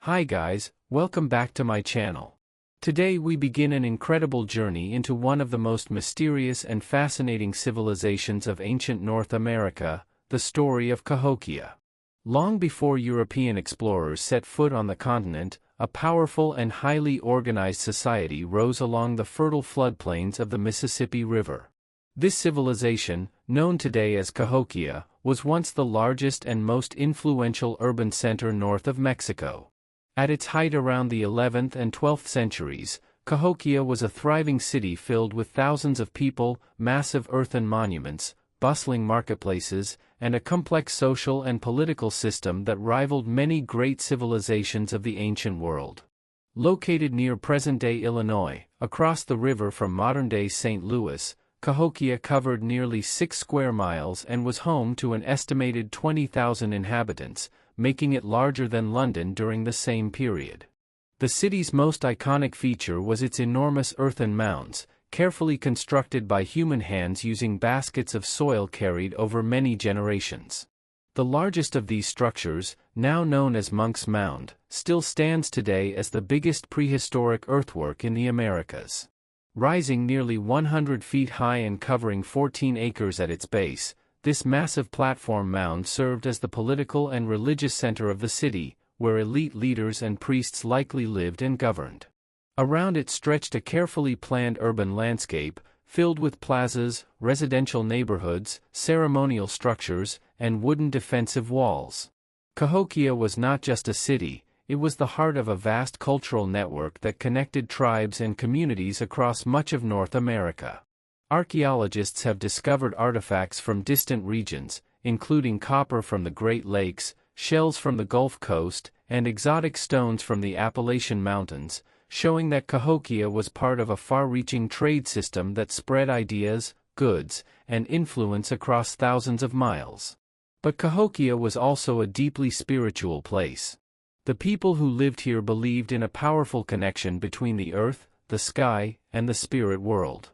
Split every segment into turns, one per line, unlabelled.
Hi guys, welcome back to my channel. Today we begin an incredible journey into one of the most mysterious and fascinating civilizations of ancient North America, the story of Cahokia. Long before European explorers set foot on the continent, a powerful and highly organized society rose along the fertile floodplains of the Mississippi River. This civilization, known today as Cahokia, was once the largest and most influential urban center north of Mexico. At its height around the 11th and 12th centuries, Cahokia was a thriving city filled with thousands of people, massive earthen monuments, bustling marketplaces, and a complex social and political system that rivaled many great civilizations of the ancient world. Located near present-day Illinois, across the river from modern-day St. Louis, Cahokia covered nearly 6 square miles and was home to an estimated 20,000 inhabitants, making it larger than London during the same period. The city's most iconic feature was its enormous earthen mounds, carefully constructed by human hands using baskets of soil carried over many generations. The largest of these structures, now known as Monks Mound, still stands today as the biggest prehistoric earthwork in the Americas. Rising nearly 100 feet high and covering 14 acres at its base, this massive platform mound served as the political and religious center of the city, where elite leaders and priests likely lived and governed. Around it stretched a carefully planned urban landscape, filled with plazas, residential neighborhoods, ceremonial structures, and wooden defensive walls. Cahokia was not just a city, it was the heart of a vast cultural network that connected tribes and communities across much of North America. Archaeologists have discovered artifacts from distant regions, including copper from the Great Lakes, shells from the Gulf Coast, and exotic stones from the Appalachian Mountains, showing that Cahokia was part of a far-reaching trade system that spread ideas, goods, and influence across thousands of miles. But Cahokia was also a deeply spiritual place. The people who lived here believed in a powerful connection between the earth, the sky, and the spirit world.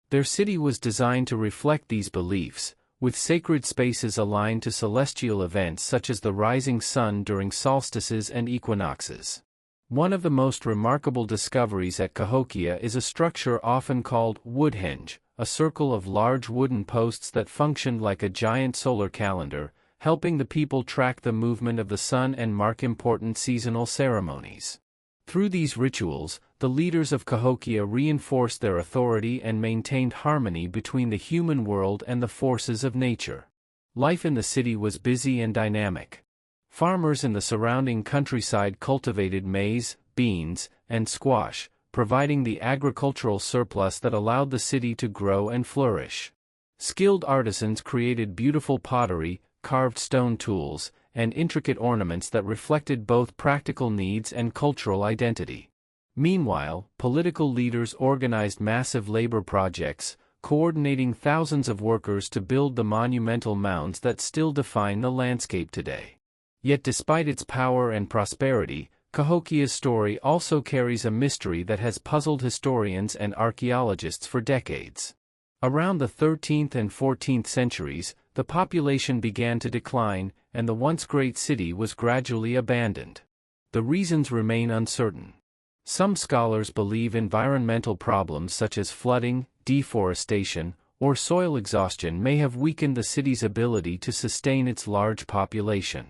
Their city was designed to reflect these beliefs, with sacred spaces aligned to celestial events such as the rising sun during solstices and equinoxes. One of the most remarkable discoveries at Cahokia is a structure often called Woodhenge, a circle of large wooden posts that functioned like a giant solar calendar, helping the people track the movement of the sun and mark important seasonal ceremonies. Through these rituals, the leaders of Cahokia reinforced their authority and maintained harmony between the human world and the forces of nature. Life in the city was busy and dynamic. Farmers in the surrounding countryside cultivated maize, beans, and squash, providing the agricultural surplus that allowed the city to grow and flourish. Skilled artisans created beautiful pottery, carved stone tools, and intricate ornaments that reflected both practical needs and cultural identity. Meanwhile, political leaders organized massive labor projects, coordinating thousands of workers to build the monumental mounds that still define the landscape today. Yet despite its power and prosperity, Cahokia's story also carries a mystery that has puzzled historians and archaeologists for decades. Around the 13th and 14th centuries, the population began to decline, and the once great city was gradually abandoned. The reasons remain uncertain. Some scholars believe environmental problems such as flooding, deforestation, or soil exhaustion may have weakened the city's ability to sustain its large population.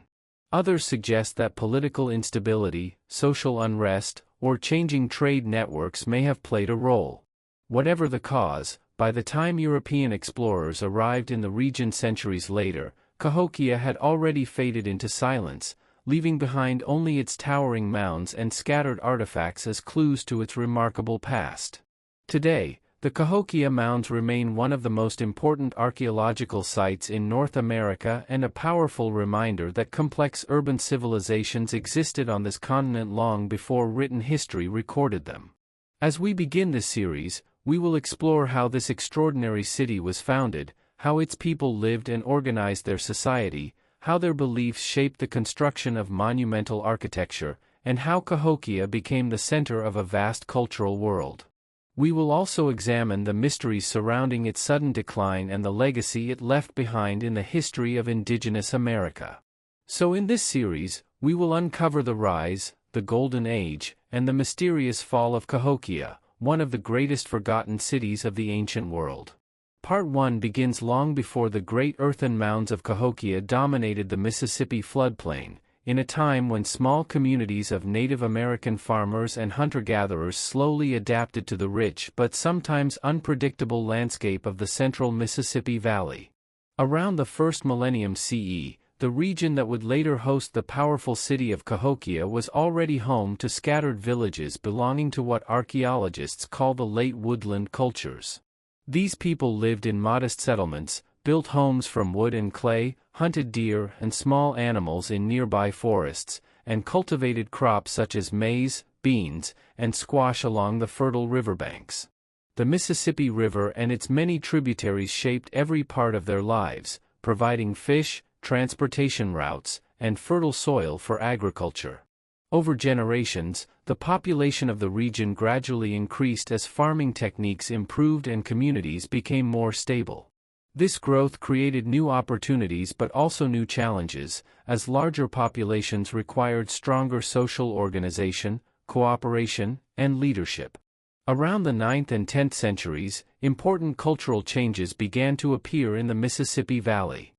Others suggest that political instability, social unrest, or changing trade networks may have played a role. Whatever the cause, by the time European explorers arrived in the region centuries later, Cahokia had already faded into silence, leaving behind only its towering mounds and scattered artifacts as clues to its remarkable past. Today, the Cahokia Mounds remain one of the most important archaeological sites in North America and a powerful reminder that complex urban civilizations existed on this continent long before written history recorded them. As we begin this series, we will explore how this extraordinary city was founded, how its people lived and organized their society, how their beliefs shaped the construction of monumental architecture, and how Cahokia became the center of a vast cultural world. We will also examine the mysteries surrounding its sudden decline and the legacy it left behind in the history of indigenous America. So in this series, we will uncover the rise, the Golden Age, and the mysterious fall of Cahokia, one of the greatest forgotten cities of the ancient world. Part 1 begins long before the great earthen mounds of Cahokia dominated the Mississippi floodplain, in a time when small communities of Native American farmers and hunter-gatherers slowly adapted to the rich but sometimes unpredictable landscape of the central Mississippi Valley. Around the first millennium CE, the region that would later host the powerful city of Cahokia was already home to scattered villages belonging to what archaeologists call the late woodland cultures. These people lived in modest settlements, built homes from wood and clay, hunted deer and small animals in nearby forests, and cultivated crops such as maize, beans, and squash along the fertile riverbanks. The Mississippi River and its many tributaries shaped every part of their lives, providing fish, transportation routes, and fertile soil for agriculture. Over generations, the population of the region gradually increased as farming techniques improved and communities became more stable. This growth created new opportunities but also new challenges, as larger populations required stronger social organization, cooperation, and leadership. Around the 9th and 10th centuries, important cultural changes began to appear in the Mississippi Valley.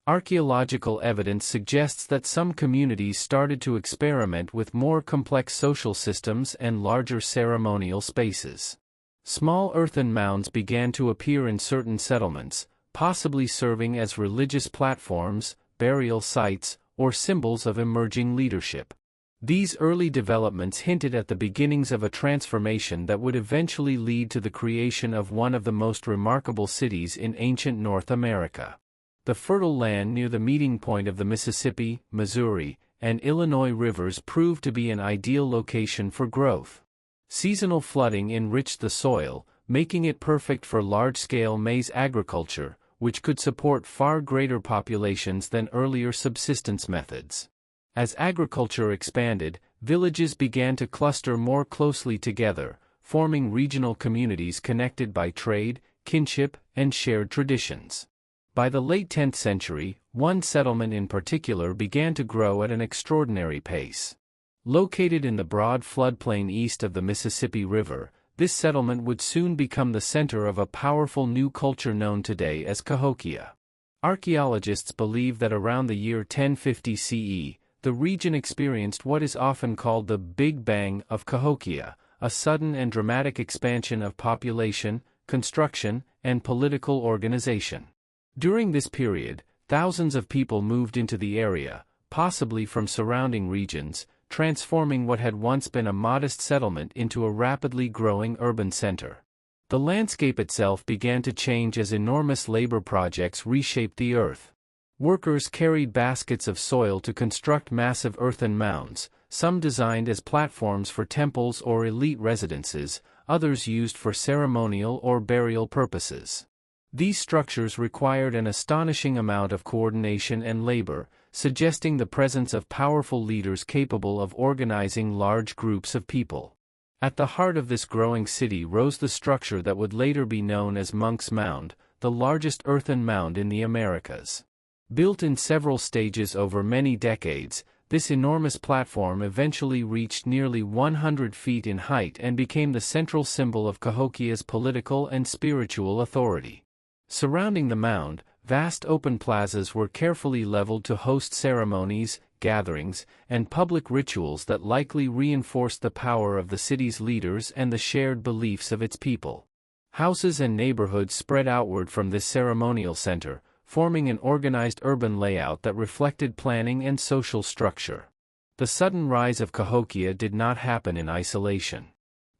Archaeological evidence suggests that some communities started to experiment with more complex social systems and larger ceremonial spaces. Small earthen mounds began to appear in certain settlements, possibly serving as religious platforms, burial sites, or symbols of emerging leadership. These early developments hinted at the beginnings of a transformation that would eventually lead to the creation of one of the most remarkable cities in ancient North America. The fertile land near the meeting point of the Mississippi, Missouri, and Illinois rivers proved to be an ideal location for growth. Seasonal flooding enriched the soil, making it perfect for large-scale maize agriculture, which could support far greater populations than earlier subsistence methods. As agriculture expanded, villages began to cluster more closely together, forming regional communities connected by trade, kinship, and shared traditions. By the late 10th century, one settlement in particular began to grow at an extraordinary pace. Located in the broad floodplain east of the Mississippi River, this settlement would soon become the center of a powerful new culture known today as Cahokia. Archaeologists believe that around the year 1050 CE, the region experienced what is often called the Big Bang of Cahokia, a sudden and dramatic expansion of population, construction, and political organization. During this period, thousands of people moved into the area, possibly from surrounding regions, transforming what had once been a modest settlement into a rapidly growing urban center. The landscape itself began to change as enormous labor projects reshaped the earth. Workers carried baskets of soil to construct massive earthen mounds, some designed as platforms for temples or elite residences, others used for ceremonial or burial purposes. These structures required an astonishing amount of coordination and labor, suggesting the presence of powerful leaders capable of organizing large groups of people. At the heart of this growing city rose the structure that would later be known as Monks Mound, the largest earthen mound in the Americas. Built in several stages over many decades, this enormous platform eventually reached nearly 100 feet in height and became the central symbol of Cahokia's political and spiritual authority. Surrounding the mound, vast open plazas were carefully leveled to host ceremonies, gatherings, and public rituals that likely reinforced the power of the city's leaders and the shared beliefs of its people. Houses and neighborhoods spread outward from this ceremonial center, forming an organized urban layout that reflected planning and social structure. The sudden rise of Cahokia did not happen in isolation.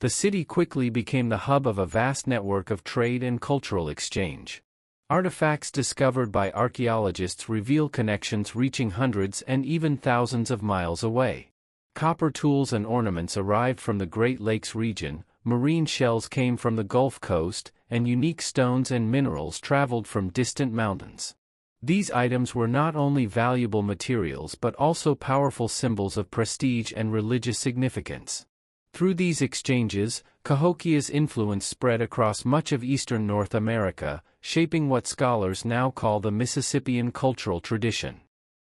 The city quickly became the hub of a vast network of trade and cultural exchange. Artifacts discovered by archaeologists reveal connections reaching hundreds and even thousands of miles away. Copper tools and ornaments arrived from the Great Lakes region, marine shells came from the Gulf Coast, and unique stones and minerals traveled from distant mountains. These items were not only valuable materials but also powerful symbols of prestige and religious significance. Through these exchanges, Cahokia's influence spread across much of eastern North America, shaping what scholars now call the Mississippian cultural tradition.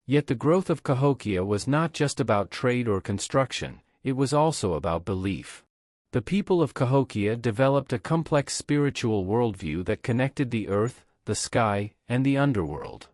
Yet the growth of Cahokia was not just about trade or construction, it was also about belief. The people of Cahokia developed a complex spiritual worldview that connected the earth, the sky, and the underworld.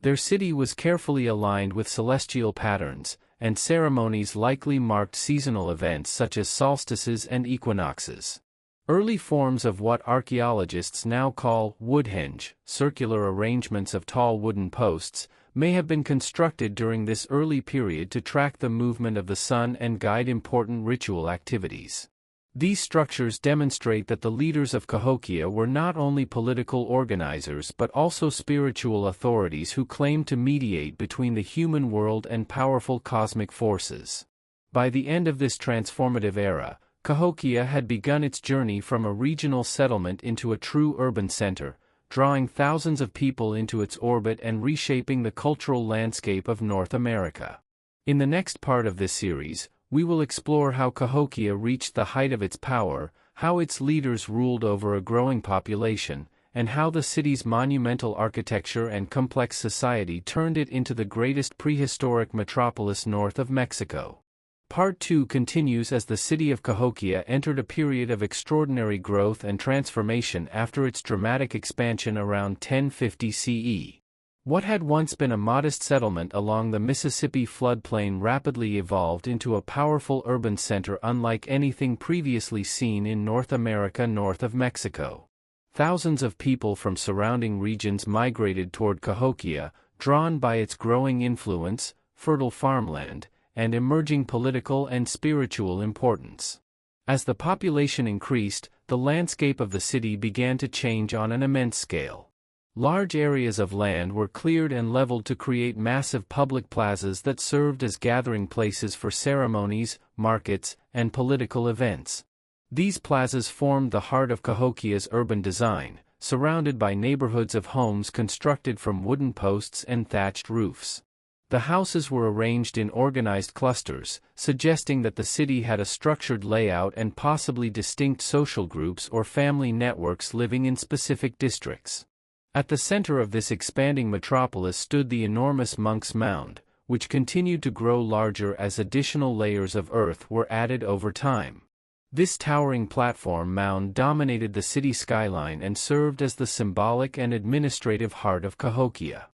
Their city was carefully aligned with celestial patterns, and ceremonies likely marked seasonal events such as solstices and equinoxes. Early forms of what archaeologists now call woodhenge, circular arrangements of tall wooden posts, may have been constructed during this early period to track the movement of the sun and guide important ritual activities. These structures demonstrate that the leaders of Cahokia were not only political organizers but also spiritual authorities who claimed to mediate between the human world and powerful cosmic forces. By the end of this transformative era, Cahokia had begun its journey from a regional settlement into a true urban center, drawing thousands of people into its orbit and reshaping the cultural landscape of North America. In the next part of this series, we will explore how Cahokia reached the height of its power, how its leaders ruled over a growing population, and how the city's monumental architecture and complex society turned it into the greatest prehistoric metropolis north of Mexico. Part 2 continues as the city of Cahokia entered a period of extraordinary growth and transformation after its dramatic expansion around 1050 CE. What had once been a modest settlement along the Mississippi floodplain rapidly evolved into a powerful urban center unlike anything previously seen in North America north of Mexico. Thousands of people from surrounding regions migrated toward Cahokia, drawn by its growing influence, fertile farmland, and emerging political and spiritual importance. As the population increased, the landscape of the city began to change on an immense scale. Large areas of land were cleared and leveled to create massive public plazas that served as gathering places for ceremonies, markets, and political events. These plazas formed the heart of Cahokia's urban design, surrounded by neighborhoods of homes constructed from wooden posts and thatched roofs. The houses were arranged in organized clusters, suggesting that the city had a structured layout and possibly distinct social groups or family networks living in specific districts. At the center of this expanding metropolis stood the enormous Monks Mound, which continued to grow larger as additional layers of earth were added over time. This towering platform mound dominated the city skyline and served as the symbolic and administrative heart of Cahokia.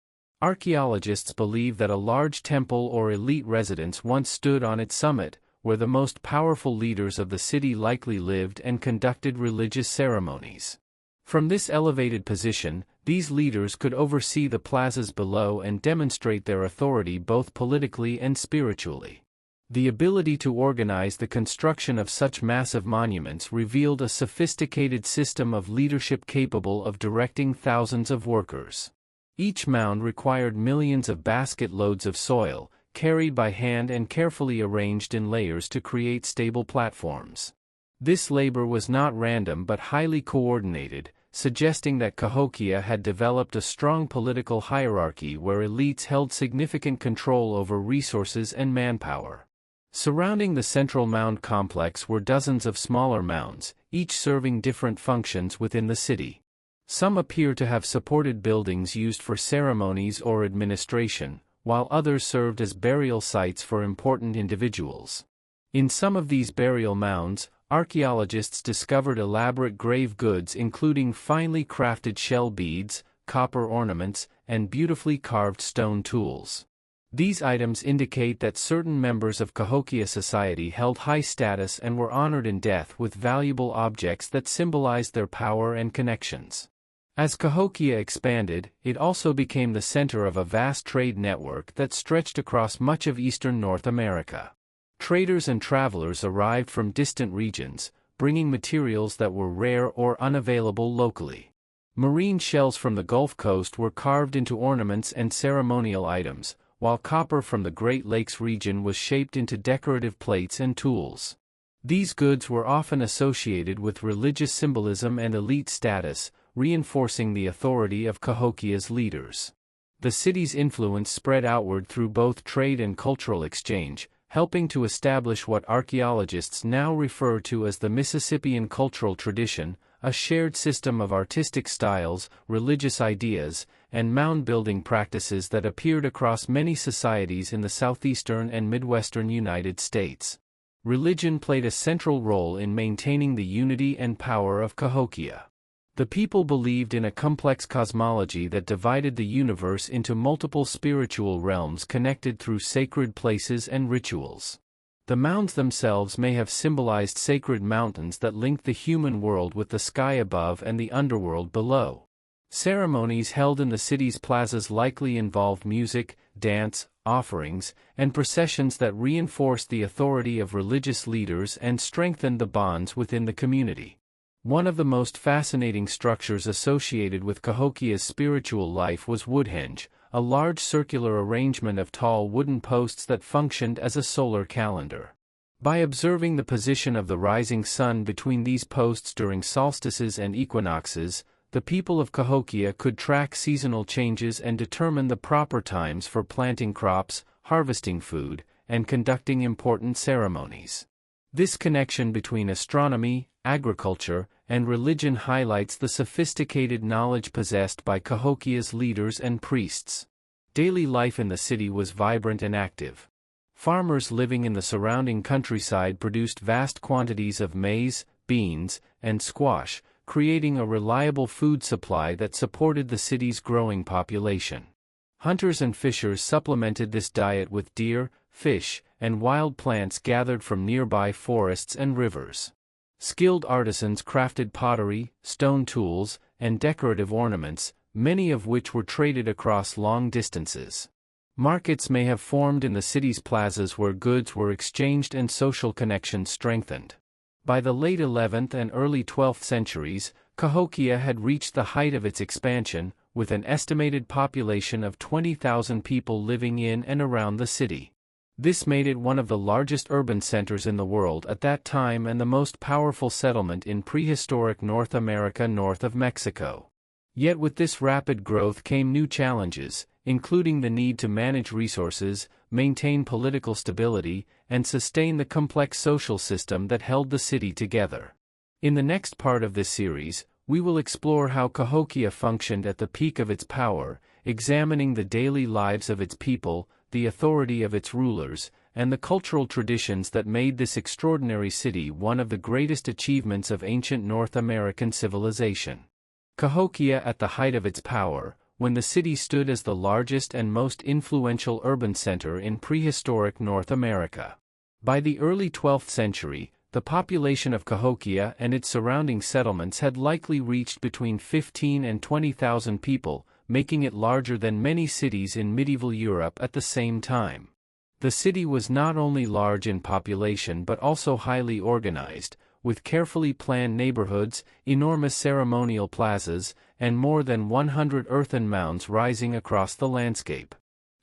Archaeologists believe that a large temple or elite residence once stood on its summit, where the most powerful leaders of the city likely lived and conducted religious ceremonies. From this elevated position, these leaders could oversee the plazas below and demonstrate their authority both politically and spiritually. The ability to organize the construction of such massive monuments revealed a sophisticated system of leadership capable of directing thousands of workers. Each mound required millions of basket loads of soil, carried by hand and carefully arranged in layers to create stable platforms. This labor was not random but highly coordinated, suggesting that Cahokia had developed a strong political hierarchy where elites held significant control over resources and manpower. Surrounding the central mound complex were dozens of smaller mounds, each serving different functions within the city. Some appear to have supported buildings used for ceremonies or administration, while others served as burial sites for important individuals. In some of these burial mounds, archaeologists discovered elaborate grave goods including finely crafted shell beads, copper ornaments, and beautifully carved stone tools. These items indicate that certain members of Cahokia society held high status and were honored in death with valuable objects that symbolized their power and connections. As Cahokia expanded, it also became the center of a vast trade network that stretched across much of eastern North America. Traders and travelers arrived from distant regions, bringing materials that were rare or unavailable locally. Marine shells from the Gulf Coast were carved into ornaments and ceremonial items, while copper from the Great Lakes region was shaped into decorative plates and tools. These goods were often associated with religious symbolism and elite status, reinforcing the authority of Cahokia's leaders. The city's influence spread outward through both trade and cultural exchange, helping to establish what archaeologists now refer to as the Mississippian cultural tradition, a shared system of artistic styles, religious ideas, and mound-building practices that appeared across many societies in the southeastern and midwestern United States. Religion played a central role in maintaining the unity and power of Cahokia. The people believed in a complex cosmology that divided the universe into multiple spiritual realms connected through sacred places and rituals. The mounds themselves may have symbolized sacred mountains that linked the human world with the sky above and the underworld below. Ceremonies held in the city's plazas likely involved music, dance, offerings, and processions that reinforced the authority of religious leaders and strengthened the bonds within the community. One of the most fascinating structures associated with Cahokia's spiritual life was Woodhenge, a large circular arrangement of tall wooden posts that functioned as a solar calendar. By observing the position of the rising sun between these posts during solstices and equinoxes, the people of Cahokia could track seasonal changes and determine the proper times for planting crops, harvesting food, and conducting important ceremonies. This connection between astronomy, agriculture, and religion highlights the sophisticated knowledge possessed by Cahokia's leaders and priests. Daily life in the city was vibrant and active. Farmers living in the surrounding countryside produced vast quantities of maize, beans, and squash, creating a reliable food supply that supported the city's growing population. Hunters and fishers supplemented this diet with deer, fish, and wild plants gathered from nearby forests and rivers. Skilled artisans crafted pottery, stone tools, and decorative ornaments, many of which were traded across long distances. Markets may have formed in the city's plazas where goods were exchanged and social connections strengthened. By the late 11th and early 12th centuries, Cahokia had reached the height of its expansion, with an estimated population of 20,000 people living in and around the city. This made it one of the largest urban centers in the world at that time and the most powerful settlement in prehistoric North America north of Mexico. Yet with this rapid growth came new challenges, including the need to manage resources, maintain political stability, and sustain the complex social system that held the city together. In the next part of this series, we will explore how Cahokia functioned at the peak of its power, examining the daily lives of its people, the authority of its rulers, and the cultural traditions that made this extraordinary city one of the greatest achievements of ancient North American civilization. Cahokia at the height of its power, when the city stood as the largest and most influential urban center in prehistoric North America. By the early 12th century, the population of Cahokia and its surrounding settlements had likely reached between 15 and 20,000 people, making it larger than many cities in medieval Europe at the same time. The city was not only large in population but also highly organized, with carefully planned neighborhoods, enormous ceremonial plazas, and more than 100 earthen mounds rising across the landscape.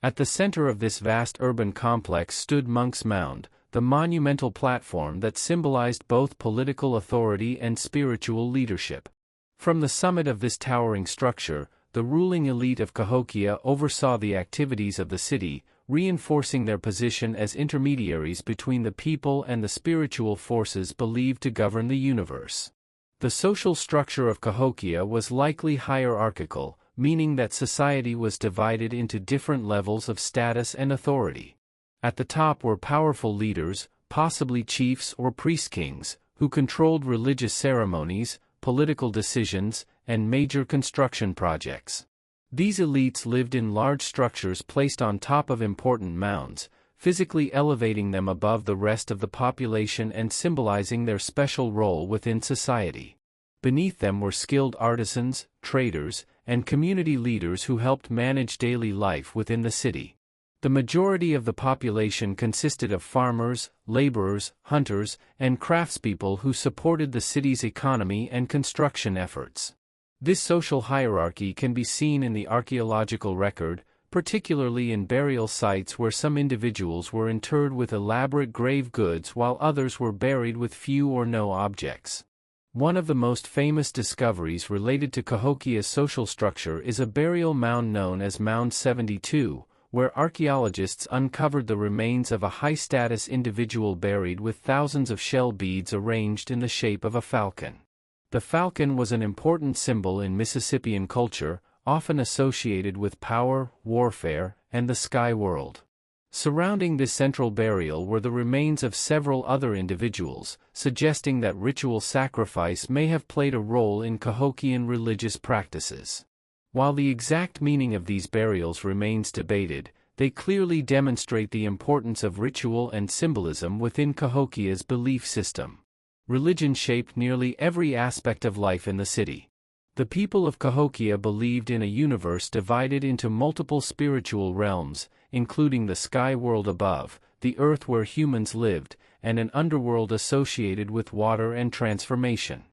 At the center of this vast urban complex stood Monks Mound, the monumental platform that symbolized both political authority and spiritual leadership. From the summit of this towering structure, the ruling elite of Cahokia oversaw the activities of the city, reinforcing their position as intermediaries between the people and the spiritual forces believed to govern the universe. The social structure of Cahokia was likely hierarchical, meaning that society was divided into different levels of status and authority. At the top were powerful leaders, possibly chiefs or priest-kings, who controlled religious ceremonies, political decisions, and major construction projects. These elites lived in large structures placed on top of important mounds, physically elevating them above the rest of the population and symbolizing their special role within society. Beneath them were skilled artisans, traders, and community leaders who helped manage daily life within the city. The majority of the population consisted of farmers, laborers, hunters, and craftspeople who supported the city's economy and construction efforts. This social hierarchy can be seen in the archaeological record, particularly in burial sites where some individuals were interred with elaborate grave goods while others were buried with few or no objects. One of the most famous discoveries related to Cahokia's social structure is a burial mound known as Mound 72, where archaeologists uncovered the remains of a high-status individual buried with thousands of shell beads arranged in the shape of a falcon. The falcon was an important symbol in Mississippian culture, often associated with power, warfare, and the sky world. Surrounding this central burial were the remains of several other individuals, suggesting that ritual sacrifice may have played a role in Cahokian religious practices. While the exact meaning of these burials remains debated, they clearly demonstrate the importance of ritual and symbolism within Cahokia's belief system. Religion shaped nearly every aspect of life in the city. The people of Cahokia believed in a universe divided into multiple spiritual realms, including the sky world above, the earth where humans lived, and an underworld associated with water and transformation.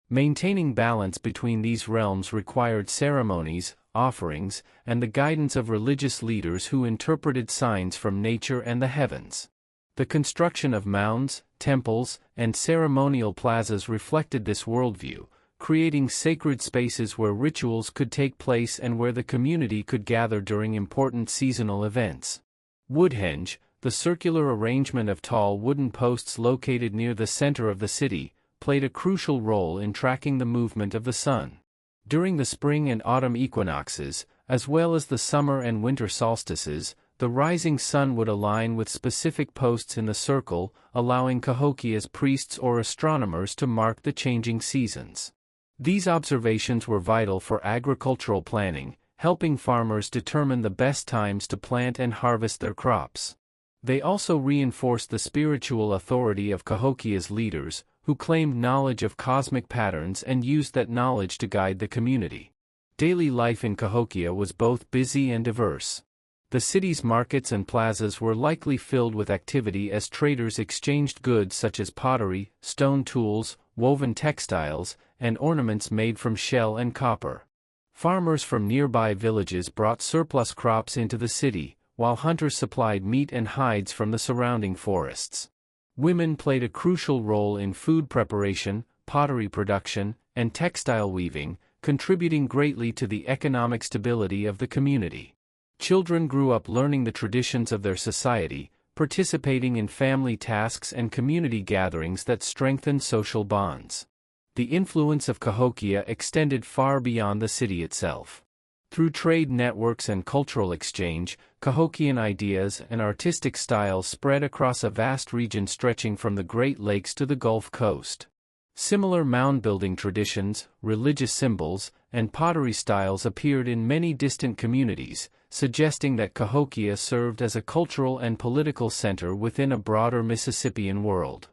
Maintaining balance between these realms required ceremonies, offerings, and the guidance of religious leaders who interpreted signs from nature and the heavens. The construction of mounds, temples, and ceremonial plazas reflected this worldview, creating sacred spaces where rituals could take place and where the community could gather during important seasonal events. Woodhenge, the circular arrangement of tall wooden posts located near the center of the city, played a crucial role in tracking the movement of the sun. During the spring and autumn equinoxes, as well as the summer and winter solstices, the rising sun would align with specific posts in the circle, allowing Cahokia's priests or astronomers to mark the changing seasons. These observations were vital for agricultural planning, helping farmers determine the best times to plant and harvest their crops. They also reinforced the spiritual authority of Cahokia's leaders, who claimed knowledge of cosmic patterns and used that knowledge to guide the community. Daily life in Cahokia was both busy and diverse. The city's markets and plazas were likely filled with activity as traders exchanged goods such as pottery, stone tools, woven textiles, and ornaments made from shell and copper. Farmers from nearby villages brought surplus crops into the city, while hunters supplied meat and hides from the surrounding forests. Women played a crucial role in food preparation, pottery production, and textile weaving, contributing greatly to the economic stability of the community. Children grew up learning the traditions of their society, participating in family tasks and community gatherings that strengthened social bonds. The influence of Cahokia extended far beyond the city itself. Through trade networks and cultural exchange, Cahokian ideas and artistic styles spread across a vast region stretching from the Great Lakes to the Gulf Coast. Similar mound-building traditions, religious symbols, and pottery styles appeared in many distant communities, suggesting that Cahokia served as a cultural and political center within a broader Mississippian world.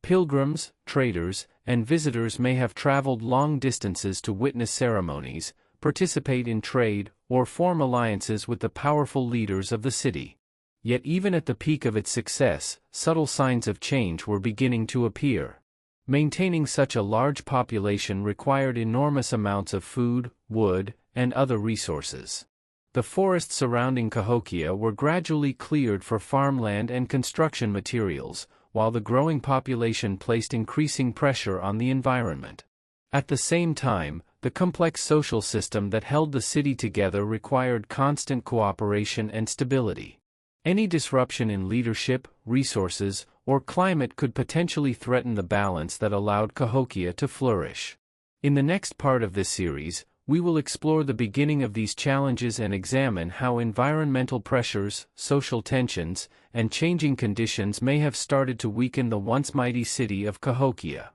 Pilgrims, traders, and visitors may have traveled long distances to witness ceremonies, participate in trade, or form alliances with the powerful leaders of the city. Yet even at the peak of its success, subtle signs of change were beginning to appear. Maintaining such a large population required enormous amounts of food, wood, and other resources. The forests surrounding Cahokia were gradually cleared for farmland and construction materials, while the growing population placed increasing pressure on the environment. At the same time, the complex social system that held the city together required constant cooperation and stability. Any disruption in leadership, resources, or climate could potentially threaten the balance that allowed Cahokia to flourish. In the next part of this series, we will explore the beginning of these challenges and examine how environmental pressures, social tensions, and changing conditions may have started to weaken the once mighty city of Cahokia.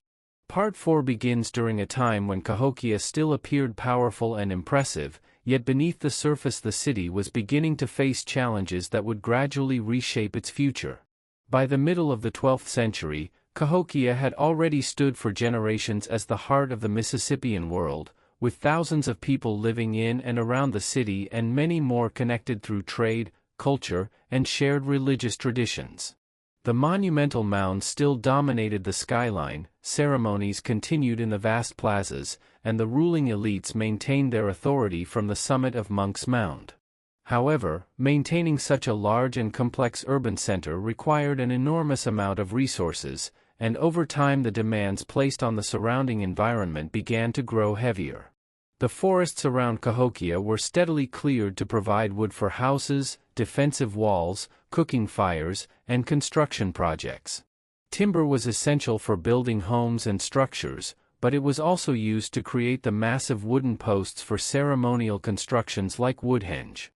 Part 4 begins during a time when Cahokia still appeared powerful and impressive, yet beneath the surface the city was beginning to face challenges that would gradually reshape its future. By the middle of the 12th century, Cahokia had already stood for generations as the heart of the Mississippian world, with thousands of people living in and around the city and many more connected through trade, culture, and shared religious traditions. The monumental mounds still dominated the skyline, ceremonies continued in the vast plazas, and the ruling elites maintained their authority from the summit of Monks Mound. However, maintaining such a large and complex urban center required an enormous amount of resources, and over time the demands placed on the surrounding environment began to grow heavier. The forests around Cahokia were steadily cleared to provide wood for houses, defensive walls, cooking fires, and construction projects. Timber was essential for building homes and structures, but it was also used to create the massive wooden posts for ceremonial constructions like Woodhenge.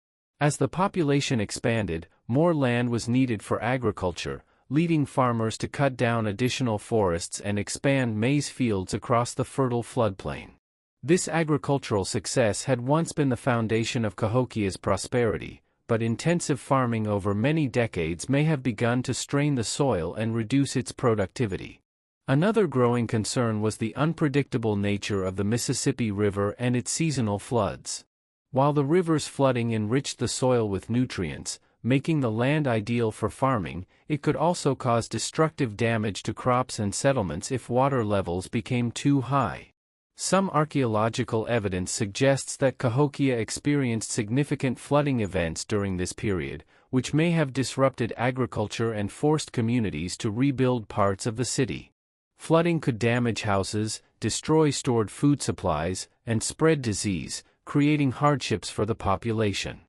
As the population expanded, more land was needed for agriculture, leading farmers to cut down additional forests and expand maize fields across the fertile floodplain. This agricultural success had once been the foundation of Cahokia's prosperity, but intensive farming over many decades may have begun to strain the soil and reduce its productivity. Another growing concern was the unpredictable nature of the Mississippi River and its seasonal floods. While the river's flooding enriched the soil with nutrients, making the land ideal for farming, it could also cause destructive damage to crops and settlements if water levels became too high. Some archaeological evidence suggests that Cahokia experienced significant flooding events during this period, which may have disrupted agriculture and forced communities to rebuild parts of the city. Flooding could damage houses, destroy stored food supplies, and spread disease, creating hardships for the population.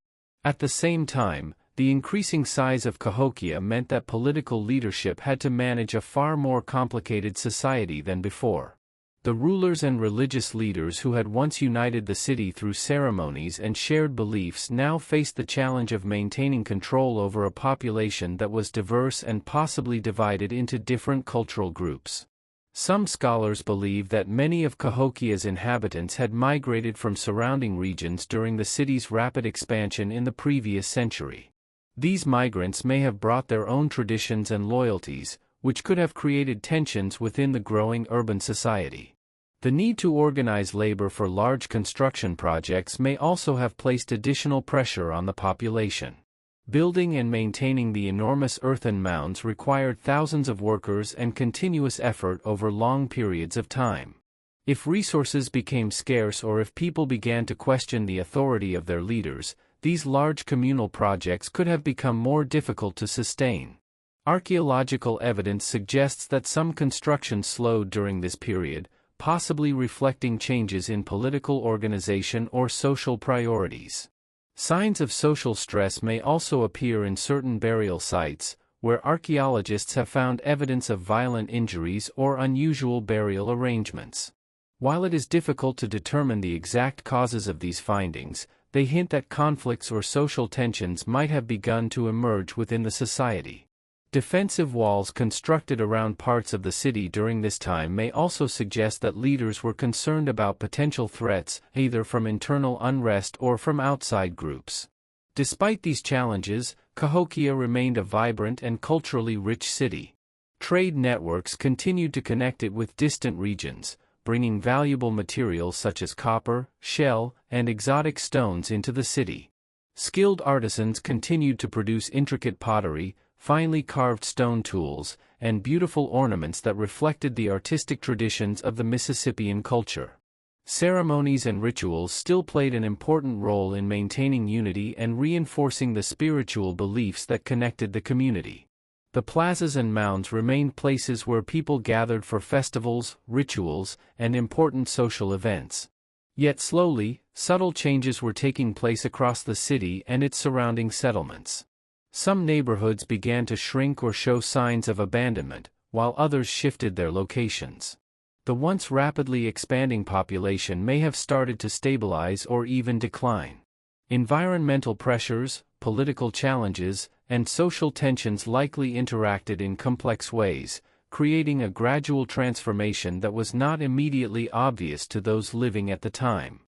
At the same time, the increasing size of Cahokia meant that political leadership had to manage a far more complicated society than before. The rulers and religious leaders who had once united the city through ceremonies and shared beliefs now faced the challenge of maintaining control over a population that was diverse and possibly divided into different cultural groups. Some scholars believe that many of Cahokia's inhabitants had migrated from surrounding regions during the city's rapid expansion in the previous century. These migrants may have brought their own traditions and loyalties, which could have created tensions within the growing urban society. The need to organize labor for large construction projects may also have placed additional pressure on the population. Building and maintaining the enormous earthen mounds required thousands of workers and continuous effort over long periods of time. If resources became scarce or if people began to question the authority of their leaders, these large communal projects could have become more difficult to sustain. Archaeological evidence suggests that some construction slowed during this period, possibly reflecting changes in political organization or social priorities. Signs of social stress may also appear in certain burial sites, where archaeologists have found evidence of violent injuries or unusual burial arrangements. While it is difficult to determine the exact causes of these findings, they hint that conflicts or social tensions might have begun to emerge within the society. Defensive walls constructed around parts of the city during this time may also suggest that leaders were concerned about potential threats, either from internal unrest or from outside groups. Despite these challenges, Cahokia remained a vibrant and culturally rich city. Trade networks continued to connect it with distant regions, bringing valuable materials such as copper, shell, and exotic stones into the city. Skilled artisans continued to produce intricate pottery, finely carved stone tools, and beautiful ornaments that reflected the artistic traditions of the Mississippian culture. Ceremonies and rituals still played an important role in maintaining unity and reinforcing the spiritual beliefs that connected the community. The plazas and mounds remained places where people gathered for festivals, rituals, and important social events. Yet slowly, subtle changes were taking place across the city and its surrounding settlements. Some neighborhoods began to shrink or show signs of abandonment, while others shifted their locations. The once rapidly expanding population may have started to stabilize or even decline. Environmental pressures, political challenges, and social tensions likely interacted in complex ways, creating a gradual transformation that was not immediately obvious to those living at the time.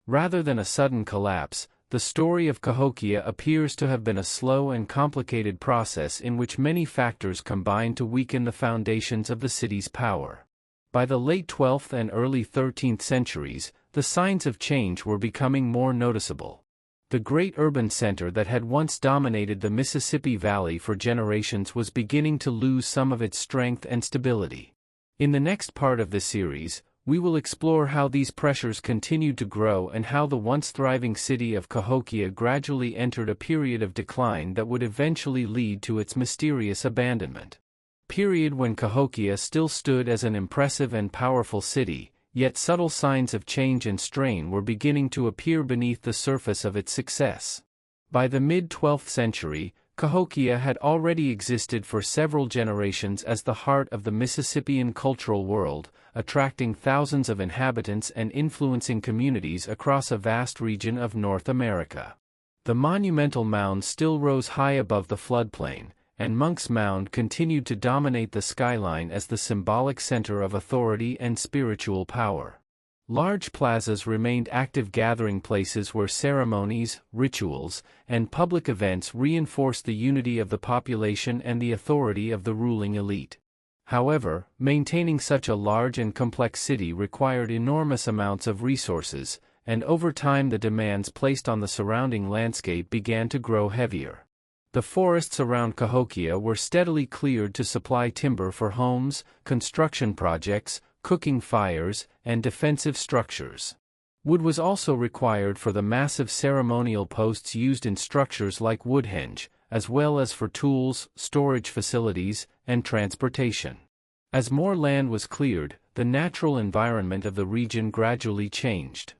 Rather than a sudden collapse, the story of Cahokia appears to have been a slow and complicated process in which many factors combined to weaken the foundations of the city's power. By the late 12th and early 13th centuries, the signs of change were becoming more noticeable. The great urban center that had once dominated the Mississippi Valley for generations was beginning to lose some of its strength and stability. In the next part of the series, we will explore how these pressures continued to grow and how the once thriving city of Cahokia gradually entered a period of decline that would eventually lead to its mysterious abandonment. Period when Cahokia still stood as an impressive and powerful city, yet subtle signs of change and strain were beginning to appear beneath the surface of its success. By the mid-12th century, Cahokia had already existed for several generations as the heart of the Mississippian cultural world, attracting thousands of inhabitants and influencing communities across a vast region of North America. The monumental mounds still rose high above the floodplain, and Monks Mound continued to dominate the skyline as the symbolic center of authority and spiritual power. Large plazas remained active gathering places where ceremonies, rituals, and public events reinforced the unity of the population and the authority of the ruling elite. However, maintaining such a large and complex city required enormous amounts of resources, and over time the demands placed on the surrounding landscape began to grow heavier. The forests around Cahokia were steadily cleared to supply timber for homes, construction projects, cooking fires, and defensive structures. Wood was also required for the massive ceremonial posts used in structures like Woodhenge, as well as for tools, storage facilities, and transportation. As more land was cleared, the natural environment of the region gradually changed.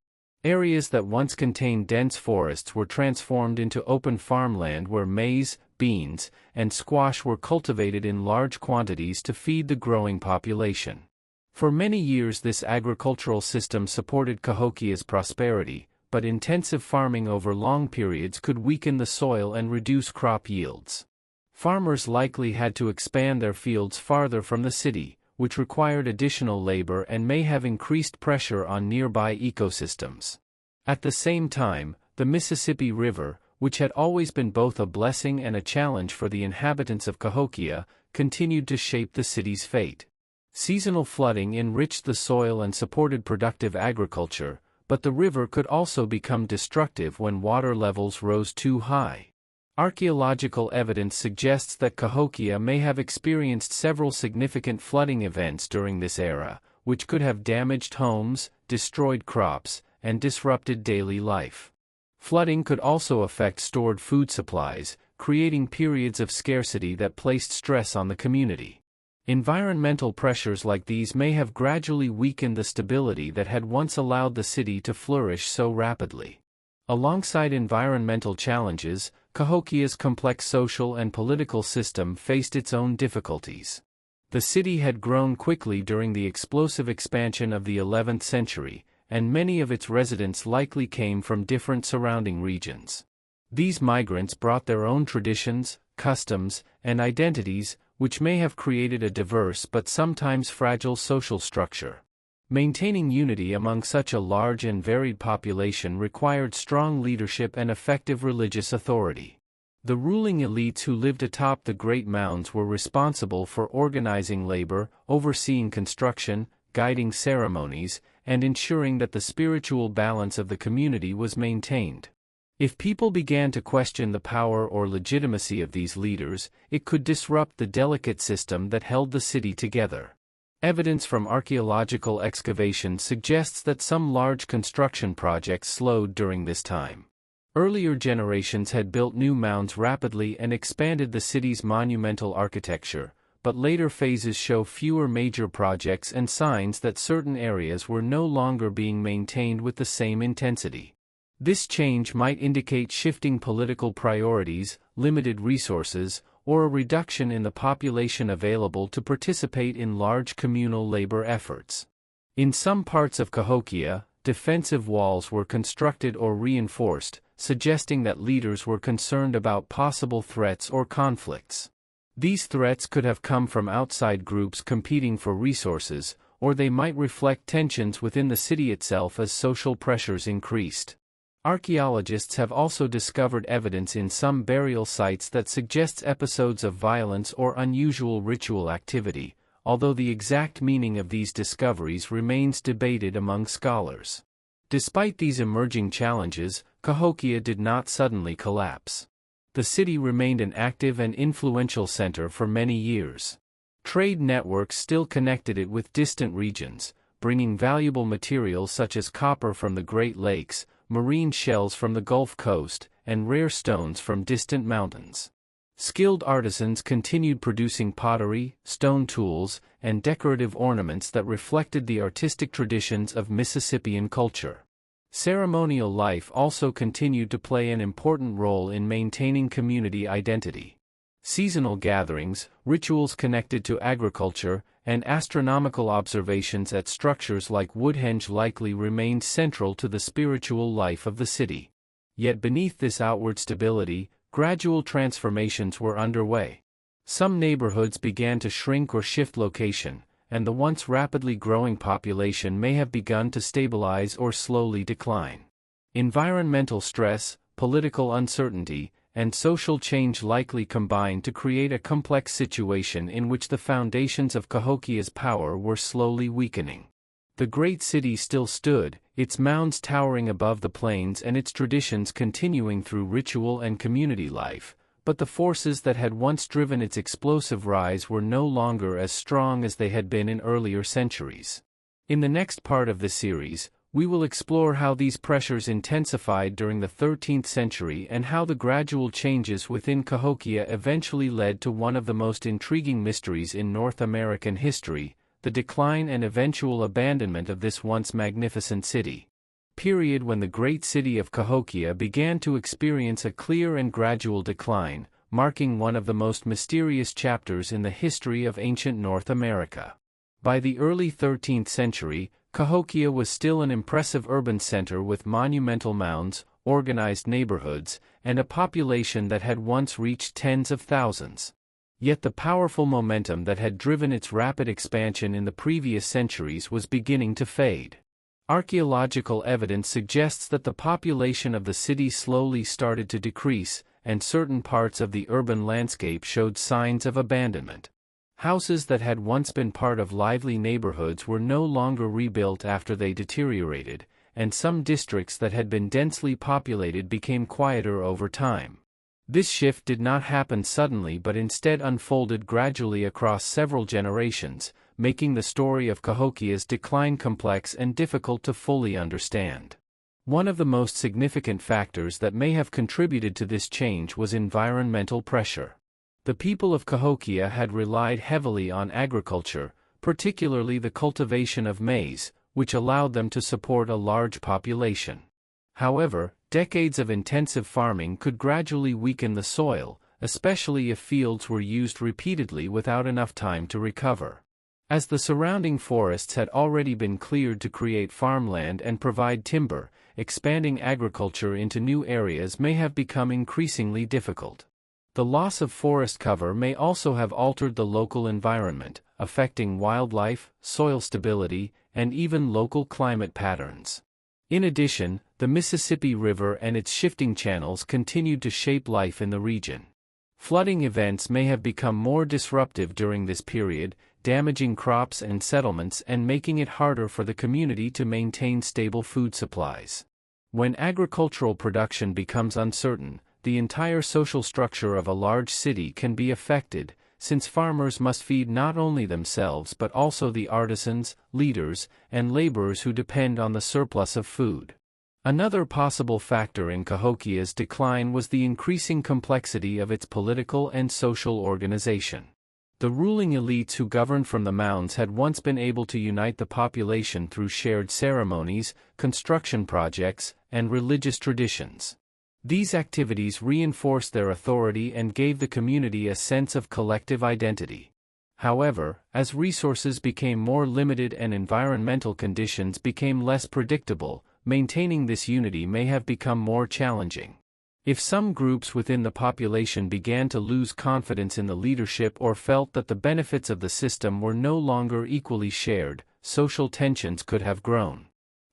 Areas that once contained dense forests were transformed into open farmland where maize, beans, and squash were cultivated in large quantities to feed the growing population. For many years this agricultural system supported Cahokia's prosperity, but intensive farming over long periods could weaken the soil and reduce crop yields. Farmers likely had to expand their fields farther from the city, which required additional labor and may have increased pressure on nearby ecosystems. At the same time, the Mississippi River, which had always been both a blessing and a challenge for the inhabitants of Cahokia, continued to shape the city's fate. Seasonal flooding enriched the soil and supported productive agriculture, but the river could also become destructive when water levels rose too high. Archaeological evidence suggests that Cahokia may have experienced several significant flooding events during this era, which could have damaged homes, destroyed crops, and disrupted daily life. Flooding could also affect stored food supplies, creating periods of scarcity that placed stress on the community. Environmental pressures like these may have gradually weakened the stability that had once allowed the city to flourish so rapidly. Alongside environmental challenges, Cahokia's complex social and political system faced its own difficulties. The city had grown quickly during the explosive expansion of the 11th century, and many of its residents likely came from different surrounding regions. These migrants brought their own traditions, customs, and identities, which may have created a diverse but sometimes fragile social structure. Maintaining unity among such a large and varied population required strong leadership and effective religious authority. The ruling elites who lived atop the Great Mounds were responsible for organizing labor, overseeing construction, guiding ceremonies, and ensuring that the spiritual balance of the community was maintained. If people began to question the power or legitimacy of these leaders, it could disrupt the delicate system that held the city together. Evidence from archaeological excavations suggests that some large construction projects slowed during this time. Earlier generations had built new mounds rapidly and expanded the city's monumental architecture, but later phases show fewer major projects and signs that certain areas were no longer being maintained with the same intensity. This change might indicate shifting political priorities, limited resources, or a reduction in the population available to participate in large communal labor efforts. In some parts of Cahokia, defensive walls were constructed or reinforced, suggesting that leaders were concerned about possible threats or conflicts. These threats could have come from outside groups competing for resources, or they might reflect tensions within the city itself as social pressures increased. Archaeologists have also discovered evidence in some burial sites that suggests episodes of violence or unusual ritual activity, although the exact meaning of these discoveries remains debated among scholars. Despite these emerging challenges, Cahokia did not suddenly collapse. The city remained an active and influential center for many years. Trade networks still connected it with distant regions, bringing valuable materials such as copper from the Great Lakes, marine shells from the Gulf Coast, and rare stones from distant mountains. Skilled artisans continued producing pottery, stone tools, and decorative ornaments that reflected the artistic traditions of Mississippian culture. Ceremonial life also continued to play an important role in maintaining community identity. Seasonal gatherings, rituals connected to agriculture, and astronomical observations at structures like Woodhenge likely remained central to the spiritual life of the city. Yet beneath this outward stability, gradual transformations were underway. Some neighborhoods began to shrink or shift location, and the once rapidly growing population may have begun to stabilize or slowly decline. Environmental stress, political uncertainty, and social change likely combined to create a complex situation in which the foundations of Cahokia's power were slowly weakening. The great city still stood, its mounds towering above the plains and its traditions continuing through ritual and community life, but the forces that had once driven its explosive rise were no longer as strong as they had been in earlier centuries. In the next part of the series, we will explore how these pressures intensified during the 13th century and how the gradual changes within Cahokia eventually led to one of the most intriguing mysteries in North American history, the decline and eventual abandonment of this once magnificent city. Period when the great city of Cahokia began to experience a clear and gradual decline, marking one of the most mysterious chapters in the history of ancient North America. By the early 13th century, Cahokia was still an impressive urban center with monumental mounds, organized neighborhoods, and a population that had once reached tens of thousands. Yet the powerful momentum that had driven its rapid expansion in the previous centuries was beginning to fade. Archaeological evidence suggests that the population of the city slowly started to decrease, and certain parts of the urban landscape showed signs of abandonment. Houses that had once been part of lively neighborhoods were no longer rebuilt after they deteriorated, and some districts that had been densely populated became quieter over time. This shift did not happen suddenly but instead unfolded gradually across several generations, making the story of Cahokia's decline complex and difficult to fully understand. One of the most significant factors that may have contributed to this change was environmental pressure. The people of Cahokia had relied heavily on agriculture, particularly the cultivation of maize, which allowed them to support a large population. However, decades of intensive farming could gradually weaken the soil, especially if fields were used repeatedly without enough time to recover. As the surrounding forests had already been cleared to create farmland and provide timber, expanding agriculture into new areas may have become increasingly difficult. The loss of forest cover may also have altered the local environment, affecting wildlife, soil stability, and even local climate patterns. In addition, the Mississippi River and its shifting channels continued to shape life in the region. Flooding events may have become more disruptive during this period, damaging crops and settlements and making it harder for the community to maintain stable food supplies. When agricultural production becomes uncertain, the entire social structure of a large city can be affected, since farmers must feed not only themselves but also the artisans, leaders, and laborers who depend on the surplus of food. Another possible factor in Cahokia's decline was the increasing complexity of its political and social organization. The ruling elites who governed from the mounds had once been able to unite the population through shared ceremonies, construction projects, and religious traditions. These activities reinforced their authority and gave the community a sense of collective identity. However, as resources became more limited and environmental conditions became less predictable, maintaining this unity may have become more challenging. If some groups within the population began to lose confidence in the leadership or felt that the benefits of the system were no longer equally shared, social tensions could have grown.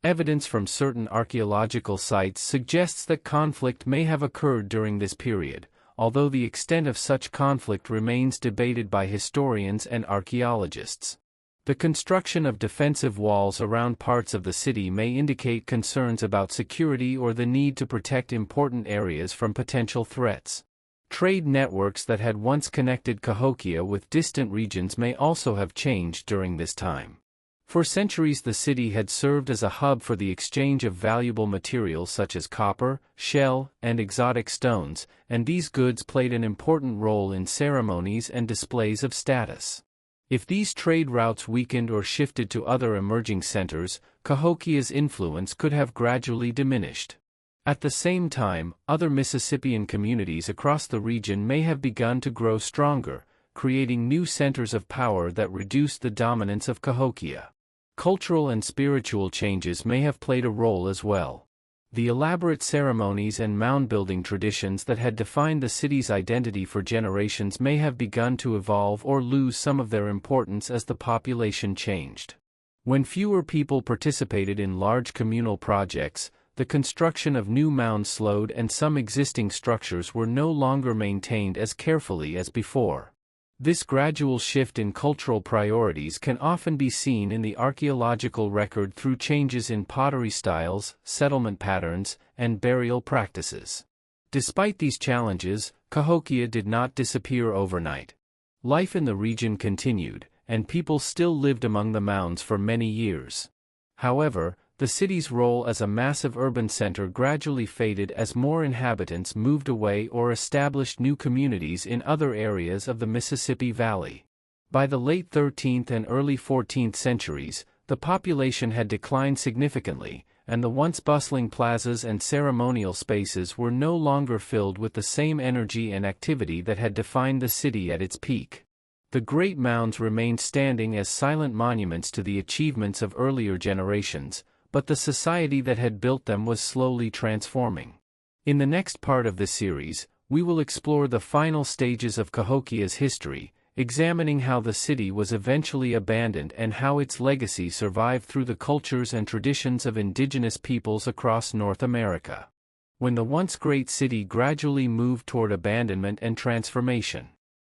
Evidence from certain archaeological sites suggests that conflict may have occurred during this period, although the extent of such conflict remains debated by historians and archaeologists. The construction of defensive walls around parts of the city may indicate concerns about security or the need to protect important areas from potential threats. Trade networks that had once connected Cahokia with distant regions may also have changed during this time. For centuries the city had served as a hub for the exchange of valuable materials such as copper, shell, and exotic stones, and these goods played an important role in ceremonies and displays of status. If these trade routes weakened or shifted to other emerging centers, Cahokia's influence could have gradually diminished. At the same time, other Mississippian communities across the region may have begun to grow stronger, creating new centers of power that reduced the dominance of Cahokia. Cultural and spiritual changes may have played a role as well. The elaborate ceremonies and mound-building traditions that had defined the city's identity for generations may have begun to evolve or lose some of their importance as the population changed. When fewer people participated in large communal projects, the construction of new mounds slowed and some existing structures were no longer maintained as carefully as before. This gradual shift in cultural priorities can often be seen in the archaeological record through changes in pottery styles, settlement patterns, and burial practices. Despite these challenges, Cahokia did not disappear overnight. Life in the region continued, and people still lived among the mounds for many years. However, the city's role as a massive urban center gradually faded as more inhabitants moved away or established new communities in other areas of the Mississippi Valley. By the late 13th and early 14th centuries, the population had declined significantly, and the once bustling plazas and ceremonial spaces were no longer filled with the same energy and activity that had defined the city at its peak. The great mounds remained standing as silent monuments to the achievements of earlier generations, but the society that had built them was slowly transforming. In the next part of this series, we will explore the final stages of Cahokia's history, examining how the city was eventually abandoned and how its legacy survived through the cultures and traditions of indigenous peoples across North America. When the once great city gradually moved toward abandonment and transformation.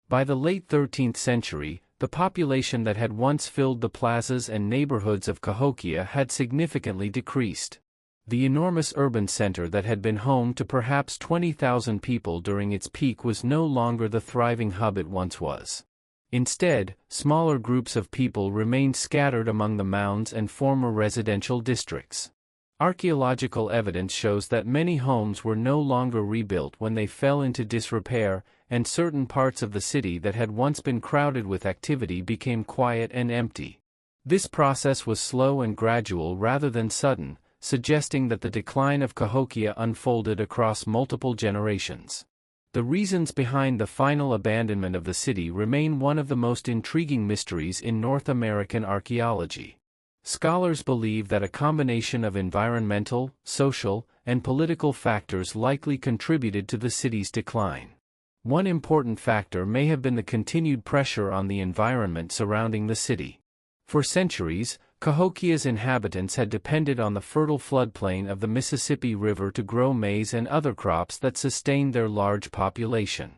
By the late 13th century, the population that had once filled the plazas and neighborhoods of Cahokia had significantly decreased. The enormous urban center that had been home to perhaps 20,000 people during its peak was no longer the thriving hub it once was. Instead, smaller groups of people remained scattered among the mounds and former residential districts. Archaeological evidence shows that many homes were no longer rebuilt when they fell into disrepair, and certain parts of the city that had once been crowded with activity became quiet and empty. This process was slow and gradual rather than sudden, suggesting that the decline of Cahokia unfolded across multiple generations. The reasons behind the final abandonment of the city remain one of the most intriguing mysteries in North American archaeology. Scholars believe that a combination of environmental, social, and political factors likely contributed to the city's decline. One important factor may have been the continued pressure on the environment surrounding the city. For centuries, Cahokia's inhabitants had depended on the fertile floodplain of the Mississippi River to grow maize and other crops that sustained their large population.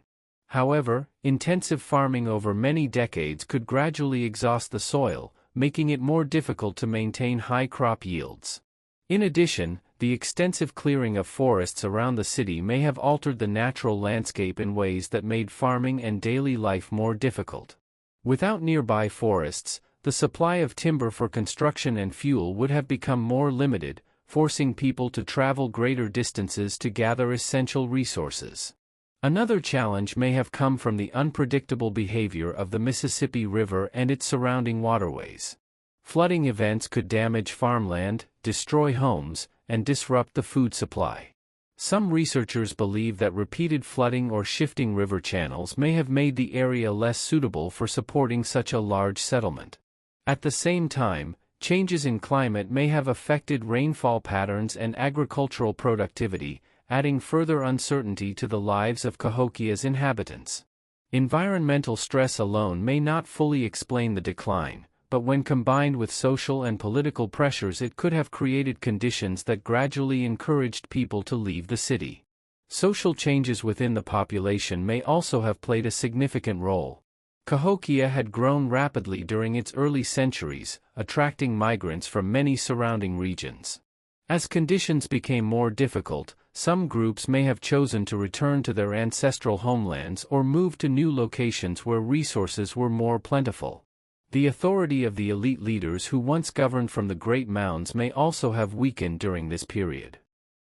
However, intensive farming over many decades could gradually exhaust the soil, making it more difficult to maintain high crop yields. In addition, the extensive clearing of forests around the city may have altered the natural landscape in ways that made farming and daily life more difficult. Without nearby forests, the supply of timber for construction and fuel would have become more limited, forcing people to travel greater distances to gather essential resources. Another challenge may have come from the unpredictable behavior of the Mississippi River and its surrounding waterways. Flooding events could damage farmland, destroy homes, and disrupt the food supply. Some researchers believe that repeated flooding or shifting river channels may have made the area less suitable for supporting such a large settlement. At the same time, changes in climate may have affected rainfall patterns and agricultural productivity, adding further uncertainty to the lives of Cahokia's inhabitants. Environmental stress alone may not fully explain the decline, but when combined with social and political pressures it could have created conditions that gradually encouraged people to leave the city. Social changes within the population may also have played a significant role. Cahokia had grown rapidly during its early centuries, attracting migrants from many surrounding regions. As conditions became more difficult, some groups may have chosen to return to their ancestral homelands or move to new locations where resources were more plentiful. The authority of the elite leaders who once governed from the Great Mounds may also have weakened during this period.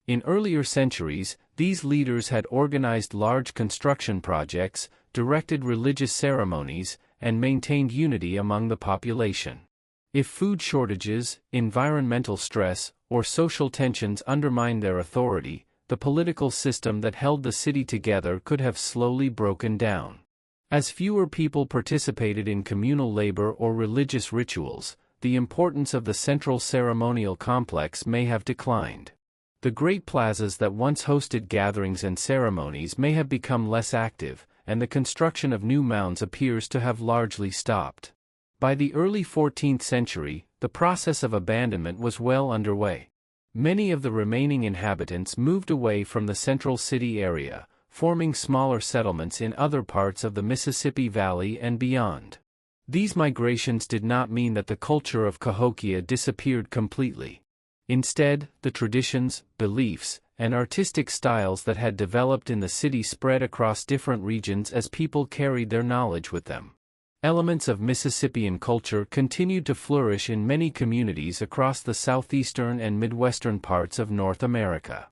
In earlier centuries, these leaders had organized large construction projects, directed religious ceremonies, and maintained unity among the population. If food shortages, environmental stress, or social tensions undermined their authority, the political system that held the city together could have slowly broken down. As fewer people participated in communal labor or religious rituals, the importance of the central ceremonial complex may have declined. The great plazas that once hosted gatherings and ceremonies may have become less active, and the construction of new mounds appears to have largely stopped. By the early 14th century, the process of abandonment was well underway. Many of the remaining inhabitants moved away from the central city area, forming smaller settlements in other parts of the Mississippi Valley and beyond. These migrations did not mean that the culture of Cahokia disappeared completely. Instead, the traditions, beliefs, and artistic styles that had developed in the city spread across different regions as people carried their knowledge with them. Elements of Mississippian culture continued to flourish in many communities across the southeastern and midwestern parts of North America.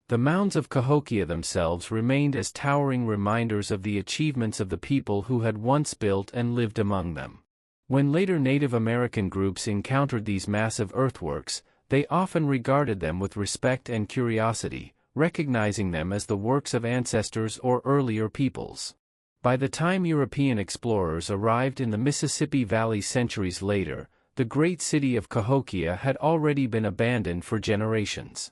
The mounds of Cahokia themselves remained as towering reminders of the achievements of the people who had once built and lived among them. When later Native American groups encountered these massive earthworks, they often regarded them with respect and curiosity, recognizing them as the works of ancestors or earlier peoples. By the time European explorers arrived in the Mississippi Valley centuries later, the great city of Cahokia had already been abandoned for generations.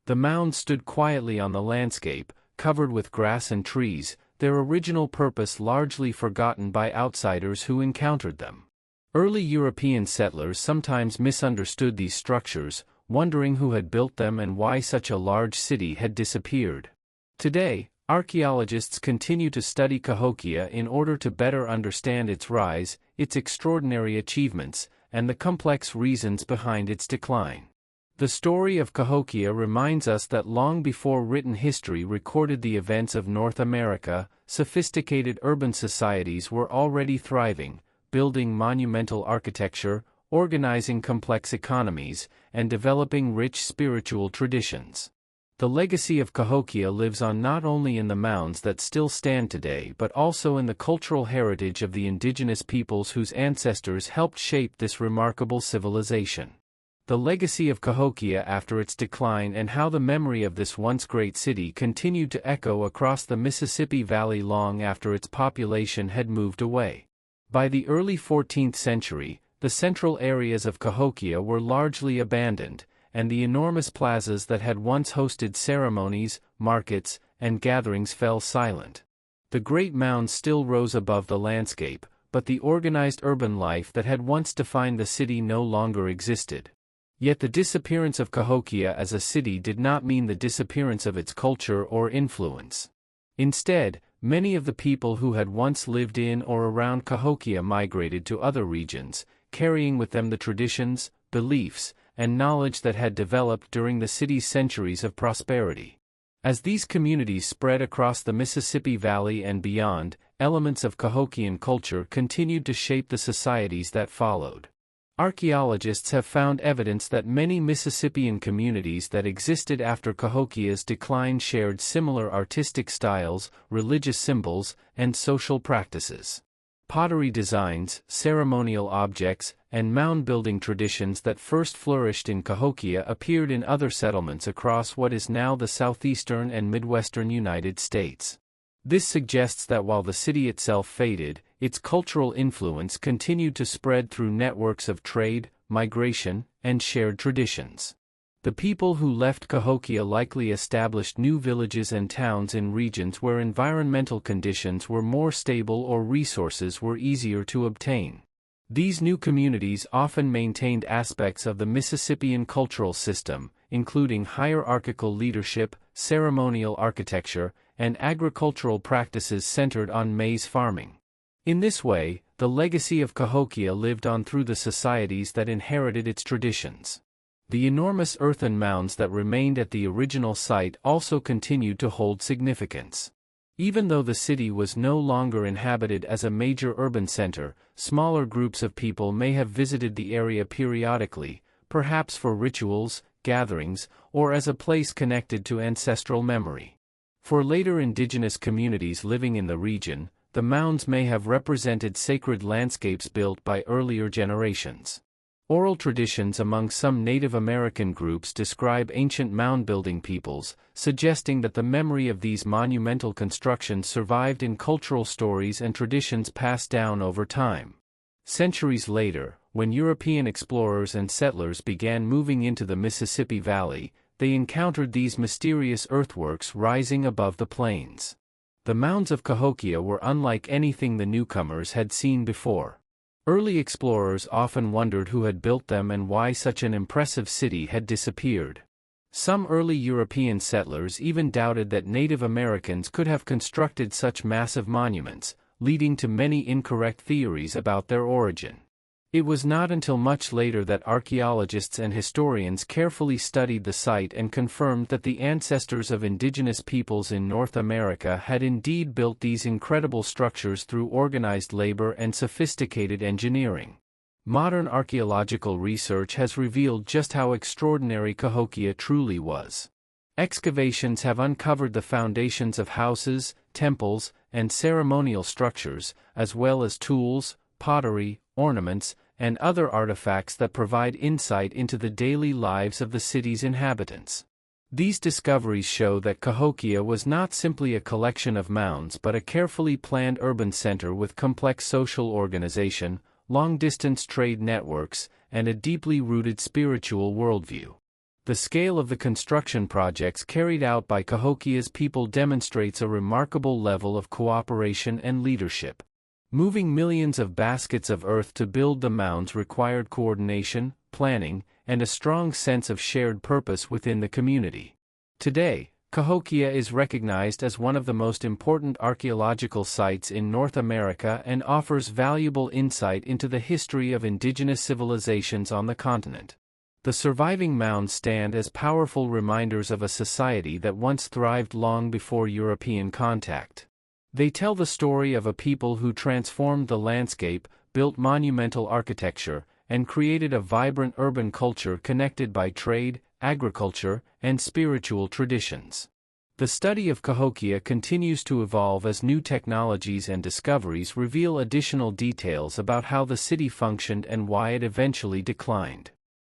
The mounds stood quietly on the landscape, covered with grass and trees, their original purpose largely forgotten by outsiders who encountered them. Early European settlers sometimes misunderstood these structures, wondering who had built them and why such a large city had disappeared. Today, archaeologists continue to study Cahokia in order to better understand its rise, its extraordinary achievements, and the complex reasons behind its decline. The story of Cahokia reminds us that long before written history recorded the events of North America, sophisticated urban societies were already thriving, building monumental architecture, organizing complex economies, and developing rich spiritual traditions. The legacy of Cahokia lives on not only in the mounds that still stand today but also in the cultural heritage of the indigenous peoples whose ancestors helped shape this remarkable civilization. The legacy of Cahokia after its decline and how the memory of this once great city continued to echo across the Mississippi Valley long after its population had moved away. By the early 14th century, the central areas of Cahokia were largely abandoned, and the enormous plazas that had once hosted ceremonies, markets, and gatherings fell silent. The great mounds still rose above the landscape, but the organized urban life that had once defined the city no longer existed. Yet the disappearance of Cahokia as a city did not mean the disappearance of its culture or influence. Instead, many of the people who had once lived in or around Cahokia migrated to other regions, carrying with them the traditions, beliefs, and knowledge that had developed during the city's centuries of prosperity. As these communities spread across the Mississippi Valley and beyond, elements of Cahokian culture continued to shape the societies that followed. Archaeologists have found evidence that many Mississippian communities that existed after Cahokia's decline shared similar artistic styles, religious symbols, and social practices. Pottery designs, ceremonial objects, and mound-building traditions that first flourished in Cahokia appeared in other settlements across what is now the southeastern and midwestern United States. This suggests that while the city itself faded, its cultural influence continued to spread through networks of trade, migration, and shared traditions. The people who left Cahokia likely established new villages and towns in regions where environmental conditions were more stable or resources were easier to obtain. These new communities often maintained aspects of the Mississippian cultural system, including hierarchical leadership, ceremonial architecture, and agricultural practices centered on maize farming. In this way, the legacy of Cahokia lived on through the societies that inherited its traditions. The enormous earthen mounds that remained at the original site also continued to hold significance. Even though the city was no longer inhabited as a major urban center, smaller groups of people may have visited the area periodically, perhaps for rituals, gatherings, or as a place connected to ancestral memory. For later indigenous communities living in the region, the mounds may have represented sacred landscapes built by earlier generations. Oral traditions among some Native American groups describe ancient mound-building peoples, suggesting that the memory of these monumental constructions survived in cultural stories and traditions passed down over time. Centuries later, when European explorers and settlers began moving into the Mississippi Valley, they encountered these mysterious earthworks rising above the plains. The mounds of Cahokia were unlike anything the newcomers had seen before. Early explorers often wondered who had built them and why such an impressive city had disappeared. Some early European settlers even doubted that Native Americans could have constructed such massive monuments, leading to many incorrect theories about their origin. It was not until much later that archaeologists and historians carefully studied the site and confirmed that the ancestors of indigenous peoples in North America had indeed built these incredible structures through organized labor and sophisticated engineering. Modern archaeological research has revealed just how extraordinary Cahokia truly was. Excavations have uncovered the foundations of houses, temples, and ceremonial structures, as well as tools, pottery, ornaments, and other artifacts that provide insight into the daily lives of the city's inhabitants. These discoveries show that Cahokia was not simply a collection of mounds but a carefully planned urban center with complex social organization, long-distance trade networks, and a deeply rooted spiritual worldview. The scale of the construction projects carried out by Cahokia's people demonstrates a remarkable level of cooperation and leadership. Moving millions of baskets of earth to build the mounds required coordination, planning, and a strong sense of shared purpose within the community. Today, Cahokia is recognized as one of the most important archaeological sites in North America and offers valuable insight into the history of indigenous civilizations on the continent. The surviving mounds stand as powerful reminders of a society that once thrived long before European contact. They tell the story of a people who transformed the landscape, built monumental architecture, and created a vibrant urban culture connected by trade, agriculture, and spiritual traditions. The study of Cahokia continues to evolve as new technologies and discoveries reveal additional details about how the city functioned and why it eventually declined.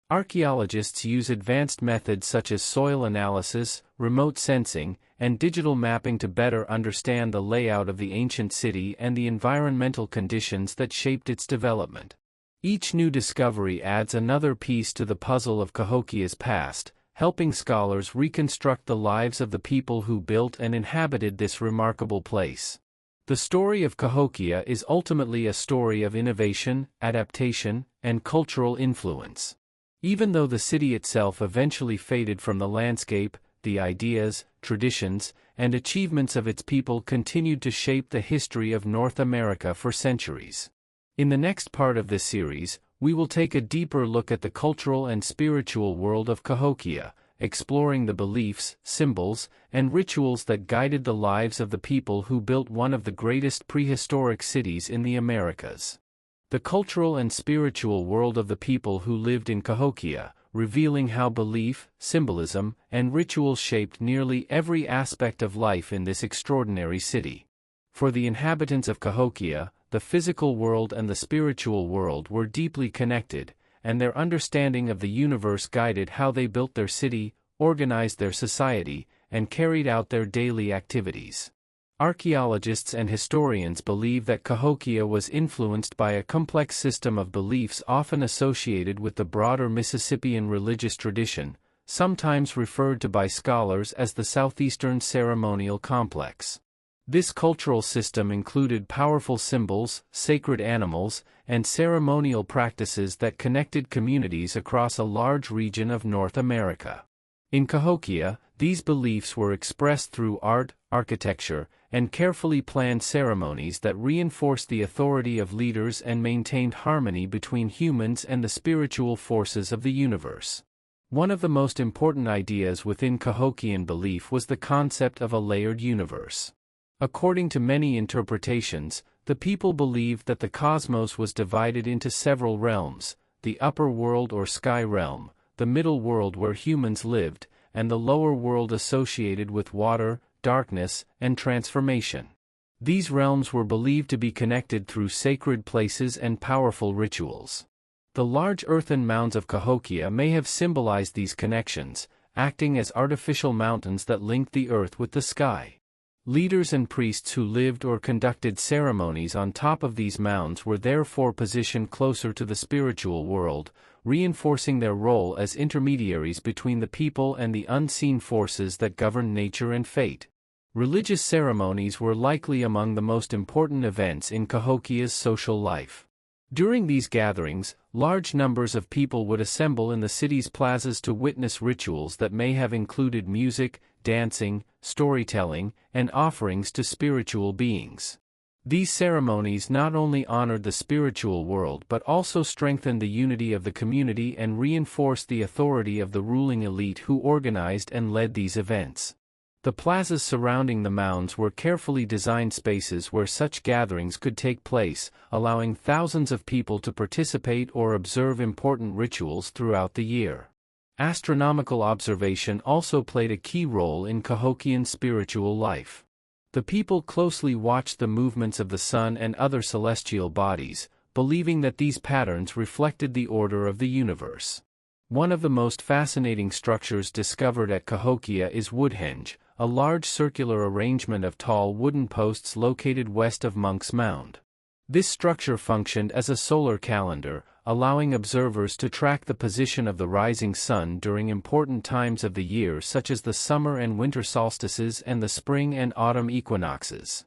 Archaeologists use advanced methods such as soil analysis, remote sensing, and digital mapping to better understand the layout of the ancient city and the environmental conditions that shaped its development. Each new discovery adds another piece to the puzzle of Cahokia's past, helping scholars reconstruct the lives of the people who built and inhabited this remarkable place. The story of Cahokia is ultimately a story of innovation, adaptation, and cultural influence. Even though the city itself eventually faded from the landscape, the ideas, traditions, and achievements of its people continued to shape the history of North America for centuries. In the next part of this series, we will take a deeper look at the cultural and spiritual world of Cahokia, exploring the beliefs, symbols, and rituals that guided the lives of the people who built one of the greatest prehistoric cities in the Americas. The cultural and spiritual world of the people who lived in Cahokia, revealing how belief, symbolism, and ritual shaped nearly every aspect of life in this extraordinary city. For the inhabitants of Cahokia, the physical world and the spiritual world were deeply connected, and their understanding of the universe guided how they built their city, organized their society, and carried out their daily activities. Archaeologists and historians believe that Cahokia was influenced by a complex system of beliefs often associated with the broader Mississippian religious tradition, sometimes referred to by scholars as the Southeastern Ceremonial Complex. This cultural system included powerful symbols, sacred animals, and ceremonial practices that connected communities across a large region of North America. In Cahokia, these beliefs were expressed through art, architecture, and carefully planned ceremonies that reinforced the authority of leaders and maintained harmony between humans and the spiritual forces of the universe. One of the most important ideas within Cahokian belief was the concept of a layered universe. According to many interpretations, the people believed that the cosmos was divided into several realms: the upper world or sky realm, the middle world where humans lived, and the lower world associated with water, darkness, and transformation. These realms were believed to be connected through sacred places and powerful rituals. The large earthen mounds of Cahokia may have symbolized these connections, acting as artificial mountains that linked the earth with the sky. Leaders and priests who lived or conducted ceremonies on top of these mounds were therefore positioned closer to the spiritual world, reinforcing their role as intermediaries between the people and the unseen forces that govern nature and fate. Religious ceremonies were likely among the most important events in Cahokia's social life. During these gatherings, large numbers of people would assemble in the city's plazas to witness rituals that may have included music, dancing, storytelling, and offerings to spiritual beings. These ceremonies not only honored the spiritual world but also strengthened the unity of the community and reinforced the authority of the ruling elite who organized and led these events. The plazas surrounding the mounds were carefully designed spaces where such gatherings could take place, allowing thousands of people to participate or observe important rituals throughout the year. Astronomical observation also played a key role in Cahokian spiritual life. The people closely watched the movements of the sun and other celestial bodies, believing that these patterns reflected the order of the universe. One of the most fascinating structures discovered at Cahokia is Woodhenge, a large circular arrangement of tall wooden posts located west of Monks Mound. This structure functioned as a solar calendar, allowing observers to track the position of the rising sun during important times of the year such as the summer and winter solstices and the spring and autumn equinoxes.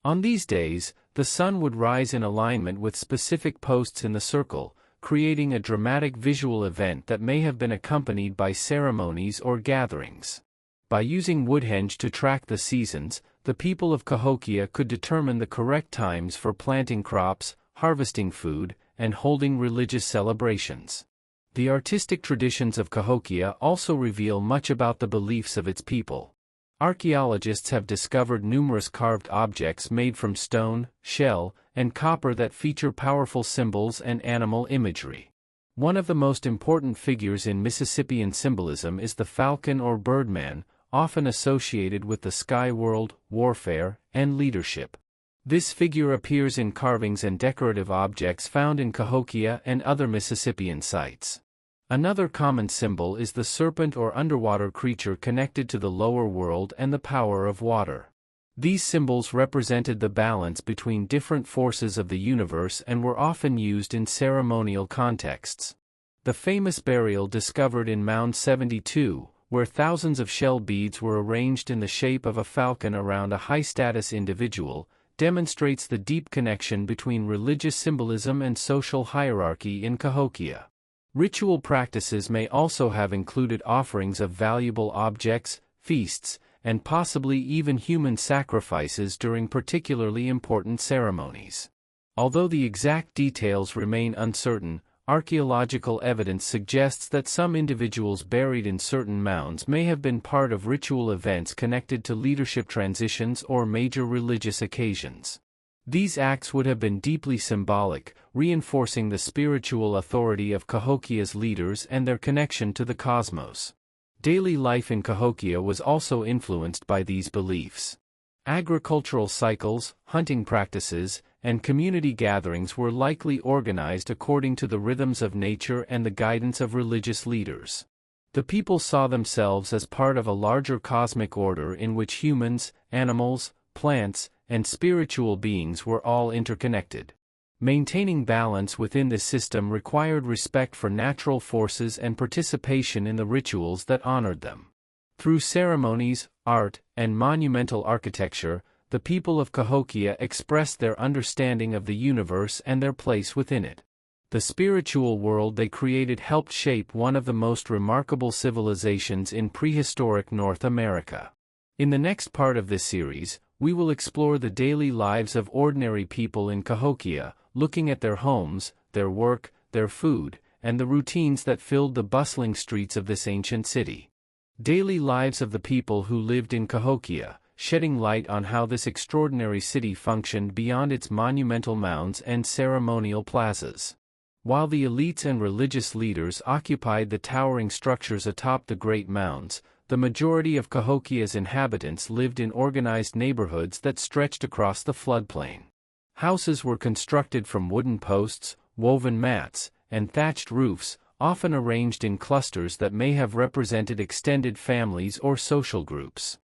On these days, the sun would rise in alignment with specific posts in the circle, creating a dramatic visual event that may have been accompanied by ceremonies or gatherings. By using Woodhenge to track the seasons, the people of Cahokia could determine the correct times for planting crops, harvesting food, and holding religious celebrations. The artistic traditions of Cahokia also reveal much about the beliefs of its people. Archaeologists have discovered numerous carved objects made from stone, shell, and copper that feature powerful symbols and animal imagery. One of the most important figures in Mississippian symbolism is the falcon or birdman, often associated with the sky world, warfare, and leadership. This figure appears in carvings and decorative objects found in Cahokia and other Mississippian sites. Another common symbol is the serpent or underwater creature connected to the lower world and the power of water. These symbols represented the balance between different forces of the universe and were often used in ceremonial contexts. The famous burial discovered in Mound 72, where thousands of shell beads were arranged in the shape of a falcon around a high-status individual, demonstrates the deep connection between religious symbolism and social hierarchy in Cahokia. Ritual practices may also have included offerings of valuable objects, feasts, and possibly even human sacrifices during particularly important ceremonies. Although the exact details remain uncertain, archaeological evidence suggests that some individuals buried in certain mounds may have been part of ritual events connected to leadership transitions or major religious occasions. These acts would have been deeply symbolic, reinforcing the spiritual authority of Cahokia's leaders and their connection to the cosmos. Daily life in Cahokia was also influenced by these beliefs. Agricultural cycles, hunting practices, and community gatherings were likely organized according to the rhythms of nature and the guidance of religious leaders. The people saw themselves as part of a larger cosmic order in which humans, animals, plants, and spiritual beings were all interconnected. Maintaining balance within this system required respect for natural forces and participation in the rituals that honored them. Through ceremonies, art, and monumental architecture, the people of Cahokia expressed their understanding of the universe and their place within it. The spiritual world they created helped shape one of the most remarkable civilizations in prehistoric North America. In the next part of this series, we will explore the daily lives of ordinary people in Cahokia, looking at their homes, their work, their food, and the routines that filled the bustling streets of this ancient city. Daily lives of the people who lived in Cahokia, shedding light on how this extraordinary city functioned beyond its monumental mounds and ceremonial plazas. While the elites and religious leaders occupied the towering structures atop the great mounds, the majority of Cahokia's inhabitants lived in organized neighborhoods that stretched across the floodplain. Houses were constructed from wooden posts, woven mats, and thatched roofs, often arranged in clusters that may have represented extended families or social groups.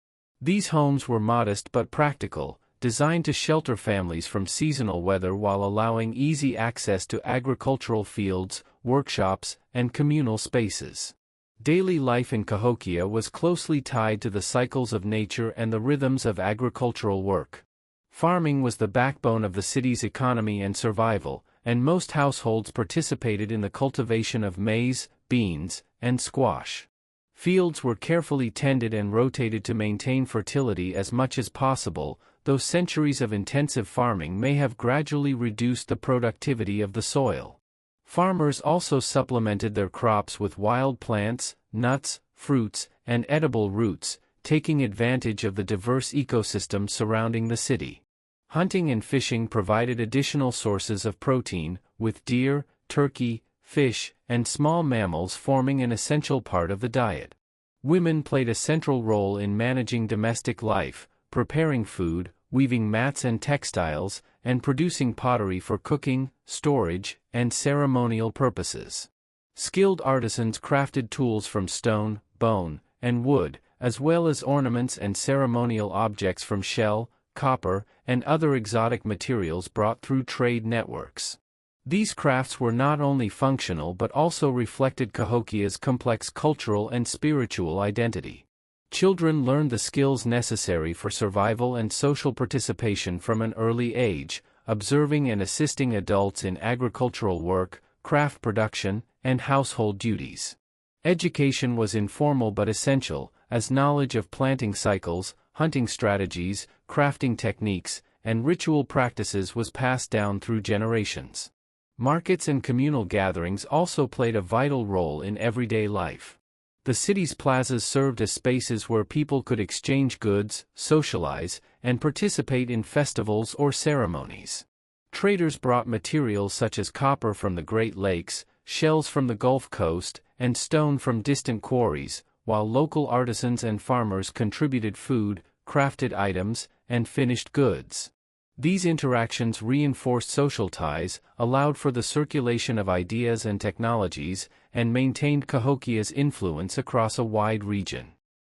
These homes were modest but practical, designed to shelter families from seasonal weather while allowing easy access to agricultural fields, workshops, and communal spaces. Daily life in Cahokia was closely tied to the cycles of nature and the rhythms of agricultural work. Farming was the backbone of the city's economy and survival, and most households participated in the cultivation of maize, beans, and squash. Fields were carefully tended and rotated to maintain fertility as much as possible, though centuries of intensive farming may have gradually reduced the productivity of the soil. Farmers also supplemented their crops with wild plants, nuts, fruits, and edible roots, taking advantage of the diverse ecosystem surrounding the city. Hunting and fishing provided additional sources of protein, with deer, turkey, fish, and small mammals forming an essential part of the diet. Women played a central role in managing domestic life, preparing food, weaving mats and textiles, and producing pottery for cooking, storage, and ceremonial purposes. Skilled artisans crafted tools from stone, bone, and wood, as well as ornaments and ceremonial objects from shell, copper, and other exotic materials brought through trade networks. These crafts were not only functional but also reflected Cahokia's complex cultural and spiritual identity. Children learned the skills necessary for survival and social participation from an early age, observing and assisting adults in agricultural work, craft production, and household duties. Education was informal but essential, as knowledge of planting cycles, hunting strategies, crafting techniques, and ritual practices was passed down through generations. Markets and communal gatherings also played a vital role in everyday life. The city's plazas served as spaces where people could exchange goods, socialize, and participate in festivals or ceremonies. Traders brought materials such as copper from the Great Lakes, shells from the Gulf Coast, and stone from distant quarries, while local artisans and farmers contributed food, crafted items, and finished goods. These interactions reinforced social ties, allowed for the circulation of ideas and technologies, and maintained Cahokia's influence across a wide region.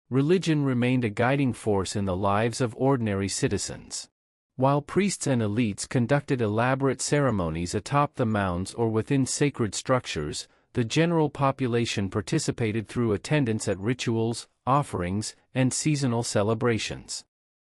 Religion remained a guiding force in the lives of ordinary citizens. While priests and elites conducted elaborate ceremonies atop the mounds or within sacred structures, the general population participated through attendance at rituals, offerings, and seasonal celebrations.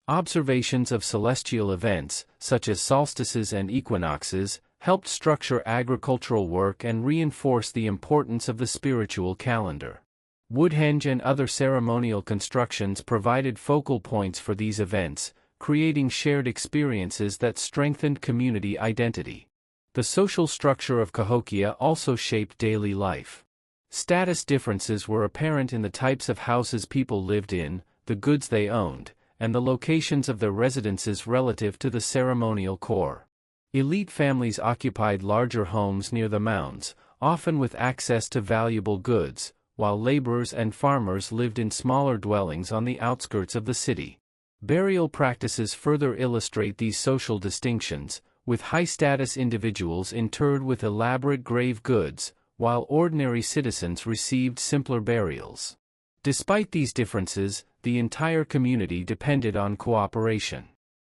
Observations of celestial events, such as solstices and equinoxes, helped structure agricultural work and reinforce the importance of the spiritual calendar. Woodhenge and other ceremonial constructions provided focal points for these events, creating shared experiences that strengthened community identity. The social structure of Cahokia also shaped daily life. Status differences were apparent in the types of houses people lived in, the goods they owned, and the locations of their residences relative to the ceremonial core. Elite families occupied larger homes near the mounds, often with access to valuable goods, while laborers and farmers lived in smaller dwellings on the outskirts of the city. Burial practices further illustrate these social distinctions, with high-status individuals interred with elaborate grave goods, while ordinary citizens received simpler burials. Despite these differences, the entire community depended on cooperation.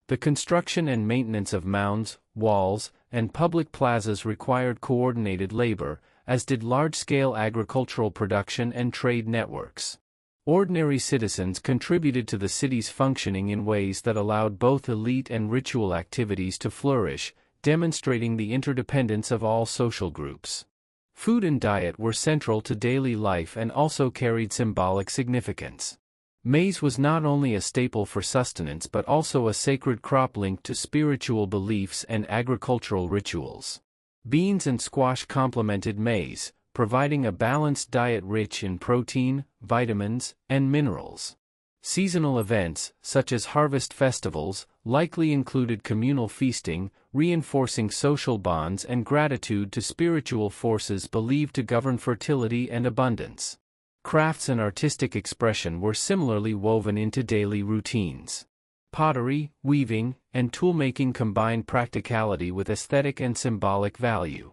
The construction and maintenance of mounds, walls, and public plazas required coordinated labor, as did large-scale agricultural production and trade networks. Ordinary citizens contributed to the city's functioning in ways that allowed both elite and ritual activities to flourish, demonstrating the interdependence of all social groups. Food and diet were central to daily life and also carried symbolic significance. Maize was not only a staple for sustenance but also a sacred crop linked to spiritual beliefs and agricultural rituals. Beans and squash complemented maize, providing a balanced diet rich in protein, vitamins, and minerals. Seasonal events, such as harvest festivals, likely included communal feasting, reinforcing social bonds and gratitude to spiritual forces believed to govern fertility and abundance. Crafts and artistic expression were similarly woven into daily routines. Pottery, weaving, and toolmaking combined practicality with aesthetic and symbolic value.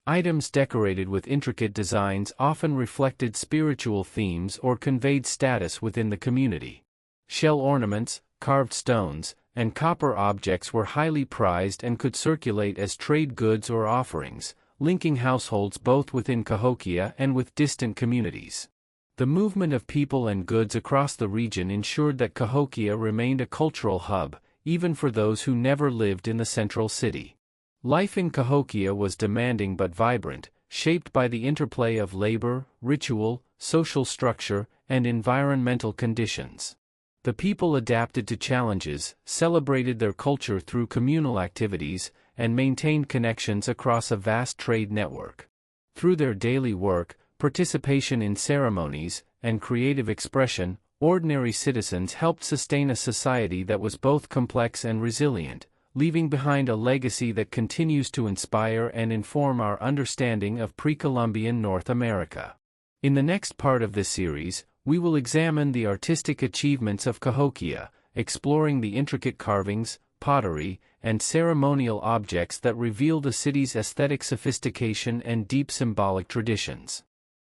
Items decorated with intricate designs often reflected spiritual themes or conveyed status within the community. Shell ornaments, carved stones, and copper objects were highly prized and could circulate as trade goods or offerings, linking households both within Cahokia and with distant communities. The movement of people and goods across the region ensured that Cahokia remained a cultural hub, even for those who never lived in the central city. Life in Cahokia was demanding but vibrant, shaped by the interplay of labor, ritual, social structure, and environmental conditions. The people adapted to challenges, celebrated their culture through communal activities, and maintained connections across a vast trade network. Through their daily work, participation in ceremonies, and creative expression, ordinary citizens helped sustain a society that was both complex and resilient, leaving behind a legacy that continues to inspire and inform our understanding of pre-Columbian North America. In the next part of this series, we will examine the artistic achievements of Cahokia, exploring the intricate carvings, pottery, and ceremonial objects that reveal the city's aesthetic sophistication and deep symbolic traditions.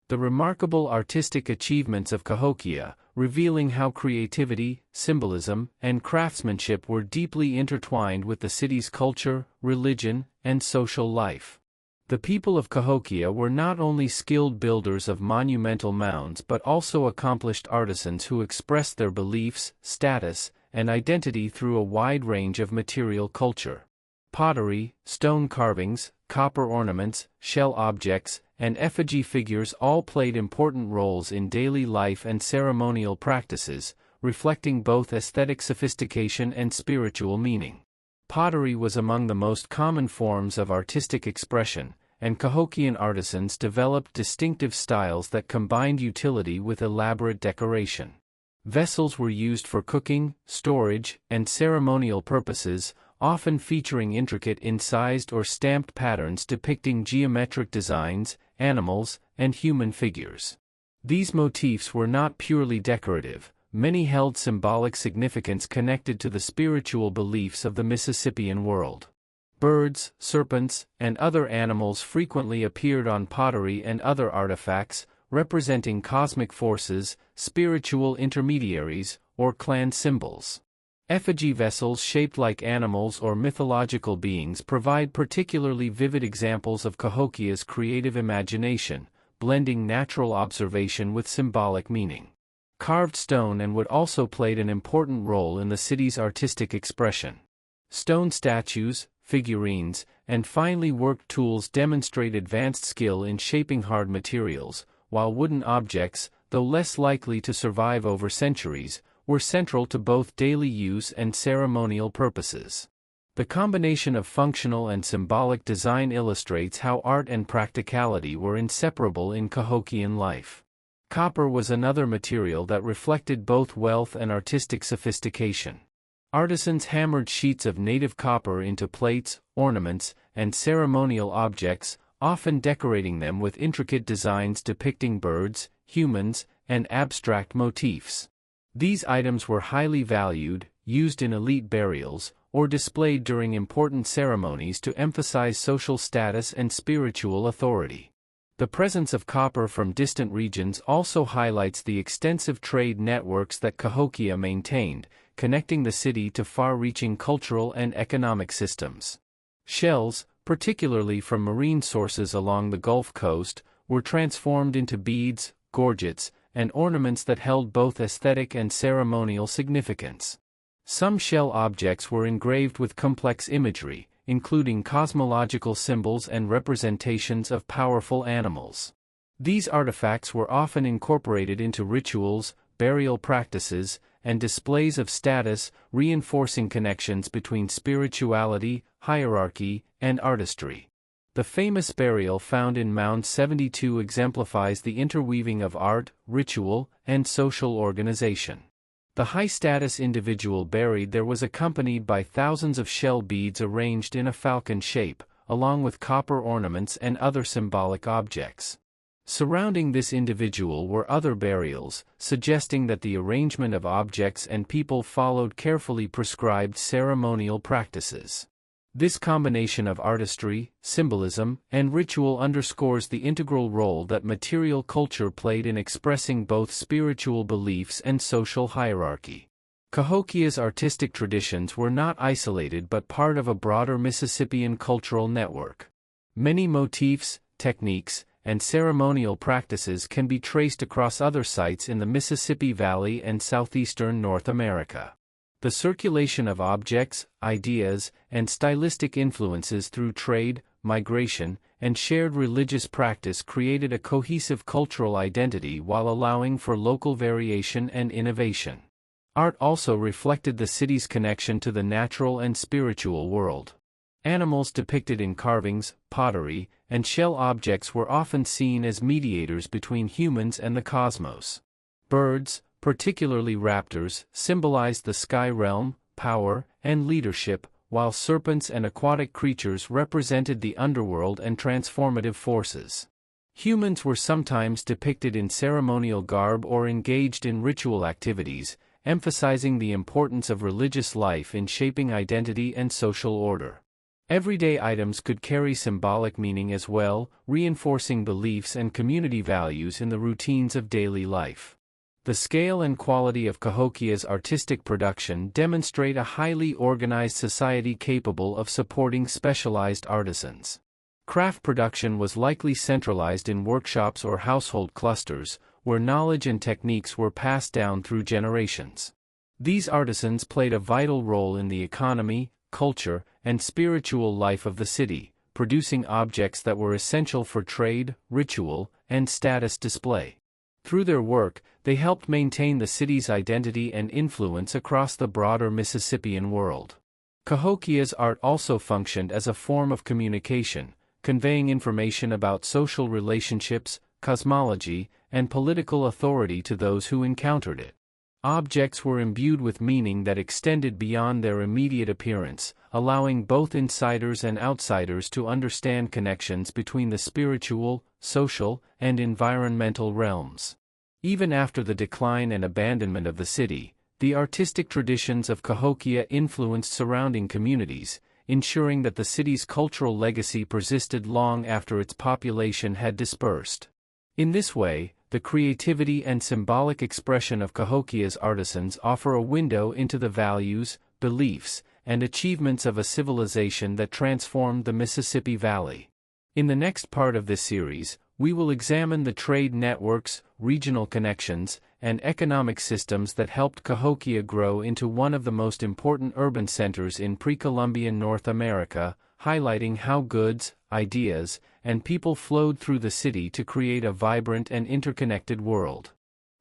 The remarkable artistic achievements of Cahokia, revealing how creativity, symbolism, and craftsmanship were deeply intertwined with the city's culture, religion, and social life. The people of Cahokia were not only skilled builders of monumental mounds but also accomplished artisans who expressed their beliefs, status, and identity through a wide range of material culture. Pottery, stone carvings, copper ornaments, shell objects, and effigy figures all played important roles in daily life and ceremonial practices, reflecting both aesthetic sophistication and spiritual meaning. Pottery was among the most common forms of artistic expression, and Cahokian artisans developed distinctive styles that combined utility with elaborate decoration. Vessels were used for cooking, storage, and ceremonial purposes, often featuring intricate incised or stamped patterns depicting geometric designs, animals, and human figures. These motifs were not purely decorative, many held symbolic significance connected to the spiritual beliefs of the Mississippian world. Birds, serpents, and other animals frequently appeared on pottery and other artifacts, representing cosmic forces, spiritual intermediaries, or clan symbols. Effigy vessels shaped like animals or mythological beings provide particularly vivid examples of Cahokia's creative imagination, blending natural observation with symbolic meaning. Carved stone and wood also played an important role in the city's artistic expression. Stone statues, figurines, and finely worked tools demonstrate advanced skill in shaping hard materials, while wooden objects, though less likely to survive over centuries, were central to both daily use and ceremonial purposes. The combination of functional and symbolic design illustrates how art and practicality were inseparable in Cahokian life. Copper was another material that reflected both wealth and artistic sophistication. Artisans hammered sheets of native copper into plates, ornaments, and ceremonial objects, often decorating them with intricate designs depicting birds, humans, and abstract motifs. These items were highly valued, used in elite burials, or displayed during important ceremonies to emphasize social status and spiritual authority. The presence of copper from distant regions also highlights the extensive trade networks that Cahokia maintained, connecting the city to far-reaching cultural and economic systems. Shells, particularly from marine sources along the Gulf Coast, were transformed into beads, gorgets, and ornaments that held both aesthetic and ceremonial significance. Some shell objects were engraved with complex imagery, including cosmological symbols and representations of powerful animals. These artifacts were often incorporated into rituals, burial practices, and displays of status, reinforcing connections between spirituality, hierarchy, and artistry. The famous burial found in Mound 72 exemplifies the interweaving of art, ritual, and social organization. The high-status individual buried there was accompanied by thousands of shell beads arranged in a falcon shape, along with copper ornaments and other symbolic objects. Surrounding this individual were other burials, suggesting that the arrangement of objects and people followed carefully prescribed ceremonial practices. This combination of artistry, symbolism, and ritual underscores the integral role that material culture played in expressing both spiritual beliefs and social hierarchy. Cahokia's artistic traditions were not isolated but part of a broader Mississippian cultural network. Many motifs, techniques, and ceremonial practices can be traced across other sites in the Mississippi Valley and southeastern North America. The circulation of objects, ideas, and stylistic influences through trade, migration, and shared religious practice created a cohesive cultural identity while allowing for local variation and innovation. Art also reflected the city's connection to the natural and spiritual world. Animals depicted in carvings, pottery, and shell objects were often seen as mediators between humans and the cosmos. Birds, particularly raptors, symbolized the sky realm, power, and leadership, while serpents and aquatic creatures represented the underworld and transformative forces. Humans were sometimes depicted in ceremonial garb or engaged in ritual activities, emphasizing the importance of religious life in shaping identity and social order. Everyday items could carry symbolic meaning as well, reinforcing beliefs and community values in the routines of daily life. The scale and quality of Cahokia's artistic production demonstrate a highly organized society capable of supporting specialized artisans. Craft production was likely centralized in workshops or household clusters, where knowledge and techniques were passed down through generations. These artisans played a vital role in the economy, culture, and spiritual life of the city, producing objects that were essential for trade, ritual, and status display. Through their work, they helped maintain the city's identity and influence across the broader Mississippian world. Cahokia's art also functioned as a form of communication, conveying information about social relationships, cosmology, and political authority to those who encountered it. Objects were imbued with meaning that extended beyond their immediate appearance, allowing both insiders and outsiders to understand connections between the spiritual, social, and environmental realms. Even after the decline and abandonment of the city, the artistic traditions of Cahokia influenced surrounding communities, ensuring that the city's cultural legacy persisted long after its population had dispersed. In this way, the creativity and symbolic expression of Cahokia's artisans offer a window into the values, beliefs, and achievements of a civilization that transformed the Mississippi Valley. In the next part of this series, we will examine the trade networks, regional connections, and economic systems that helped Cahokia grow into one of the most important urban centers in pre-Columbian North America, highlighting how goods, ideas, and people flowed through the city to create a vibrant and interconnected world.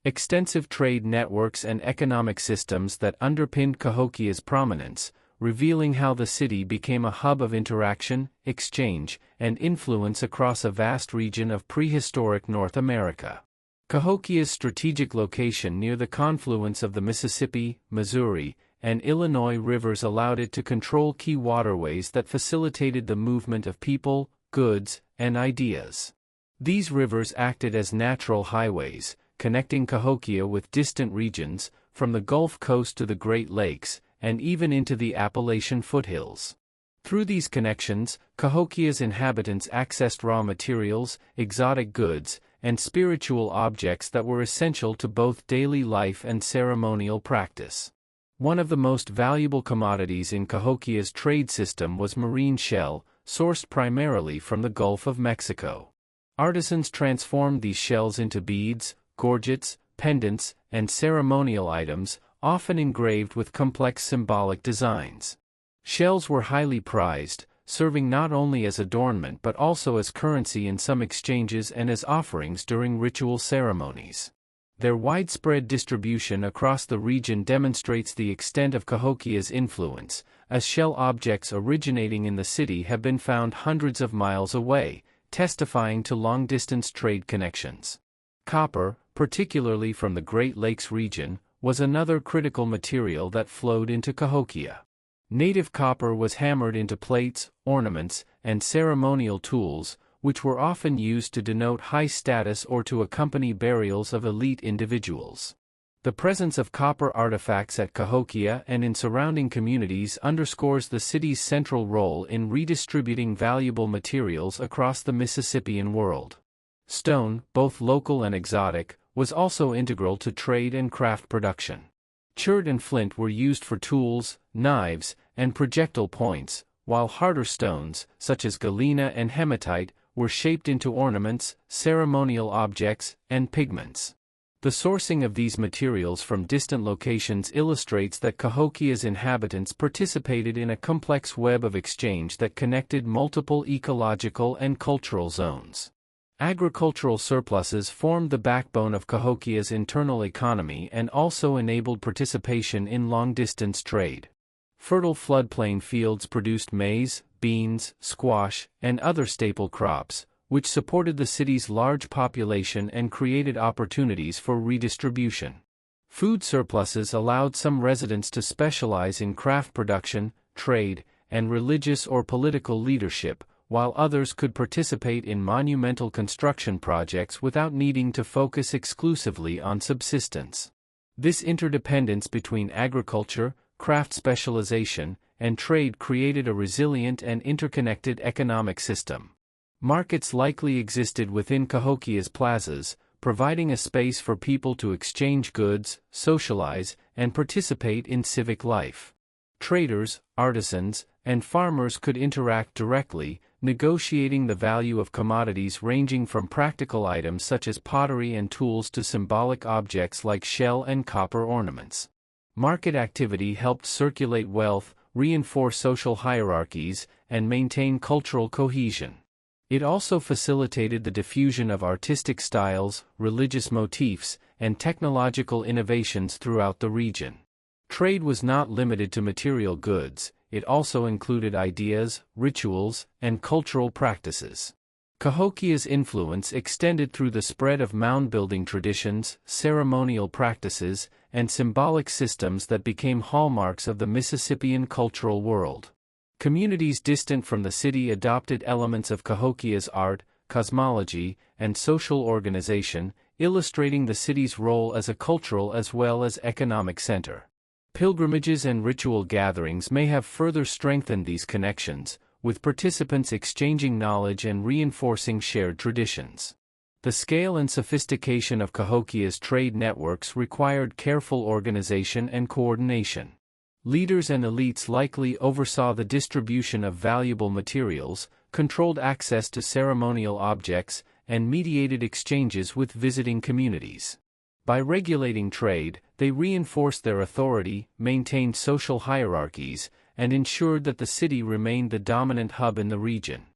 Extensive trade networks and economic systems that underpinned Cahokia's prominence, revealing how the city became a hub of interaction, exchange, and influence across a vast region of prehistoric North America. Cahokia's strategic location near the confluence of the Mississippi, Missouri, and Illinois rivers allowed it to control key waterways that facilitated the movement of people, goods, and ideas. These rivers acted as natural highways, connecting Cahokia with distant regions, from the Gulf Coast to the Great Lakes, and even into the Appalachian foothills. Through these connections, Cahokia's inhabitants accessed raw materials, exotic goods, and spiritual objects that were essential to both daily life and ceremonial practice. One of the most valuable commodities in Cahokia's trade system was marine shell, sourced primarily from the Gulf of Mexico. Artisans transformed these shells into beads, gorgets, pendants, and ceremonial items, often engraved with complex symbolic designs. Shells were highly prized, serving not only as adornment but also as currency in some exchanges and as offerings during ritual ceremonies. Their widespread distribution across the region demonstrates the extent of Cahokia's influence, as shell objects originating in the city have been found hundreds of miles away, testifying to long-distance trade connections. Copper, particularly from the Great Lakes region, was another critical material that flowed into Cahokia. Native copper was hammered into plates, ornaments, and ceremonial tools, which were often used to denote high status or to accompany burials of elite individuals. The presence of copper artifacts at Cahokia and in surrounding communities underscores the city's central role in redistributing valuable materials across the Mississippian world. Stone, both local and exotic, was also integral to trade and craft production. Chert and flint were used for tools, knives, and projectile points, while harder stones, such as galena and hematite, were shaped into ornaments, ceremonial objects, and pigments. The sourcing of these materials from distant locations illustrates that Cahokia's inhabitants participated in a complex web of exchange that connected multiple ecological and cultural zones. Agricultural surpluses formed the backbone of Cahokia's internal economy and also enabled participation in long-distance trade. Fertile floodplain fields produced maize, beans, squash, and other staple crops, which supported the city's large population and created opportunities for redistribution. Food surpluses allowed some residents to specialize in craft production, trade, and religious or political leadership, while others could participate in monumental construction projects without needing to focus exclusively on subsistence. This interdependence between agriculture, craft specialization, and trade created a resilient and interconnected economic system. Markets likely existed within Cahokia's plazas, providing a space for people to exchange goods, socialize, and participate in civic life. Traders, artisans, and farmers could interact directly, negotiating the value of commodities ranging from practical items such as pottery and tools to symbolic objects like shell and copper ornaments. Market activity helped circulate wealth, reinforce social hierarchies, and maintain cultural cohesion. It also facilitated the diffusion of artistic styles, religious motifs, and technological innovations throughout the region. Trade was not limited to material goods, it also included ideas, rituals, and cultural practices. Cahokia's influence extended through the spread of mound-building traditions, ceremonial practices, and symbolic systems that became hallmarks of the Mississippian cultural world. Communities distant from the city adopted elements of Cahokia's art, cosmology, and social organization, illustrating the city's role as a cultural as well as economic center. Pilgrimages and ritual gatherings may have further strengthened these connections, with participants exchanging knowledge and reinforcing shared traditions. The scale and sophistication of Cahokia's trade networks required careful organization and coordination. Leaders and elites likely oversaw the distribution of valuable materials, controlled access to ceremonial objects, and mediated exchanges with visiting communities. By regulating trade, they reinforced their authority, maintained social hierarchies, and ensured that the city remained the dominant hub in the region.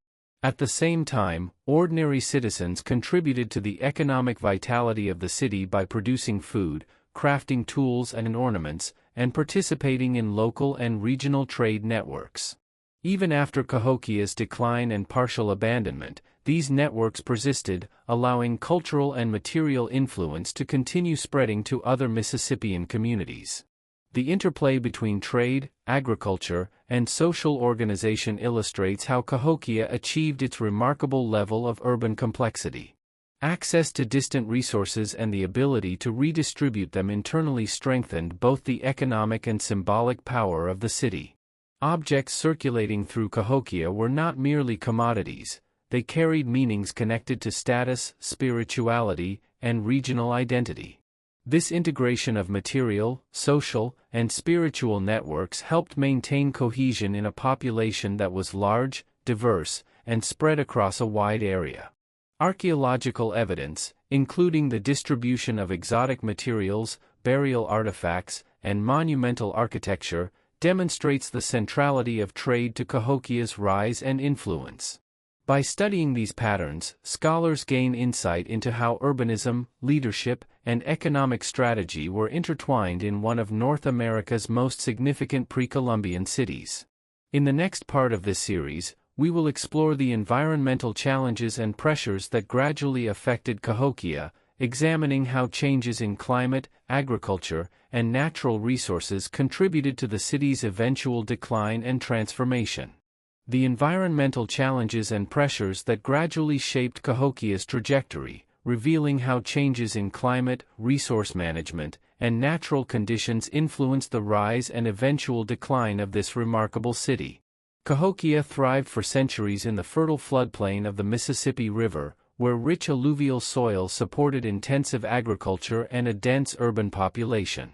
At the same time, ordinary citizens contributed to the economic vitality of the city by producing food, crafting tools and ornaments, and participating in local and regional trade networks. Even after Cahokia's decline and partial abandonment, these networks persisted, allowing cultural and material influence to continue spreading to other Mississippian communities. The interplay between trade, agriculture, and social organization illustrates how Cahokia achieved its remarkable level of urban complexity. Access to distant resources and the ability to redistribute them internally strengthened both the economic and symbolic power of the city. Objects circulating through Cahokia were not merely commodities, they carried meanings connected to status, spirituality, and regional identity. This integration of material, social, and spiritual networks helped maintain cohesion in a population that was large, diverse, and spread across a wide area. Archaeological evidence, including the distribution of exotic materials, burial artifacts, and monumental architecture, demonstrates the centrality of trade to Cahokia's rise and influence. By studying these patterns, scholars gain insight into how urbanism, leadership, and economic strategy were intertwined in one of North America's most significant pre-Columbian cities. In the next part of this series, we will explore the environmental challenges and pressures that gradually affected Cahokia, examining how changes in climate, agriculture, and natural resources contributed to the city's eventual decline and transformation. The environmental challenges and pressures that gradually shaped Cahokia's trajectory, revealing how changes in climate, resource management, and natural conditions influenced the rise and eventual decline of this remarkable city. Cahokia thrived for centuries in the fertile floodplain of the Mississippi River, where rich alluvial soil supported intensive agriculture and a dense urban population.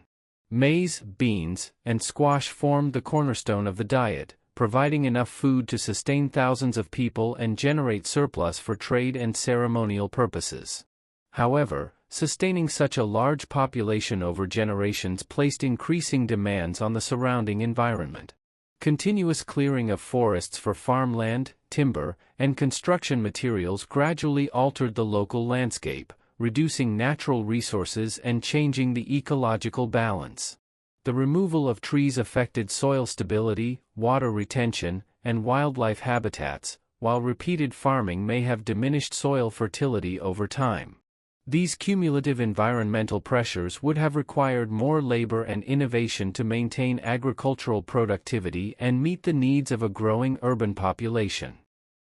Maize, beans, and squash formed the cornerstone of the diet, providing enough food to sustain thousands of people and generate surplus for trade and ceremonial purposes. However, sustaining such a large population over generations placed increasing demands on the surrounding environment. Continuous clearing of forests for farmland, timber, and construction materials gradually altered the local landscape, reducing natural resources and changing the ecological balance. The removal of trees affected soil stability, water retention, and wildlife habitats, while repeated farming may have diminished soil fertility over time. These cumulative environmental pressures would have required more labor and innovation to maintain agricultural productivity and meet the needs of a growing urban population.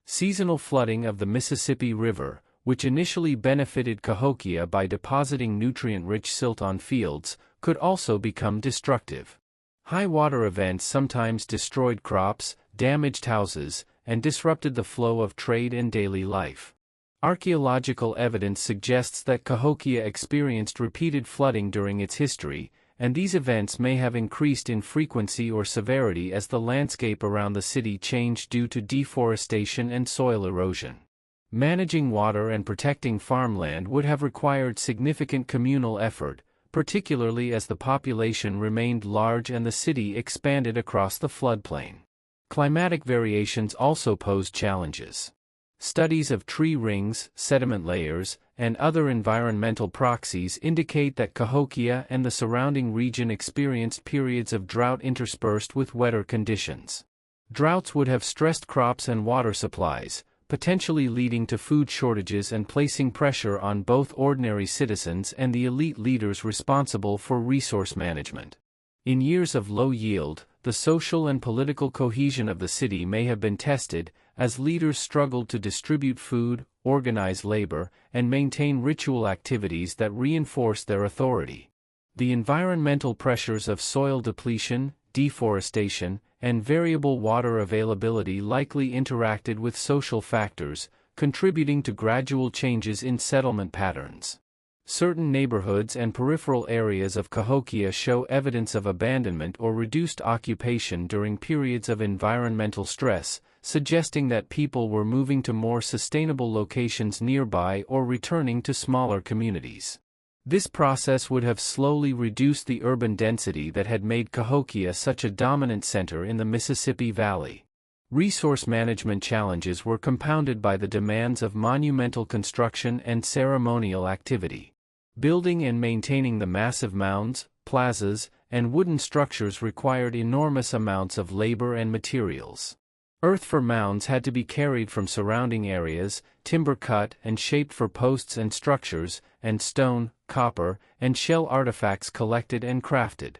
Seasonal flooding of the Mississippi River, which initially benefited Cahokia by depositing nutrient-rich silt on fields, could also become destructive. High water events sometimes destroyed crops, damaged houses, and disrupted the flow of trade and daily life. Archaeological evidence suggests that Cahokia experienced repeated flooding during its history, and these events may have increased in frequency or severity as the landscape around the city changed due to deforestation and soil erosion. Managing water and protecting farmland would have required significant communal effort, particularly as the population remained large and the city expanded across the floodplain. Climatic variations also posed challenges. Studies of tree rings, sediment layers, and other environmental proxies indicate that Cahokia and the surrounding region experienced periods of drought interspersed with wetter conditions. Droughts would have stressed crops and water supplies, potentially leading to food shortages and placing pressure on both ordinary citizens and the elite leaders responsible for resource management. In years of low yield, the social and political cohesion of the city may have been tested, as leaders struggled to distribute food, organize labor, and maintain ritual activities that reinforced their authority. The environmental pressures of soil depletion, deforestation, and variable water availability likely interacted with social factors, contributing to gradual changes in settlement patterns. Certain neighborhoods and peripheral areas of Cahokia show evidence of abandonment or reduced occupation during periods of environmental stress, suggesting that people were moving to more sustainable locations nearby or returning to smaller communities. This process would have slowly reduced the urban density that had made Cahokia such a dominant center in the Mississippi Valley. Resource management challenges were compounded by the demands of monumental construction and ceremonial activity. Building and maintaining the massive mounds, plazas, and wooden structures required enormous amounts of labor and materials. Earth for mounds had to be carried from surrounding areas, timber cut and shaped for posts and structures, and stone, copper, and shell artifacts collected and crafted.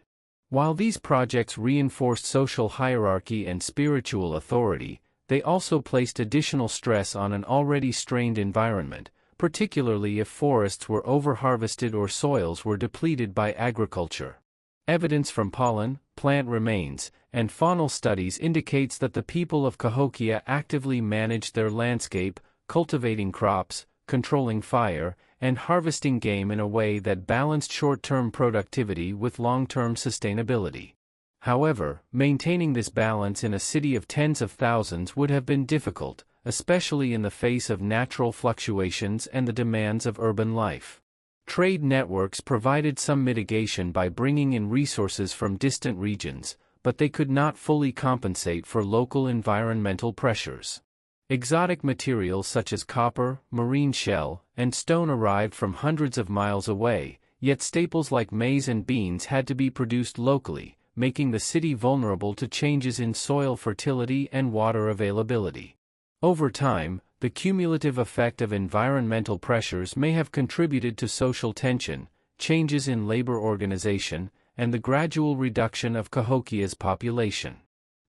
While these projects reinforced social hierarchy and spiritual authority, they also placed additional stress on an already strained environment, particularly if forests were overharvested or soils were depleted by agriculture. Evidence from pollen, plant remains, and faunal studies indicates that the people of Cahokia actively managed their landscape, cultivating crops, controlling fire, and harvesting game in a way that balanced short-term productivity with long-term sustainability. However, maintaining this balance in a city of tens of thousands would have been difficult, especially in the face of natural fluctuations and the demands of urban life. Trade networks provided some mitigation by bringing in resources from distant regions, but they could not fully compensate for local environmental pressures. Exotic materials such as copper, marine shell, and stone arrived from hundreds of miles away, yet staples like maize and beans had to be produced locally, making the city vulnerable to changes in soil fertility and water availability. Over time, the cumulative effect of environmental pressures may have contributed to social tension, changes in labor organization, and the gradual reduction of Cahokia's population.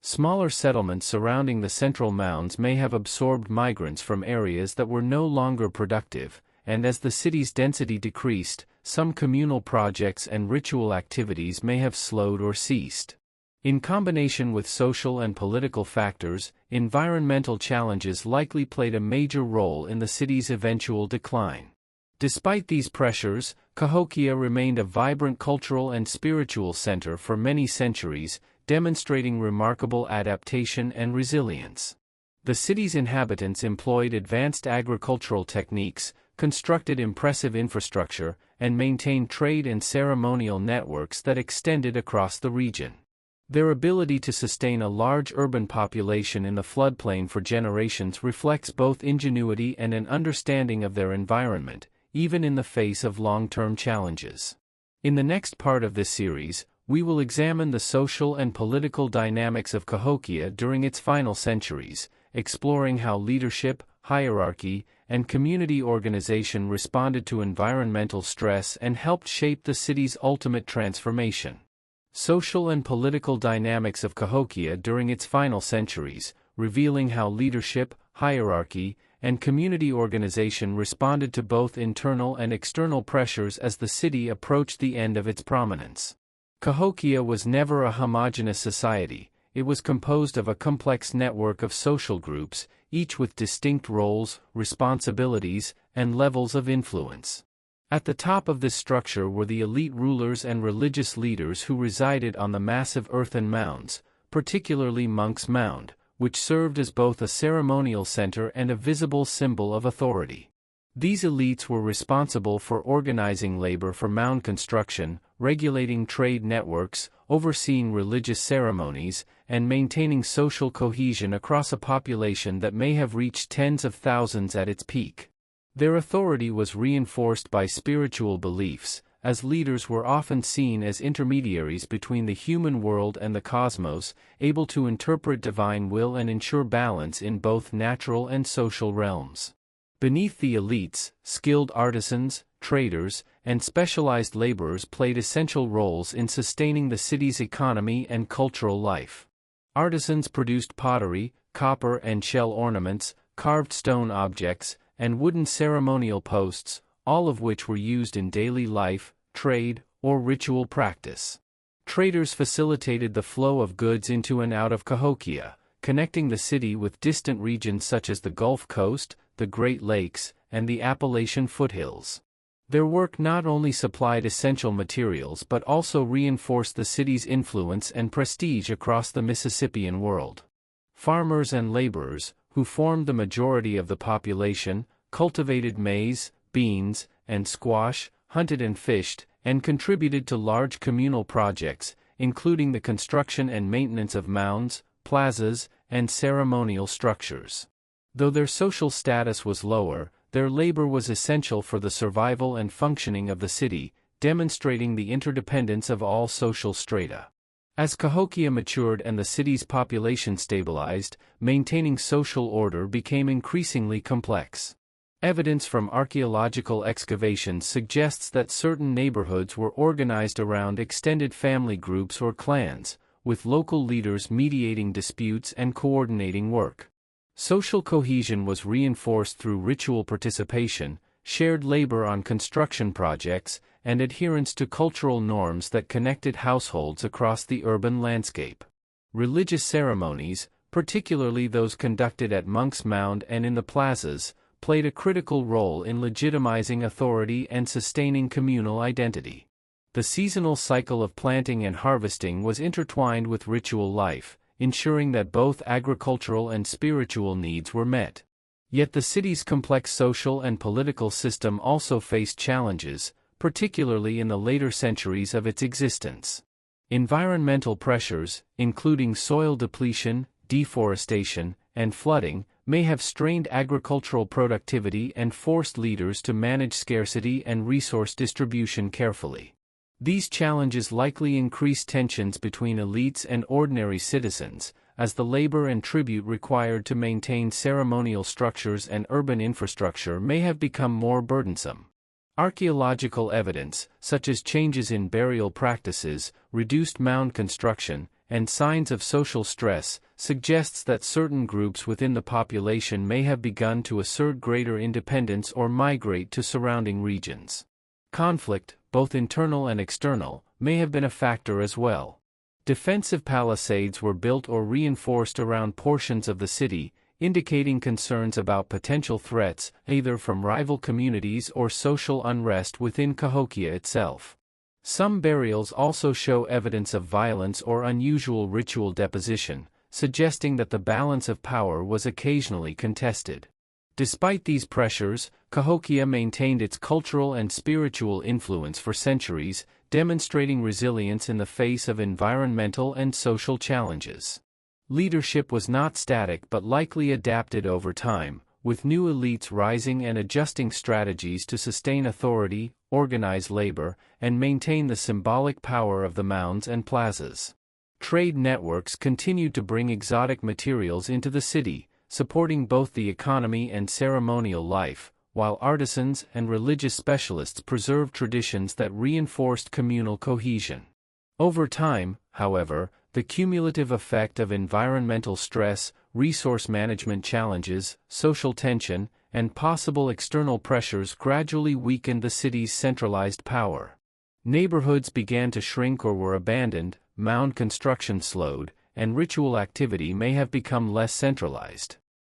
Smaller settlements surrounding the central mounds may have absorbed migrants from areas that were no longer productive, and as the city's density decreased, some communal projects and ritual activities may have slowed or ceased. In combination with social and political factors, environmental challenges likely played a major role in the city's eventual decline. Despite these pressures, Cahokia remained a vibrant cultural and spiritual center for many centuries, demonstrating remarkable adaptation and resilience. The city's inhabitants employed advanced agricultural techniques, constructed impressive infrastructure, and maintained trade and ceremonial networks that extended across the region. Their ability to sustain a large urban population in the floodplain for generations reflects both ingenuity and an understanding of their environment, even in the face of long-term challenges. In the next part of this series, we will examine the social and political dynamics of Cahokia during its final centuries, exploring how leadership, hierarchy, and community organization responded to environmental stress and helped shape the city's ultimate transformation. Social and political dynamics of Cahokia during its final centuries, revealing how leadership, hierarchy, and community organization responded to both internal and external pressures as the city approached the end of its prominence. Cahokia was never a homogeneous society. It was composed of a complex network of social groups, each with distinct roles, responsibilities, and levels of influence. At the top of this structure were the elite rulers and religious leaders who resided on the massive earthen mounds, particularly Monks Mound, which served as both a ceremonial center and a visible symbol of authority. These elites were responsible for organizing labor for mound construction, regulating trade networks, overseeing religious ceremonies, and maintaining social cohesion across a population that may have reached tens of thousands at its peak. Their authority was reinforced by spiritual beliefs, as leaders were often seen as intermediaries between the human world and the cosmos, able to interpret divine will and ensure balance in both natural and social realms. Beneath the elites, skilled artisans, traders, and specialized laborers played essential roles in sustaining the city's economy and cultural life. Artisans produced pottery, copper and shell ornaments, carved stone objects, and wooden ceremonial posts, all of which were used in daily life, trade, or ritual practice. Traders facilitated the flow of goods into and out of Cahokia, connecting the city with distant regions such as the Gulf Coast, the Great Lakes, and the Appalachian foothills. Their work not only supplied essential materials but also reinforced the city's influence and prestige across the Mississippian world. Farmers and laborers, who formed the majority of the population, cultivated maize, beans, and squash, hunted and fished, and contributed to large communal projects, including the construction and maintenance of mounds, plazas, and ceremonial structures. Though their social status was lower, their labor was essential for the survival and functioning of the city, demonstrating the interdependence of all social strata. As Cahokia matured and the city's population stabilized, maintaining social order became increasingly complex. Evidence from archaeological excavations suggests that certain neighborhoods were organized around extended family groups or clans, with local leaders mediating disputes and coordinating work. Social cohesion was reinforced through ritual participation, shared labor on construction projects, and adherence to cultural norms that connected households across the urban landscape. Religious ceremonies, particularly those conducted at Monks Mound and in the plazas, played a critical role in legitimizing authority and sustaining communal identity. The seasonal cycle of planting and harvesting was intertwined with ritual life, ensuring that both agricultural and spiritual needs were met. Yet the city's complex social and political system also faced challenges, particularly in the later centuries of its existence. Environmental pressures, including soil depletion, deforestation, and flooding, may have strained agricultural productivity and forced leaders to manage scarcity and resource distribution carefully. These challenges likely increased tensions between elites and ordinary citizens, as the labor and tribute required to maintain ceremonial structures and urban infrastructure may have become more burdensome. Archaeological evidence, such as changes in burial practices, reduced mound construction, and signs of social stress, suggests that certain groups within the population may have begun to assert greater independence or migrate to surrounding regions. Conflict, both internal and external, may have been a factor as well. Defensive palisades were built or reinforced around portions of the city, indicating concerns about potential threats, either from rival communities or social unrest within Cahokia itself. Some burials also show evidence of violence or unusual ritual deposition, suggesting that the balance of power was occasionally contested. Despite these pressures, Cahokia maintained its cultural and spiritual influence for centuries, demonstrating resilience in the face of environmental and social challenges. Leadership was not static but likely adapted over time, with new elites rising and adjusting strategies to sustain authority, organize labor, and maintain the symbolic power of the mounds and plazas. Trade networks continued to bring exotic materials into the city, supporting both the economy and ceremonial life, while artisans and religious specialists preserved traditions that reinforced communal cohesion. Over time, however, the cumulative effect of environmental stress, resource management challenges, social tension, and possible external pressures gradually weakened the city's centralized power. Neighborhoods began to shrink or were abandoned, mound construction slowed, and ritual activity may have become less centralized.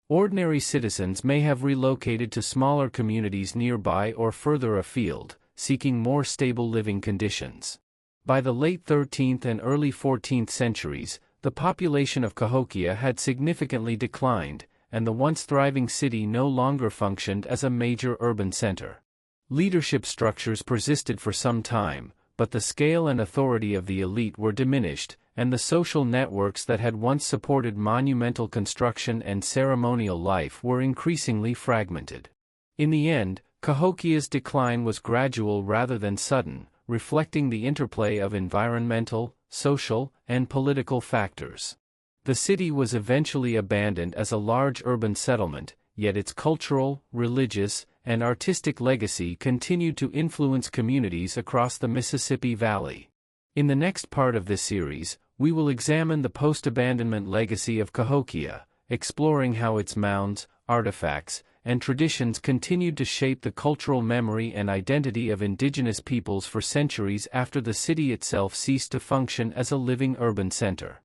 Ordinary citizens may have relocated to smaller communities nearby or further afield, seeking more stable living conditions. By the late 13th and early 14th centuries, the population of Cahokia had significantly declined, and the once thriving city no longer functioned as a major urban center. Leadership structures persisted for some time, but the scale and authority of the elite were diminished, and the social networks that had once supported monumental construction and ceremonial life were increasingly fragmented. In the end, Cahokia's decline was gradual rather than sudden, reflecting the interplay of environmental, social, and political factors. The city was eventually abandoned as a large urban settlement, yet its cultural, religious, and artistic legacy continued to influence communities across the Mississippi Valley. In the next part of this series, we will examine the post-abandonment legacy of Cahokia, exploring how its mounds, artifacts, and traditions continued to shape the cultural memory and identity of indigenous peoples for centuries after the city itself ceased to function as a living urban center.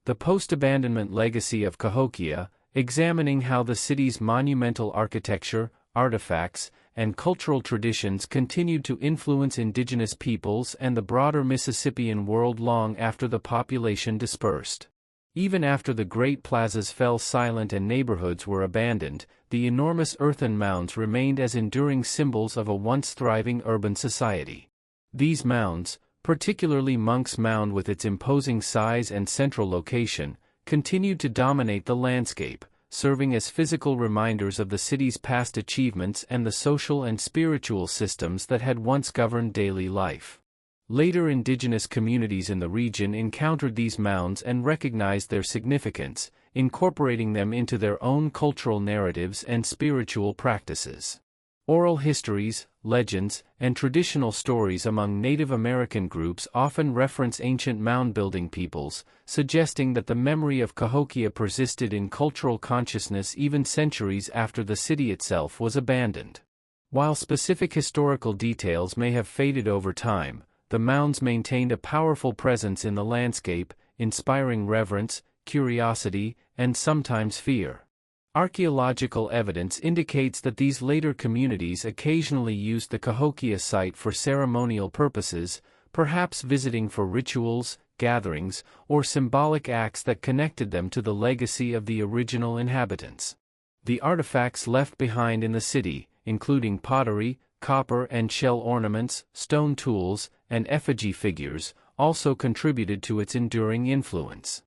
The post-abandonment legacy of Cahokia, examining how the city's monumental architecture, artifacts, and cultural traditions continued to influence indigenous peoples and the broader Mississippian world long after the population dispersed. Even after the great plazas fell silent and neighborhoods were abandoned, the enormous earthen mounds remained as enduring symbols of a once thriving urban society. These mounds, particularly Monks Mound with its imposing size and central location, continued to dominate the landscape, serving as physical reminders of the city's past achievements and the social and spiritual systems that had once governed daily life. Later indigenous communities in the region encountered these mounds and recognized their significance, incorporating them into their own cultural narratives and spiritual practices. Oral histories, legends, and traditional stories among Native American groups often reference ancient mound-building peoples, suggesting that the memory of Cahokia persisted in cultural consciousness even centuries after the city itself was abandoned. While specific historical details may have faded over time, the mounds maintained a powerful presence in the landscape, inspiring reverence, curiosity, and sometimes fear. Archaeological evidence indicates that these later communities occasionally used the Cahokia site for ceremonial purposes, perhaps visiting for rituals, gatherings, or symbolic acts that connected them to the legacy of the original inhabitants. The artifacts left behind in the city, including pottery, copper and shell ornaments, stone tools, and effigy figures, also contributed to its enduring influence.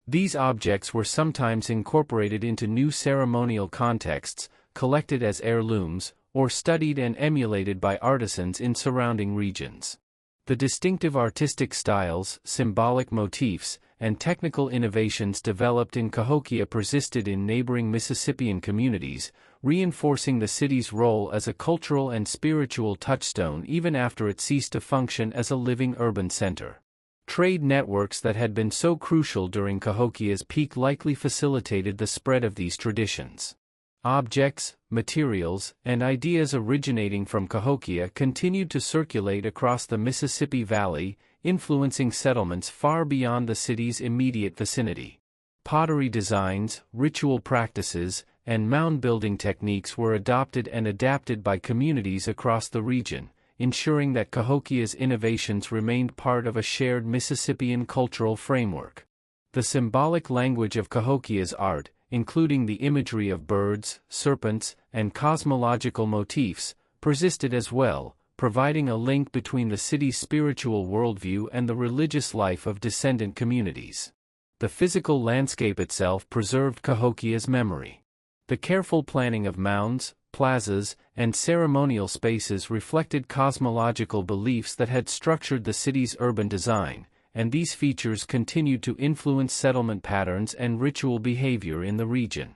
These objects were sometimes incorporated into new ceremonial contexts, collected as heirlooms, or studied and emulated by artisans in surrounding regions. The distinctive artistic styles, symbolic motifs, and technical innovations developed in Cahokia persisted in neighboring Mississippian communities, reinforcing the city's role as a cultural and spiritual touchstone even after it ceased to function as a living urban center. Trade networks that had been so crucial during Cahokia's peak likely facilitated the spread of these traditions. Objects, materials, and ideas originating from Cahokia continued to circulate across the Mississippi Valley, influencing settlements far beyond the city's immediate vicinity. pottery designs, ritual practices, and mound building techniques were adopted and adapted by communities across the region, ensuring that Cahokia's innovations remained part of a shared Mississippian cultural framework. The symbolic language of Cahokia's art, including the imagery of birds, serpents, and cosmological motifs, persisted as well, providing a link between the city's spiritual worldview and the religious life of descendant communities. The physical landscape itself preserved Cahokia's memory. The careful planning of mounds, plazas, and ceremonial spaces reflected cosmological beliefs that had structured the city's urban design, and these features continued to influence settlement patterns and ritual behavior in the region.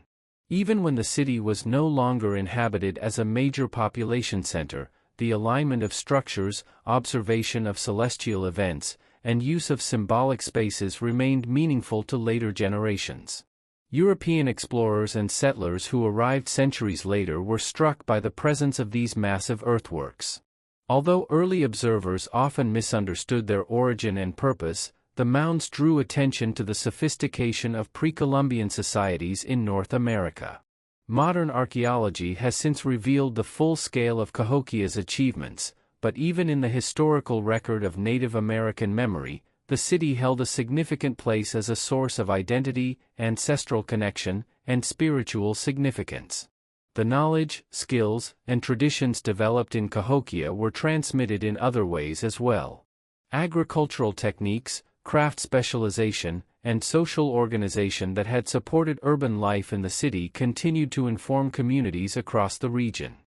Even when the city was no longer inhabited as a major population center, the alignment of structures, observation of celestial events, and use of symbolic spaces remained meaningful to later generations. European explorers and settlers who arrived centuries later were struck by the presence of these massive earthworks. Although early observers often misunderstood their origin and purpose, the mounds drew attention to the sophistication of pre-Columbian societies in North America. Modern archaeology has since revealed the full scale of Cahokia's achievements, but even in the historical record of Native American memory, the city held a significant place as a source of identity, ancestral connection, and spiritual significance. The knowledge, skills, and traditions developed in Cahokia were transmitted in other ways as well. Agricultural techniques, craft specialization, and social organization that had supported urban life in the city continued to inform communities across the region.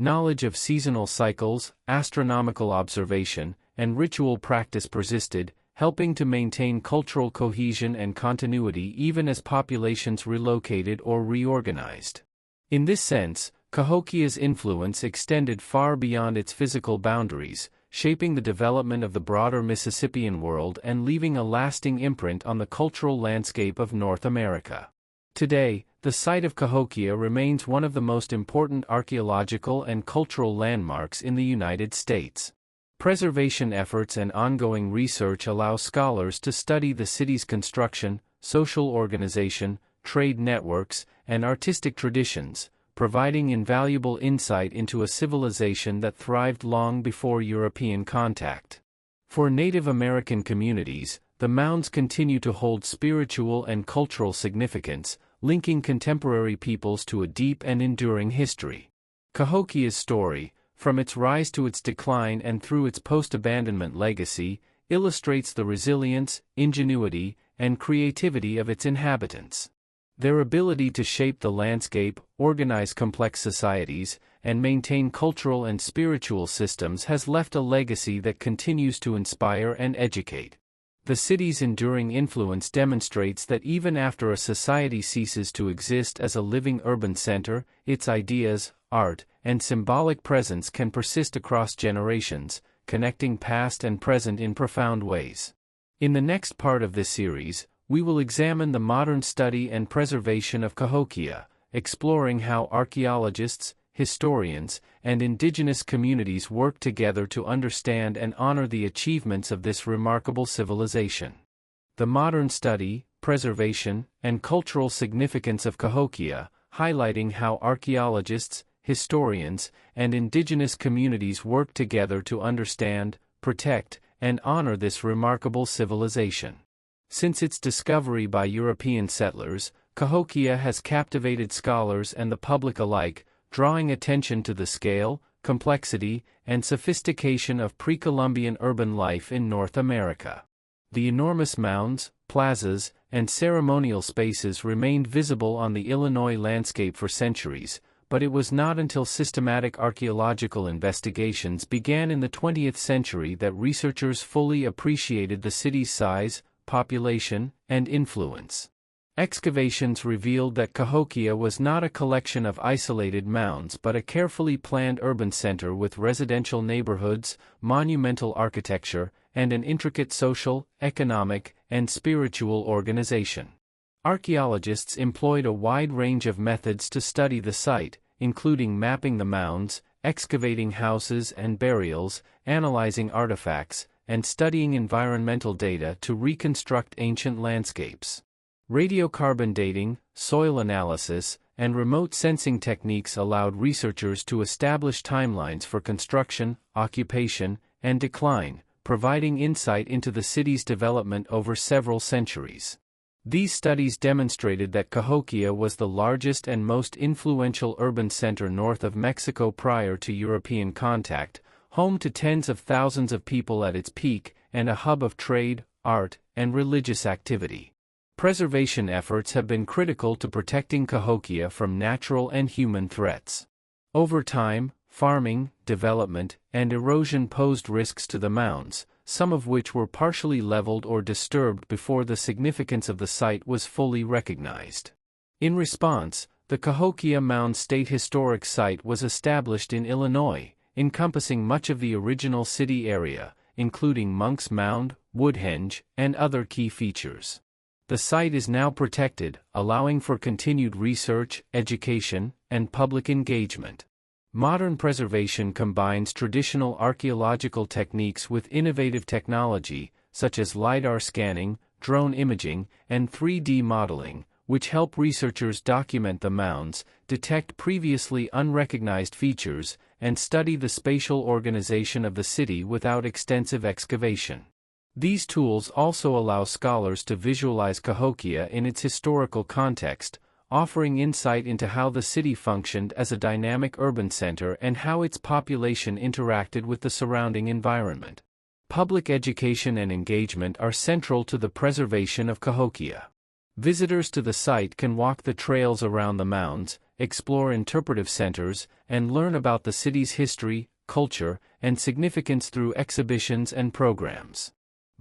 Knowledge of seasonal cycles, astronomical observation, and ritual practice persisted, helping to maintain cultural cohesion and continuity even as populations relocated or reorganized. In this sense, Cahokia's influence extended far beyond its physical boundaries, shaping the development of the broader Mississippian world and leaving a lasting imprint on the cultural landscape of North America. Today, the site of Cahokia remains one of the most important archaeological and cultural landmarks in the United States. Preservation efforts and ongoing research allow scholars to study the city's construction, social organization, trade networks, and artistic traditions, providing invaluable insight into a civilization that thrived long before European contact. For Native American communities, the mounds continue to hold spiritual and cultural significance, linking contemporary peoples to a deep and enduring history. Cahokia's story, from its rise to its decline and through its post-abandonment legacy, illustrates the resilience, ingenuity, and creativity of its inhabitants. Their ability to shape the landscape, organize complex societies, and maintain cultural and spiritual systems has left a legacy that continues to inspire and educate. The city's enduring influence demonstrates that even after a society ceases to exist as a living urban center, its ideas, art, and symbolic presence can persist across generations, connecting past and present in profound ways. In the next part of this series, we will examine the modern study and preservation of Cahokia, exploring how archaeologists, historians, and indigenous communities work together to understand and honor the achievements of this remarkable civilization. The modern study, preservation, and cultural significance of Cahokia, highlighting how archaeologists, historians, and indigenous communities work together to understand, protect, and honor this remarkable civilization. Since its discovery by European settlers, Cahokia has captivated scholars and the public alike, drawing attention to the scale, complexity, and sophistication of pre-Columbian urban life in North America. The enormous mounds, plazas, and ceremonial spaces remained visible on the Illinois landscape for centuries, but it was not until systematic archaeological investigations began in the 20th century that researchers fully appreciated the city's size, population, and influence. Excavations revealed that Cahokia was not a collection of isolated mounds but a carefully planned urban center with residential neighborhoods, monumental architecture, and an intricate social, economic, and spiritual organization. Archaeologists employed a wide range of methods to study the site, including mapping the mounds, excavating houses and burials, analyzing artifacts, and studying environmental data to reconstruct ancient landscapes. Radiocarbon dating, soil analysis, and remote sensing techniques allowed researchers to establish timelines for construction, occupation, and decline, providing insight into the city's development over several centuries. These studies demonstrated that Cahokia was the largest and most influential urban center north of Mexico prior to European contact, home to tens of thousands of people at its peak, and a hub of trade, art, and religious activity. Preservation efforts have been critical to protecting Cahokia from natural and human threats. Over time, farming, development, and erosion posed risks to the mounds, some of which were partially leveled or disturbed before the significance of the site was fully recognized. In response, the Cahokia Mounds State Historic Site was established in Illinois, encompassing much of the original city area, including Monks Mound, Woodhenge, and other key features. The site is now protected, allowing for continued research, education, and public engagement. Modern preservation combines traditional archaeological techniques with innovative technology, such as LiDAR scanning, drone imaging, and 3D modeling, which help researchers document the mounds, detect previously unrecognized features, and study the spatial organization of the city without extensive excavation. These tools also allow scholars to visualize Cahokia in its historical context, offering insight into how the city functioned as a dynamic urban center and how its population interacted with the surrounding environment. Public education and engagement are central to the preservation of Cahokia. Visitors to the site can walk the trails around the mounds, explore interpretive centers, and learn about the city's history, culture, and significance through exhibitions and programs.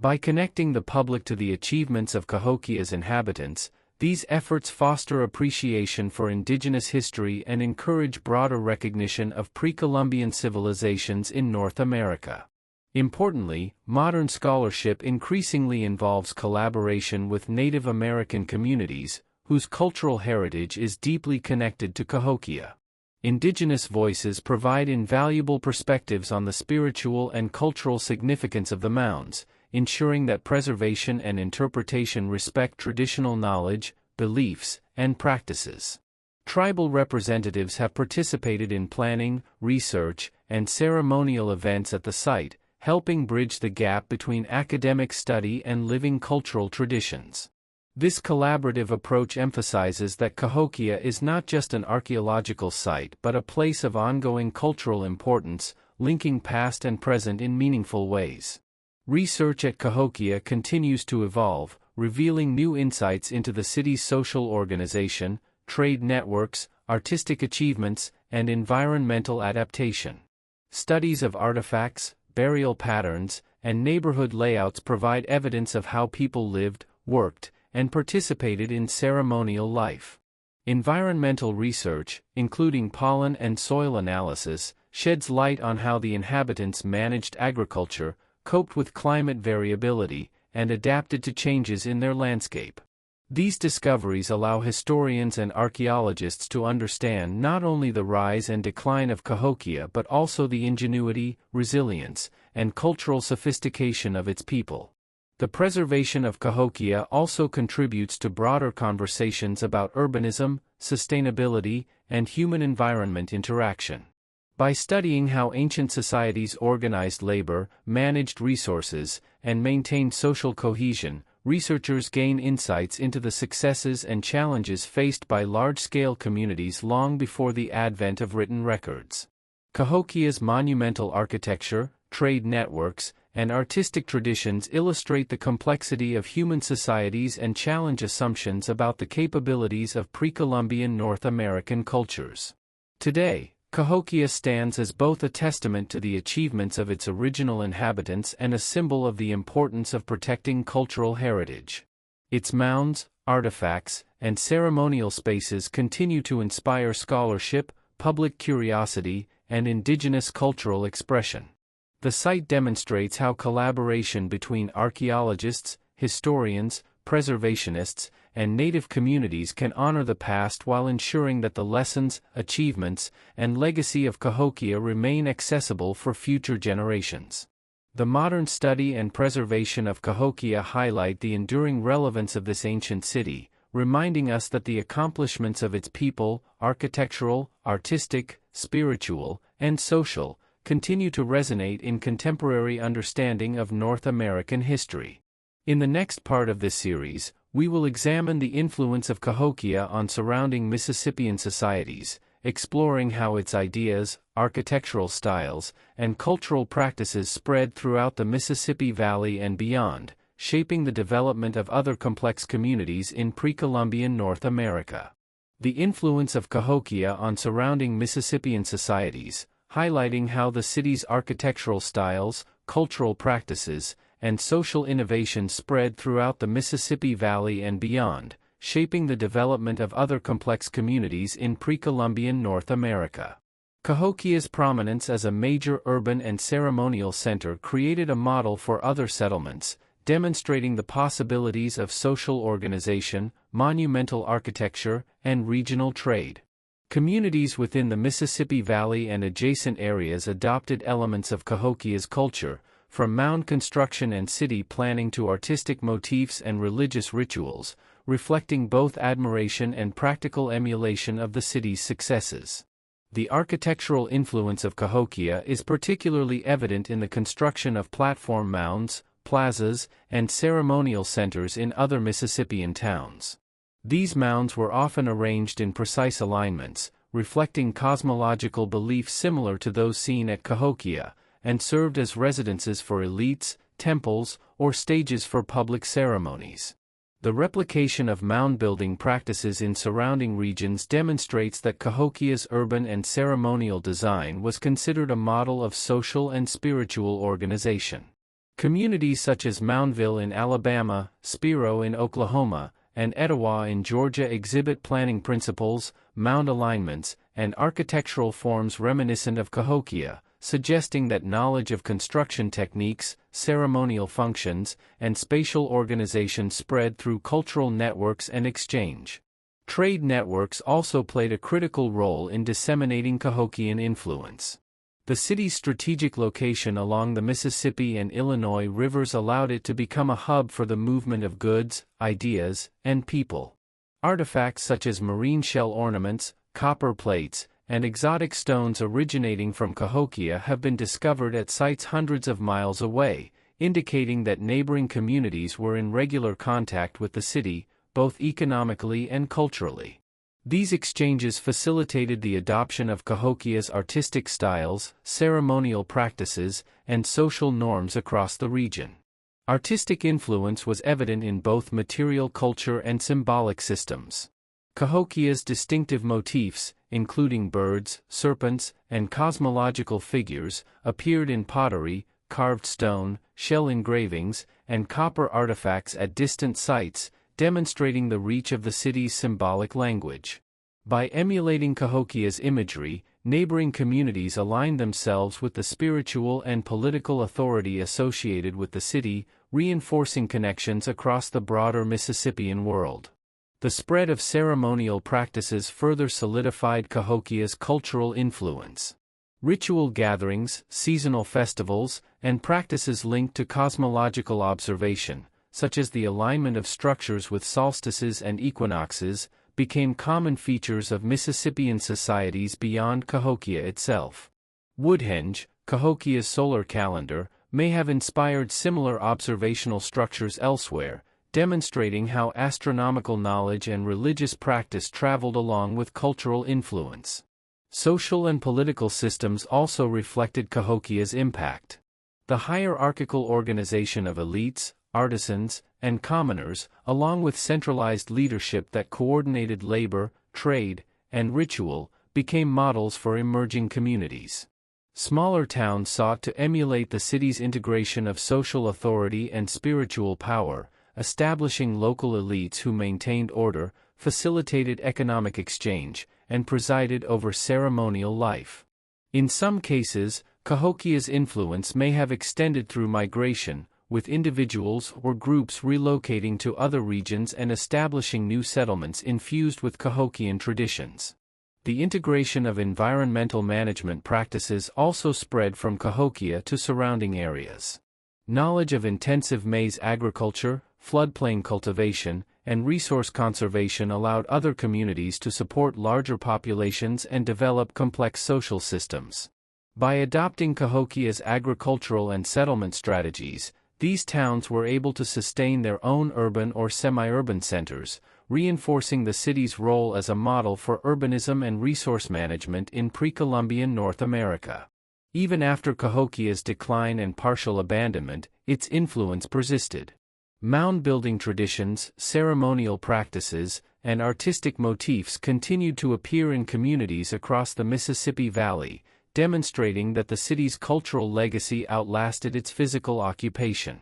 By connecting the public to the achievements of Cahokia's inhabitants, these efforts foster appreciation for indigenous history and encourage broader recognition of pre-Columbian civilizations in North America. Importantly, modern scholarship increasingly involves collaboration with Native American communities, whose cultural heritage is deeply connected to Cahokia. Indigenous voices provide invaluable perspectives on the spiritual and cultural significance of the mounds, ensuring that preservation and interpretation respect traditional knowledge, beliefs, and practices. Tribal representatives have participated in planning, research, and ceremonial events at the site, helping bridge the gap between academic study and living cultural traditions. This collaborative approach emphasizes that Cahokia is not just an archaeological site but a place of ongoing cultural importance, linking past and present in meaningful ways. Research at Cahokia continues to evolve, revealing new insights into the city's social organization, trade networks, artistic achievements, and environmental adaptation. Studies of artifacts, burial patterns, and neighborhood layouts provide evidence of how people lived, worked, and participated in ceremonial life. Environmental research, including pollen and soil analysis, sheds light on how the inhabitants managed agriculture, coped with climate variability, and adapted to changes in their landscape. These discoveries allow historians and archaeologists to understand not only the rise and decline of Cahokia but also the ingenuity, resilience, and cultural sophistication of its people. The preservation of Cahokia also contributes to broader conversations about urbanism, sustainability, and human-environment interaction. By studying how ancient societies organized labor, managed resources, and maintained social cohesion, researchers gain insights into the successes and challenges faced by large-scale communities long before the advent of written records. Cahokia's monumental architecture, trade networks, and artistic traditions illustrate the complexity of human societies and challenge assumptions about the capabilities of pre-Columbian North American cultures. Today, Cahokia stands as both a testament to the achievements of its original inhabitants and a symbol of the importance of protecting cultural heritage. Its mounds, artifacts, and ceremonial spaces continue to inspire scholarship, public curiosity, and indigenous cultural expression. The site demonstrates how collaboration between archaeologists, historians, preservationists, and native communities can honor the past while ensuring that the lessons, achievements, and legacy of Cahokia remain accessible for future generations. The modern study and preservation of Cahokia highlight the enduring relevance of this ancient city, reminding us that the accomplishments of its people, architectural, artistic, spiritual, and social, continue to resonate in contemporary understanding of North American history. In the next part of this series, we will examine the influence of Cahokia on surrounding Mississippian societies, exploring how its ideas, architectural styles, and cultural practices spread throughout the Mississippi Valley and beyond, shaping the development of other complex communities in pre-Columbian North America. The influence of Cahokia on surrounding Mississippian societies, highlighting how the city's architectural styles, cultural practices, and social innovations spread throughout the Mississippi Valley and beyond, shaping the development of other complex communities in pre-Columbian North America. Cahokia's prominence as a major urban and ceremonial center created a model for other settlements, demonstrating the possibilities of social organization, monumental architecture, and regional trade. Communities within the Mississippi Valley and adjacent areas adopted elements of Cahokia's culture, from mound construction and city planning to artistic motifs and religious rituals, reflecting both admiration and practical emulation of the city's successes. The architectural influence of Cahokia is particularly evident in the construction of platform mounds, plazas, and ceremonial centers in other Mississippian towns. These mounds were often arranged in precise alignments, reflecting cosmological beliefs similar to those seen at Cahokia, and served as residences for elites, temples, or stages for public ceremonies. The replication of mound-building practices in surrounding regions demonstrates that Cahokia's urban and ceremonial design was considered a model of social and spiritual organization. Communities such as Moundville in Alabama, Spiro in Oklahoma, and Etowah in Georgia exhibit planning principles, mound alignments, and architectural forms reminiscent of Cahokia, suggesting that knowledge of construction techniques, ceremonial functions, and spatial organization spread through cultural networks and exchange. Trade networks also played a critical role in disseminating Cahokian influence. The city's strategic location along the Mississippi and Illinois rivers allowed it to become a hub for the movement of goods, ideas, and people. Artifacts such as marine shell ornaments, copper plates, and exotic stones originating from Cahokia have been discovered at sites hundreds of miles away, indicating that neighboring communities were in regular contact with the city, both economically and culturally. These exchanges facilitated the adoption of Cahokia's artistic styles, ceremonial practices, and social norms across the region. Artistic influence was evident in both material culture and symbolic systems. Cahokia's distinctive motifs, including birds, serpents, and cosmological figures, appeared in pottery, carved stone, shell engravings, and copper artifacts at distant sites, demonstrating the reach of the city's symbolic language. By emulating Cahokia's imagery, neighboring communities aligned themselves with the spiritual and political authority associated with the city, reinforcing connections across the broader Mississippian world. The spread of ceremonial practices further solidified Cahokia's cultural influence. Ritual gatherings, seasonal festivals, and practices linked to cosmological observation, such as the alignment of structures with solstices and equinoxes, became common features of Mississippian societies beyond Cahokia itself. Woodhenge, Cahokia's solar calendar, may have inspired similar observational structures elsewhere, demonstrating how astronomical knowledge and religious practice traveled along with cultural influence. Social and political systems also reflected Cahokia's impact. The hierarchical organization of elites, artisans, and commoners, along with centralized leadership that coordinated labor, trade, and ritual, became models for emerging communities. Smaller towns sought to emulate the city's integration of social authority and spiritual power, establishing local elites who maintained order, facilitated economic exchange, and presided over ceremonial life. In some cases, Cahokia's influence may have extended through migration, with individuals or groups relocating to other regions and establishing new settlements infused with Cahokian traditions. The integration of environmental management practices also spread from Cahokia to surrounding areas. Knowledge of intensive maize agriculture, floodplain cultivation, and resource conservation allowed other communities to support larger populations and develop complex social systems. By adopting Cahokia's agricultural and settlement strategies, these towns were able to sustain their own urban or semi-urban centers, reinforcing the city's role as a model for urbanism and resource management in pre-Columbian North America. Even after Cahokia's decline and partial abandonment, its influence persisted. Mound-building traditions, ceremonial practices, and artistic motifs continued to appear in communities across the Mississippi Valley, demonstrating that the city's cultural legacy outlasted its physical occupation.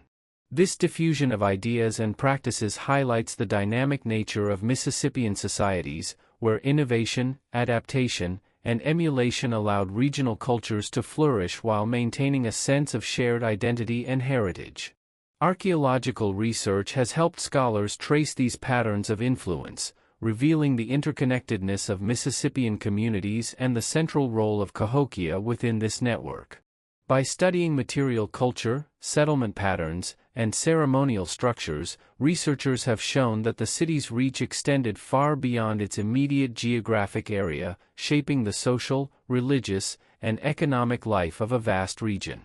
This diffusion of ideas and practices highlights the dynamic nature of Mississippian societies, where innovation, adaptation, and emulation allowed regional cultures to flourish while maintaining a sense of shared identity and heritage. Archaeological research has helped scholars trace these patterns of influence, revealing the interconnectedness of Mississippian communities and the central role of Cahokia within this network. By studying material culture, settlement patterns, and ceremonial structures, researchers have shown that the city's reach extended far beyond its immediate geographic area, shaping the social, religious, and economic life of a vast region.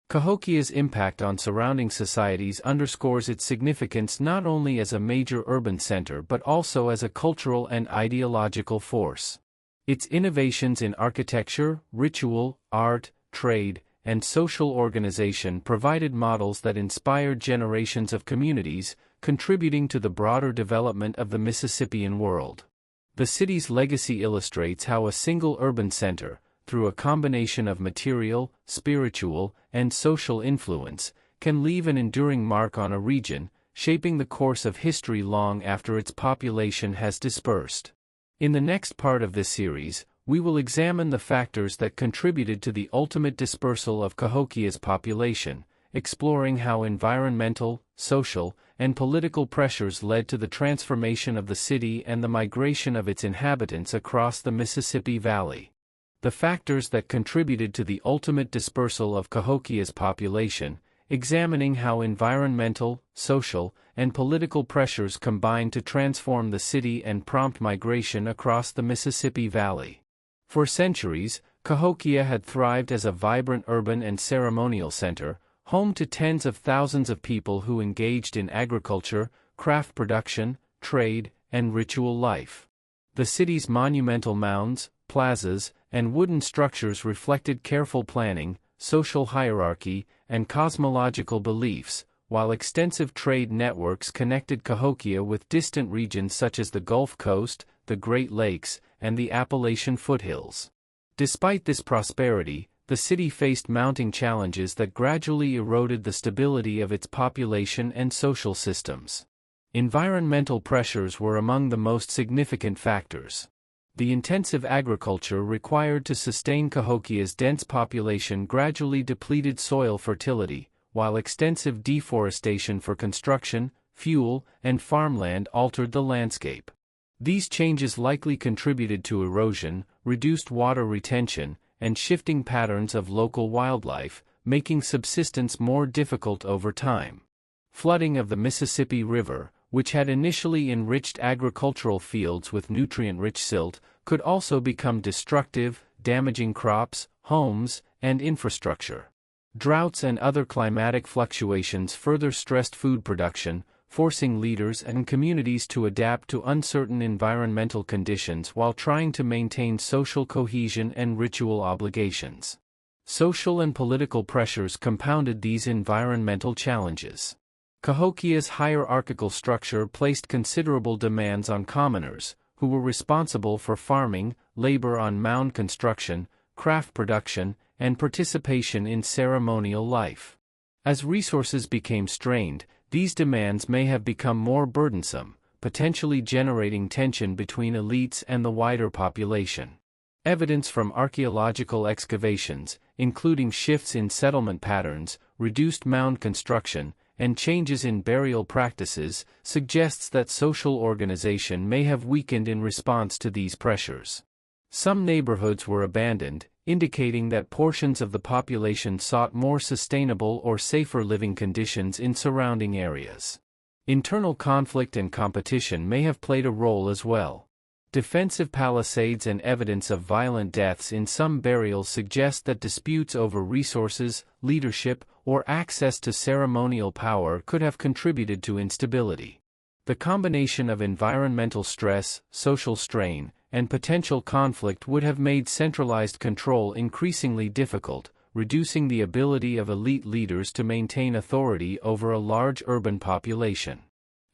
Cahokia's impact on surrounding societies underscores its significance not only as a major urban center but also as a cultural and ideological force. Its innovations in architecture, ritual, art, trade, and social organization provided models that inspired generations of communities, contributing to the broader development of the Mississippian world. The city's legacy illustrates how a single urban center, through a combination of material, spiritual, and social influence, can leave an enduring mark on a region, shaping the course of history long after its population has dispersed. In the next part of this series, we will examine the factors that contributed to the ultimate dispersal of Cahokia's population, exploring how environmental, social, and political pressures led to the transformation of the city and the migration of its inhabitants across the Mississippi Valley. The factors that contributed to the ultimate dispersal of Cahokia's population, examining how environmental, social, and political pressures combined to transform the city and prompt migration across the Mississippi Valley. For centuries, Cahokia had thrived as a vibrant urban and ceremonial center, home to tens of thousands of people who engaged in agriculture, craft production, trade, and ritual life. The city's monumental mounds, plazas, and wooden structures reflected careful planning, social hierarchy, and cosmological beliefs, while extensive trade networks connected Cahokia with distant regions such as the Gulf Coast, the Great Lakes, and the Appalachian foothills. Despite this prosperity, the city faced mounting challenges that gradually eroded the stability of its population and social systems. Environmental pressures were among the most significant factors. The intensive agriculture required to sustain Cahokia's dense population gradually depleted soil fertility, while extensive deforestation for construction, fuel, and farmland altered the landscape. These changes likely contributed to erosion, reduced water retention, and shifting patterns of local wildlife, making subsistence more difficult over time. Flooding of the Mississippi River, which had initially enriched agricultural fields with nutrient-rich silt, could also become destructive, damaging crops, homes, and infrastructure. Droughts and other climatic fluctuations further stressed food production, forcing leaders and communities to adapt to uncertain environmental conditions while trying to maintain social cohesion and ritual obligations. Social and political pressures compounded these environmental challenges. Cahokia's hierarchical structure placed considerable demands on commoners, who were responsible for farming, labor on mound construction, craft production, and participation in ceremonial life. As resources became strained, these demands may have become more burdensome, potentially generating tension between elites and the wider population. Evidence from archaeological excavations, including shifts in settlement patterns, reduced mound construction, and changes in burial practices, suggests that social organization may have weakened in response to these pressures. Some neighborhoods were abandoned, indicating that portions of the population sought more sustainable or safer living conditions in surrounding areas. Internal conflict and competition may have played a role as well. Defensive palisades and evidence of violent deaths in some burials suggest that disputes over resources, leadership, or access to ceremonial power could have contributed to instability. The combination of environmental stress, social strain, and potential conflict would have made centralized control increasingly difficult, reducing the ability of elite leaders to maintain authority over a large urban population.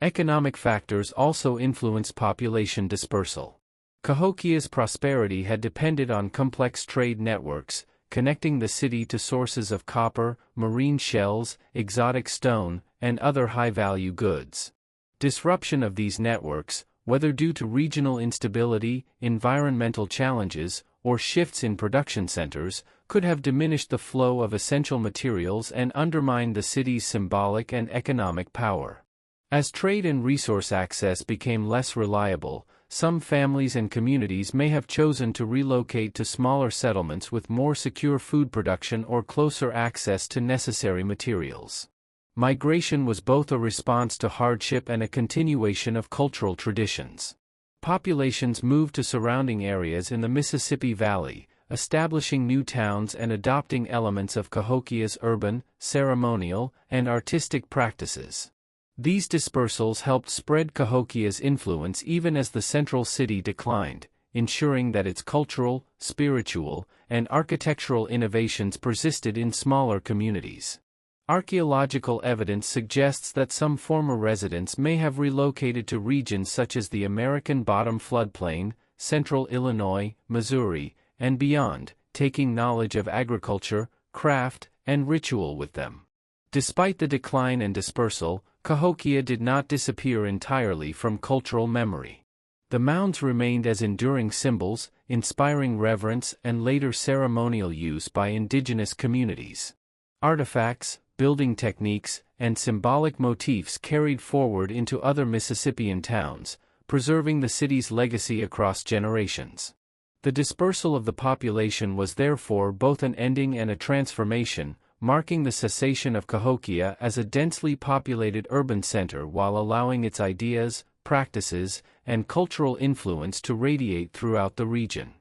Economic factors also influenced population dispersal. Cahokia's prosperity had depended on complex trade networks, connecting the city to sources of copper, marine shells, exotic stone, and other high-value goods. Disruption of these networks, whether due to regional instability, environmental challenges, or shifts in production centers, could have diminished the flow of essential materials and undermined the city's symbolic and economic power. As trade and resource access became less reliable, some families and communities may have chosen to relocate to smaller settlements with more secure food production or closer access to necessary materials. Migration was both a response to hardship and a continuation of cultural traditions. Populations moved to surrounding areas in the Mississippi Valley, establishing new towns and adopting elements of Cahokia's urban, ceremonial, and artistic practices. These dispersals helped spread Cahokia's influence even as the central city declined, ensuring that its cultural, spiritual, and architectural innovations persisted in smaller communities. Archaeological evidence suggests that some former residents may have relocated to regions such as the American Bottom floodplain, central Illinois, Missouri, and beyond, taking knowledge of agriculture, craft, and ritual with them. Despite the decline and dispersal, Cahokia did not disappear entirely from cultural memory. The mounds remained as enduring symbols, inspiring reverence and later ceremonial use by indigenous communities. Artifacts, building techniques, and symbolic motifs carried forward into other Mississippian towns, preserving the city's legacy across generations. The dispersal of the population was therefore both an ending and a transformation, marking the cessation of Cahokia as a densely populated urban center while allowing its ideas, practices, and cultural influence to radiate throughout the region.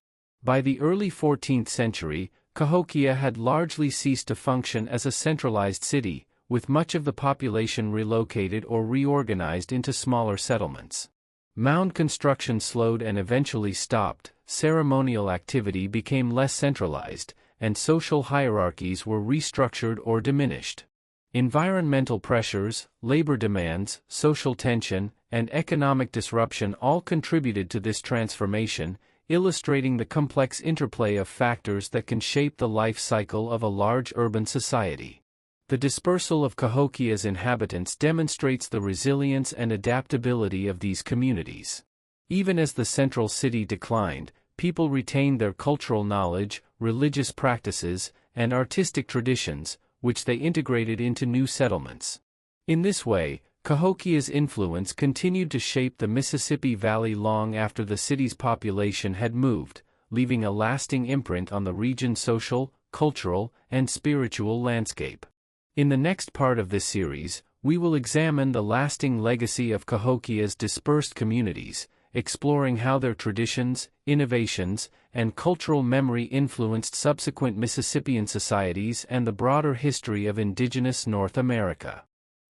By the early 14th century, Cahokia had largely ceased to function as a centralized city, with much of the population relocated or reorganized into smaller settlements. Mound construction slowed and eventually stopped, ceremonial activity became less centralized, and social hierarchies were restructured or diminished. Environmental pressures, labor demands, social tension, and economic disruption all contributed to this transformation, illustrating the complex interplay of factors that can shape the life cycle of a large urban society. The dispersal of Cahokia's inhabitants demonstrates the resilience and adaptability of these communities. Even as the central city declined, people retained their cultural knowledge, religious practices, and artistic traditions, which they integrated into new settlements. In this way, Cahokia's influence continued to shape the Mississippi Valley long after the city's population had moved, leaving a lasting imprint on the region's social, cultural, and spiritual landscape. In the next part of this series, we will examine the lasting legacy of Cahokia's dispersed communities, exploring how their traditions, innovations, and cultural memory influenced subsequent Mississippian societies and the broader history of indigenous North America.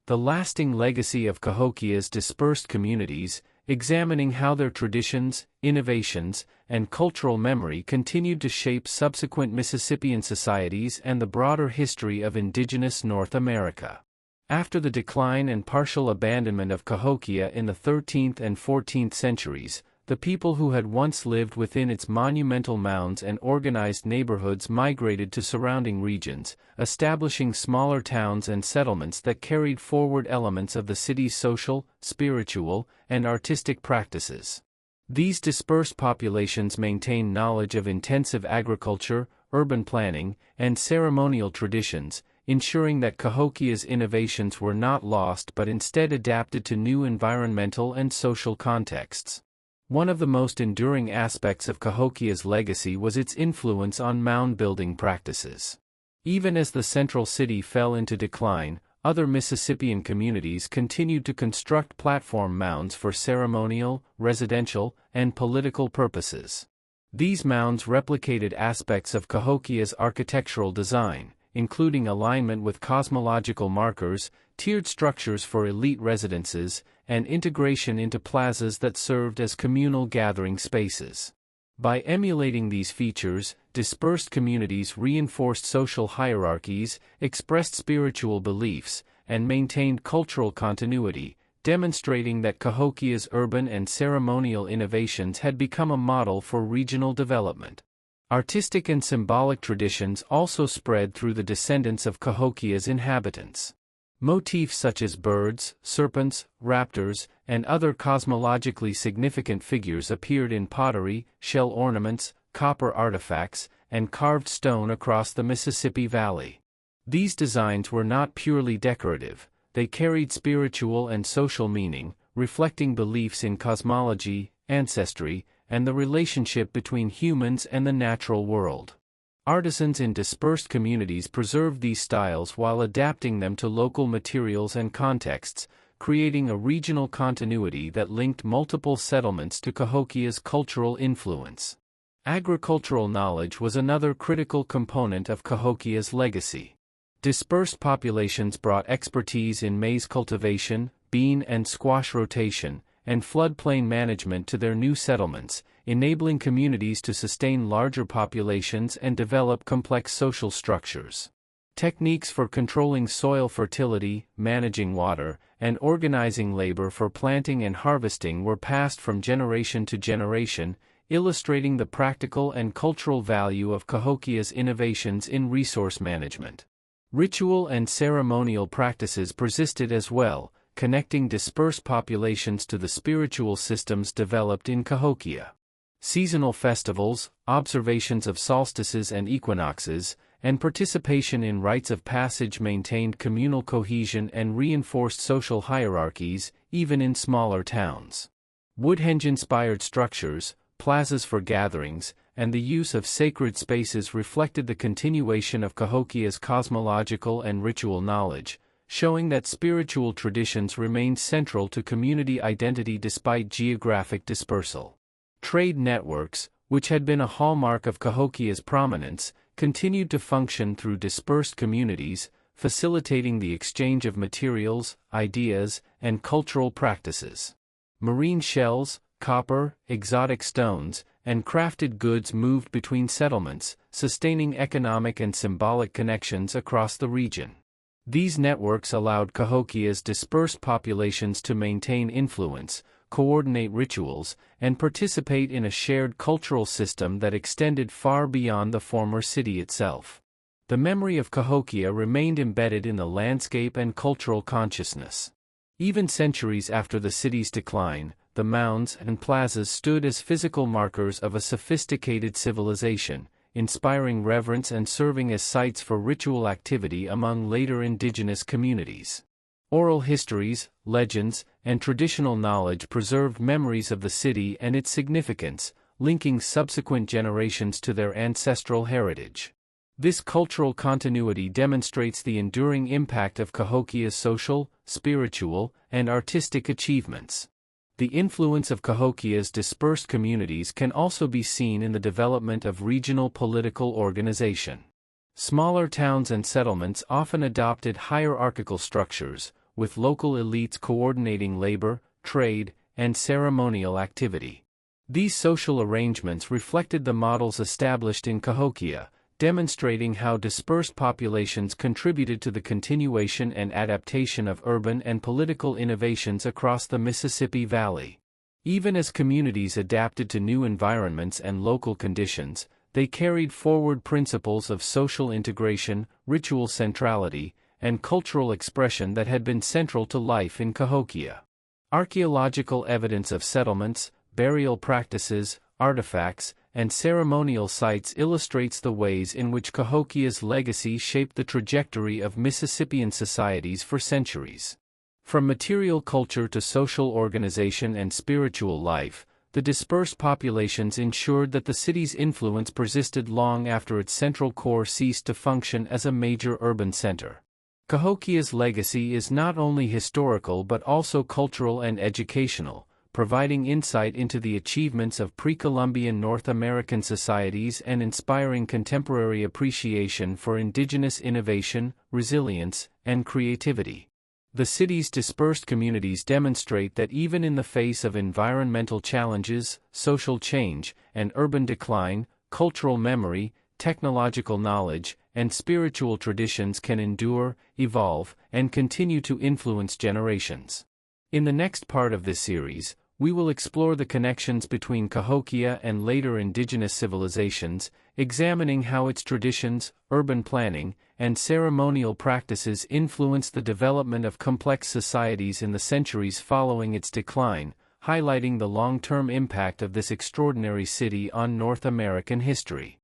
The lasting legacy of Cahokia's dispersed communities, examining how their traditions, innovations, and cultural memory continued to shape subsequent Mississippian societies and the broader history of indigenous North America. After the decline and partial abandonment of Cahokia in the 13th and 14th centuries, the people who had once lived within its monumental mounds and organized neighborhoods migrated to surrounding regions, establishing smaller towns and settlements that carried forward elements of the city's social, spiritual, and artistic practices. These dispersed populations maintained knowledge of intensive agriculture, urban planning, and ceremonial traditions, ensuring that Cahokia's innovations were not lost but instead adapted to new environmental and social contexts. One of the most enduring aspects of Cahokia's legacy was its influence on mound building practices. Even as the central city fell into decline, other Mississippian communities continued to construct platform mounds for ceremonial, residential, and political purposes. These mounds replicated aspects of Cahokia's architectural design, including alignment with cosmological markers, tiered structures for elite residences, and integration into plazas that served as communal gathering spaces. By emulating these features, dispersed communities reinforced social hierarchies, expressed spiritual beliefs, and maintained cultural continuity, demonstrating that Cahokia's urban and ceremonial innovations had become a model for regional development. Artistic and symbolic traditions also spread through the descendants of Cahokia's inhabitants. Motifs such as birds, serpents, raptors, and other cosmologically significant figures appeared in pottery, shell ornaments, copper artifacts, and carved stone across the Mississippi Valley. These designs were not purely decorative, they carried spiritual and social meaning, reflecting beliefs in cosmology, ancestry, and the relationship between humans and the natural world. Artisans in dispersed communities preserved these styles while adapting them to local materials and contexts, creating a regional continuity that linked multiple settlements to Cahokia's cultural influence. Agricultural knowledge was another critical component of Cahokia's legacy. Dispersed populations brought expertise in maize cultivation, bean and squash rotation, and floodplain management to their new settlements, enabling communities to sustain larger populations and develop complex social structures. Techniques for controlling soil fertility, managing water, and organizing labor for planting and harvesting were passed from generation to generation, illustrating the practical and cultural value of Cahokia's innovations in resource management. Ritual and ceremonial practices persisted as well, connecting dispersed populations to the spiritual systems developed in Cahokia. Seasonal festivals, observations of solstices and equinoxes, and participation in rites of passage maintained communal cohesion and reinforced social hierarchies, even in smaller towns. Woodhenge-inspired structures, plazas for gatherings, and the use of sacred spaces reflected the continuation of Cahokia's cosmological and ritual knowledge, showing that spiritual traditions remained central to community identity despite geographic dispersal. Trade networks, which had been a hallmark of Cahokia's prominence, continued to function through dispersed communities, facilitating the exchange of materials, ideas, and cultural practices. Marine shells, copper, exotic stones, and crafted goods moved between settlements, sustaining economic and symbolic connections across the region. These networks allowed Cahokia's dispersed populations to maintain influence, coordinate rituals, and participate in a shared cultural system that extended far beyond the former city itself. The memory of Cahokia remained embedded in the landscape and cultural consciousness. Even centuries after the city's decline, the mounds and plazas stood as physical markers of a sophisticated civilization, inspiring reverence and serving as sites for ritual activity among later indigenous communities. Oral histories, legends, and traditional knowledge preserved memories of the city and its significance, linking subsequent generations to their ancestral heritage. This cultural continuity demonstrates the enduring impact of Cahokia's social, spiritual, and artistic achievements. The influence of Cahokia's dispersed communities can also be seen in the development of regional political organization. Smaller towns and settlements often adopted hierarchical structures, with local elites coordinating labor, trade, and ceremonial activity. These social arrangements reflected the models established in Cahokia, demonstrating how dispersed populations contributed to the continuation and adaptation of urban and political innovations across the Mississippi Valley. Even as communities adapted to new environments and local conditions, they carried forward principles of social integration, ritual centrality, and cultural expression that had been central to life in Cahokia. Archaeological evidence of settlements, burial practices, artifacts, and ceremonial sites illustrates the ways in which Cahokia's legacy shaped the trajectory of Mississippian societies for centuries. From material culture to social organization and spiritual life, the dispersed populations ensured that the city's influence persisted long after its central core ceased to function as a major urban center. Cahokia's legacy is not only historical but also cultural and educational, providing insight into the achievements of pre-Columbian North American societies and inspiring contemporary appreciation for indigenous innovation, resilience, and creativity. The city's dispersed communities demonstrate that even in the face of environmental challenges, social change, and urban decline, cultural memory, technological knowledge, and spiritual traditions can endure, evolve, and continue to influence generations. In the next part of this series, we will explore the connections between Cahokia and later indigenous civilizations, examining how its traditions, urban planning, and ceremonial practices influenced the development of complex societies in the centuries following its decline, highlighting the long-term impact of this extraordinary city on North American history.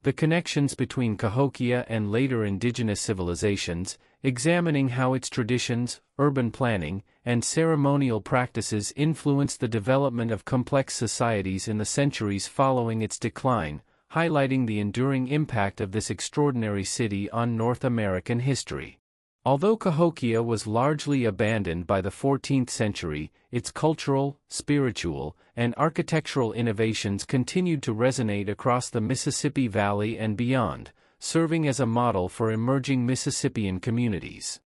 The connections between Cahokia and later indigenous civilizations, examining how its traditions, urban planning, and ceremonial practices influenced the development of complex societies in the centuries following its decline, highlighting the enduring impact of this extraordinary city on North American history. Although Cahokia was largely abandoned by the 14th century, its cultural, spiritual, and architectural innovations continued to resonate across the Mississippi Valley and beyond, serving as a model for emerging Mississippian communities.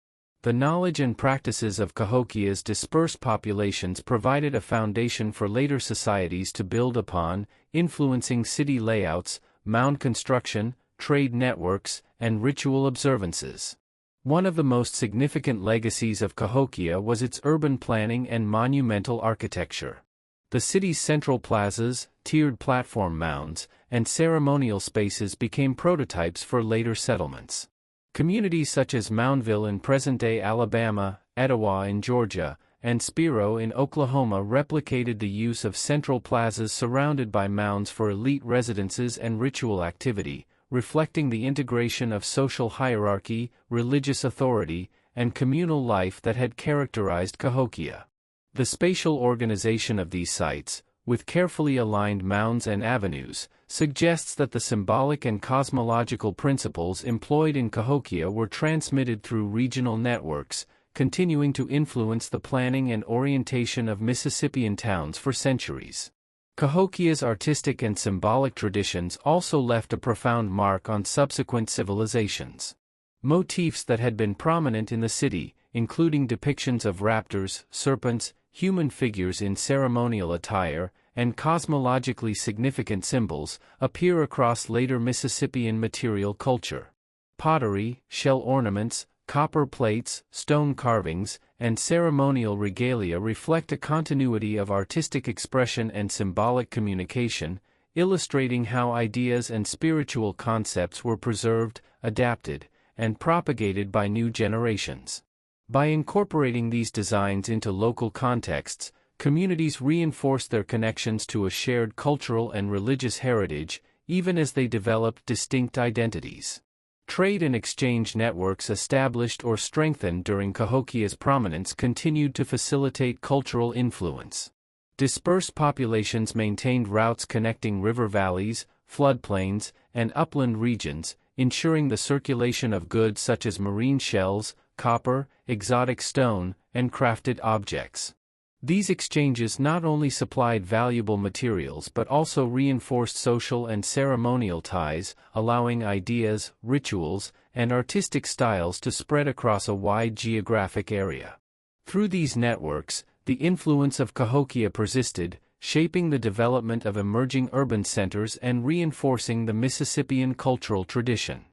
The knowledge and practices of Cahokia's dispersed populations provided a foundation for later societies to build upon, influencing city layouts, mound construction, trade networks, and ritual observances. One of the most significant legacies of Cahokia was its urban planning and monumental architecture. The city's central plazas, tiered platform mounds, and ceremonial spaces became prototypes for later settlements. Communities such as Moundville in present-day Alabama, Etowah in Georgia, and Spiro in Oklahoma replicated the use of central plazas surrounded by mounds for elite residences and ritual activity, reflecting the integration of social hierarchy, religious authority, and communal life that had characterized Cahokia. The spatial organization of these sites, with carefully aligned mounds and avenues, suggests that the symbolic and cosmological principles employed in Cahokia were transmitted through regional networks, continuing to influence the planning and orientation of Mississippian towns for centuries. Cahokia's artistic and symbolic traditions also left a profound mark on subsequent civilizations. Motifs that had been prominent in the city, including depictions of raptors, serpents, human figures in ceremonial attire, and cosmologically significant symbols, appear across later Mississippian material culture. Pottery, shell ornaments, copper plates, stone carvings, and ceremonial regalia reflect a continuity of artistic expression and symbolic communication, illustrating how ideas and spiritual concepts were preserved, adapted, and propagated by new generations. By incorporating these designs into local contexts, communities reinforced their connections to a shared cultural and religious heritage, even as they developed distinct identities. Trade and exchange networks established or strengthened during Cahokia's prominence continued to facilitate cultural influence. Dispersed populations maintained routes connecting river valleys, floodplains, and upland regions, ensuring the circulation of goods such as marine shells, copper, exotic stone, and crafted objects. These exchanges not only supplied valuable materials but also reinforced social and ceremonial ties, allowing ideas, rituals, and artistic styles to spread across a wide geographic area. Through these networks, the influence of Cahokia persisted, shaping the development of emerging urban centers and reinforcing the Mississippian cultural tradition.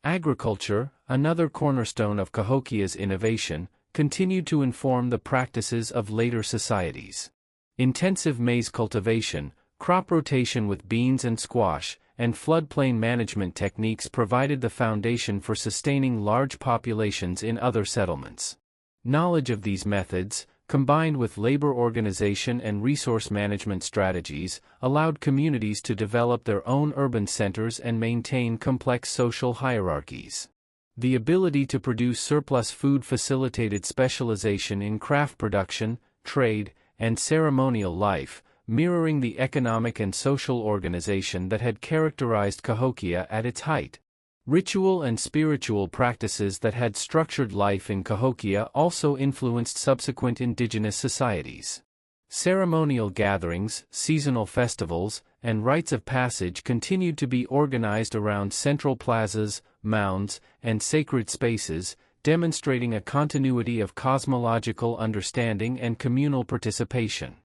Agriculture, another cornerstone of Cahokia's innovation, continued to inform the practices of later societies. Intensive maize cultivation, crop rotation with beans and squash, and floodplain management techniques provided the foundation for sustaining large populations in other settlements. Knowledge of these methods, combined with labor organization and resource management strategies, allowed communities to develop their own urban centers and maintain complex social hierarchies. The ability to produce surplus food facilitated specialization in craft production, trade, and ceremonial life, mirroring the economic and social organization that had characterized Cahokia at its height. Ritual and spiritual practices that had structured life in Cahokia also influenced subsequent indigenous societies. Ceremonial gatherings, seasonal festivals, and rites of passage continued to be organized around central plazas, mounds, and sacred spaces, demonstrating a continuity of cosmological understanding and communal participation.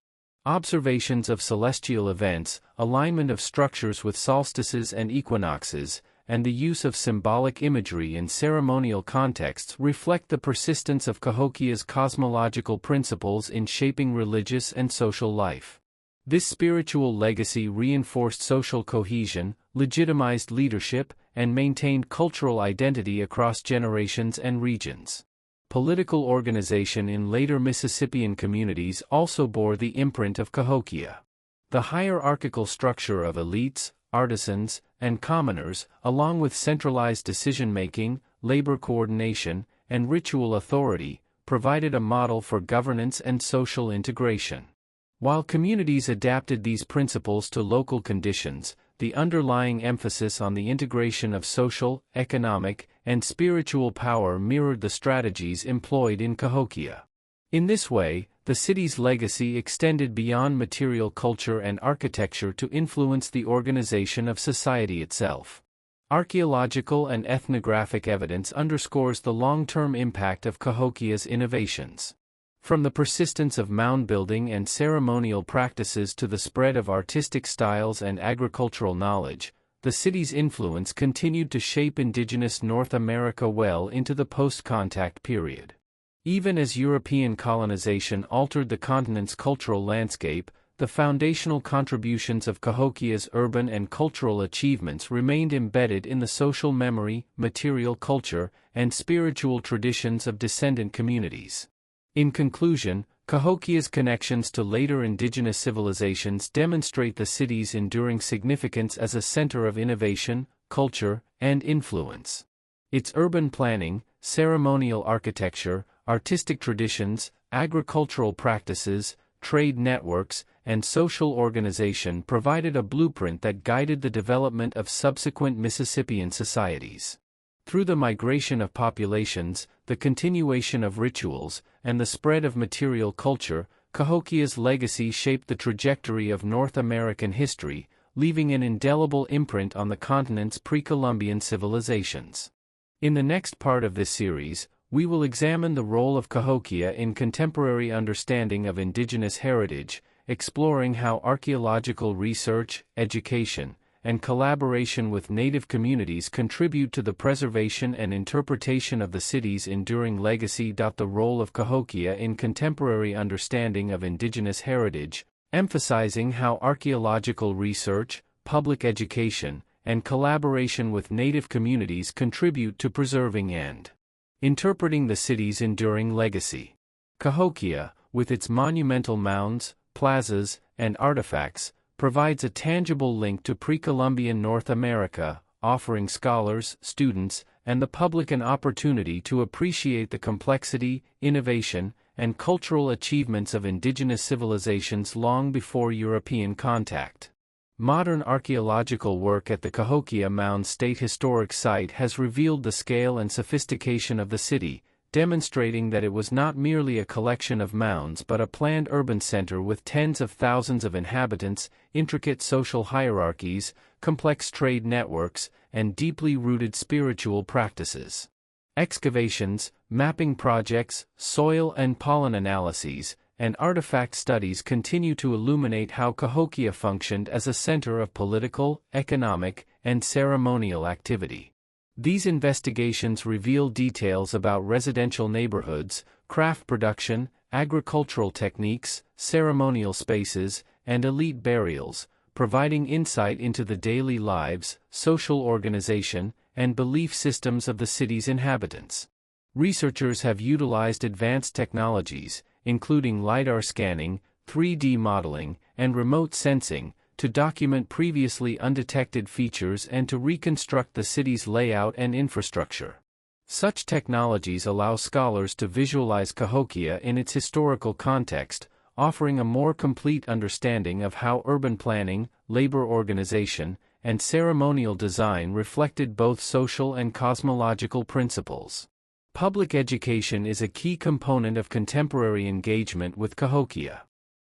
Observations of celestial events, alignment of structures with solstices and equinoxes, and the use of symbolic imagery in ceremonial contexts reflect the persistence of Cahokia's cosmological principles in shaping religious and social life. This spiritual legacy reinforced social cohesion, legitimized leadership, and maintained cultural identity across generations and regions. Political organization in later Mississippian communities also bore the imprint of Cahokia. The hierarchical structure of elites, artisans, and commoners, along with centralized decision-making, labor coordination, and ritual authority, provided a model for governance and social integration. While communities adapted these principles to local conditions, the underlying emphasis on the integration of social, economic, and spiritual power mirrored the strategies employed in Cahokia. In this way, the city's legacy extended beyond material culture and architecture to influence the organization of society itself. Archaeological and ethnographic evidence underscores the long-term impact of Cahokia's innovations. From the persistence of mound building and ceremonial practices to the spread of artistic styles and agricultural knowledge, the city's influence continued to shape indigenous North America well into the post-contact period. Even as European colonization altered the continent's cultural landscape, the foundational contributions of Cahokia's urban and cultural achievements remained embedded in the social memory, material culture, and spiritual traditions of descendant communities. In conclusion, Cahokia's connections to later indigenous civilizations demonstrate the city's enduring significance as a center of innovation, culture, and influence. Its urban planning, ceremonial architecture, artistic traditions, agricultural practices, trade networks, and social organization provided a blueprint that guided the development of subsequent Mississippian societies. Through the migration of populations, the continuation of rituals, and the spread of material culture, Cahokia's legacy shaped the trajectory of North American history, leaving an indelible imprint on the continent's pre-Columbian civilizations. In the next part of this series, we will examine the role of Cahokia in contemporary understanding of indigenous heritage, exploring how archaeological research, education, and collaboration with native communities contribute to the preservation and interpretation of the city's enduring legacy. The role of Cahokia in contemporary understanding of indigenous heritage, emphasizing how archaeological research, public education, and collaboration with native communities contribute to preserving and interpreting the city's enduring legacy. Cahokia, with its monumental mounds, plazas, and artifacts, provides a tangible link to pre-Columbian North America, offering scholars, students, and the public an opportunity to appreciate the complexity, innovation, and cultural achievements of indigenous civilizations long before European contact. Modern archaeological work at the Cahokia Mounds State Historic Site has revealed the scale and sophistication of the city, demonstrating that it was not merely a collection of mounds but a planned urban center with tens of thousands of inhabitants, intricate social hierarchies, complex trade networks, and deeply rooted spiritual practices. Excavations, mapping projects, soil and pollen analyses, and artifact studies continue to illuminate how Cahokia functioned as a center of political, economic, and ceremonial activity. These investigations reveal details about residential neighborhoods, craft production, agricultural techniques, ceremonial spaces, and elite burials, providing insight into the daily lives, social organization, and belief systems of the city's inhabitants. Researchers have utilized advanced technologies, including LiDAR scanning, 3D modeling, and remote sensing, to document previously undetected features and to reconstruct the city's layout and infrastructure. Such technologies allow scholars to visualize Cahokia in its historical context, offering a more complete understanding of how urban planning, labor organization, and ceremonial design reflected both social and cosmological principles. Public education is a key component of contemporary engagement with Cahokia.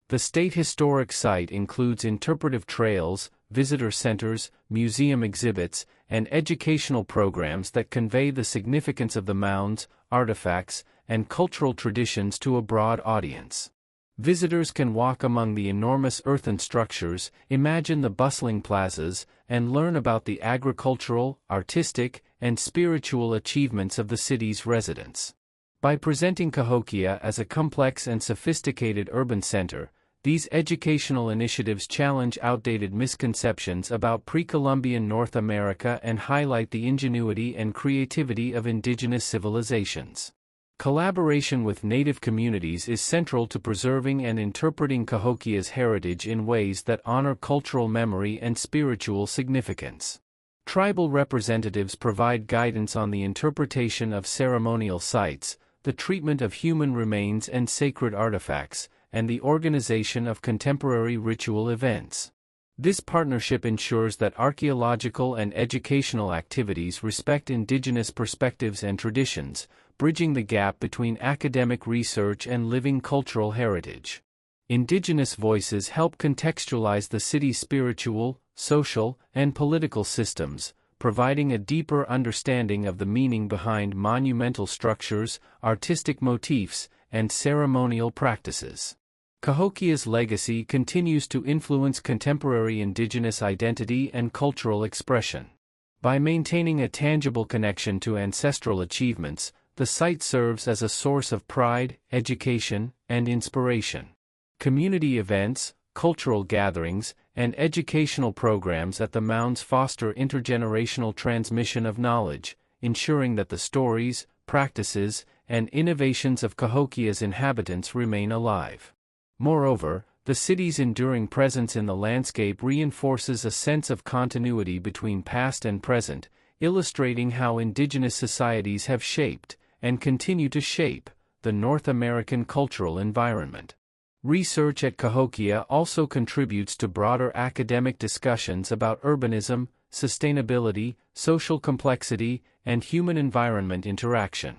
The state historic site includes interpretive trails, visitor centers, museum exhibits, and educational programs that convey the significance of the mounds, artifacts, and cultural traditions to a broad audience. Visitors can walk among the enormous earthen structures, imagine the bustling plazas, and learn about the agricultural, artistic, and spiritual achievements of the city's residents. By presenting Cahokia as a complex and sophisticated urban center, these educational initiatives challenge outdated misconceptions about pre-Columbian North America and highlight the ingenuity and creativity of indigenous civilizations. Collaboration with native communities is central to preserving and interpreting Cahokia's heritage in ways that honor cultural memory and spiritual significance. Tribal representatives provide guidance on the interpretation of ceremonial sites, the treatment of human remains and sacred artifacts, and the organization of contemporary ritual events. This partnership ensures that archaeological and educational activities respect indigenous perspectives and traditions, bridging the gap between academic research and living cultural heritage. Indigenous voices help contextualize the city's spiritual, social, and political systems, providing a deeper understanding of the meaning behind monumental structures, artistic motifs, and ceremonial practices. Cahokia's legacy continues to influence contemporary indigenous identity and cultural expression. By maintaining a tangible connection to ancestral achievements, the site serves as a source of pride, education, and inspiration. Community events, cultural gatherings, and educational programs at the mounds foster intergenerational transmission of knowledge, ensuring that the stories, practices, and innovations of Cahokia's inhabitants remain alive. Moreover, the city's enduring presence in the landscape reinforces a sense of continuity between past and present, illustrating how indigenous societies have shaped, and continue to shape, the North American cultural environment. Research at Cahokia also contributes to broader academic discussions about urbanism, sustainability, social complexity, and human-environment interaction.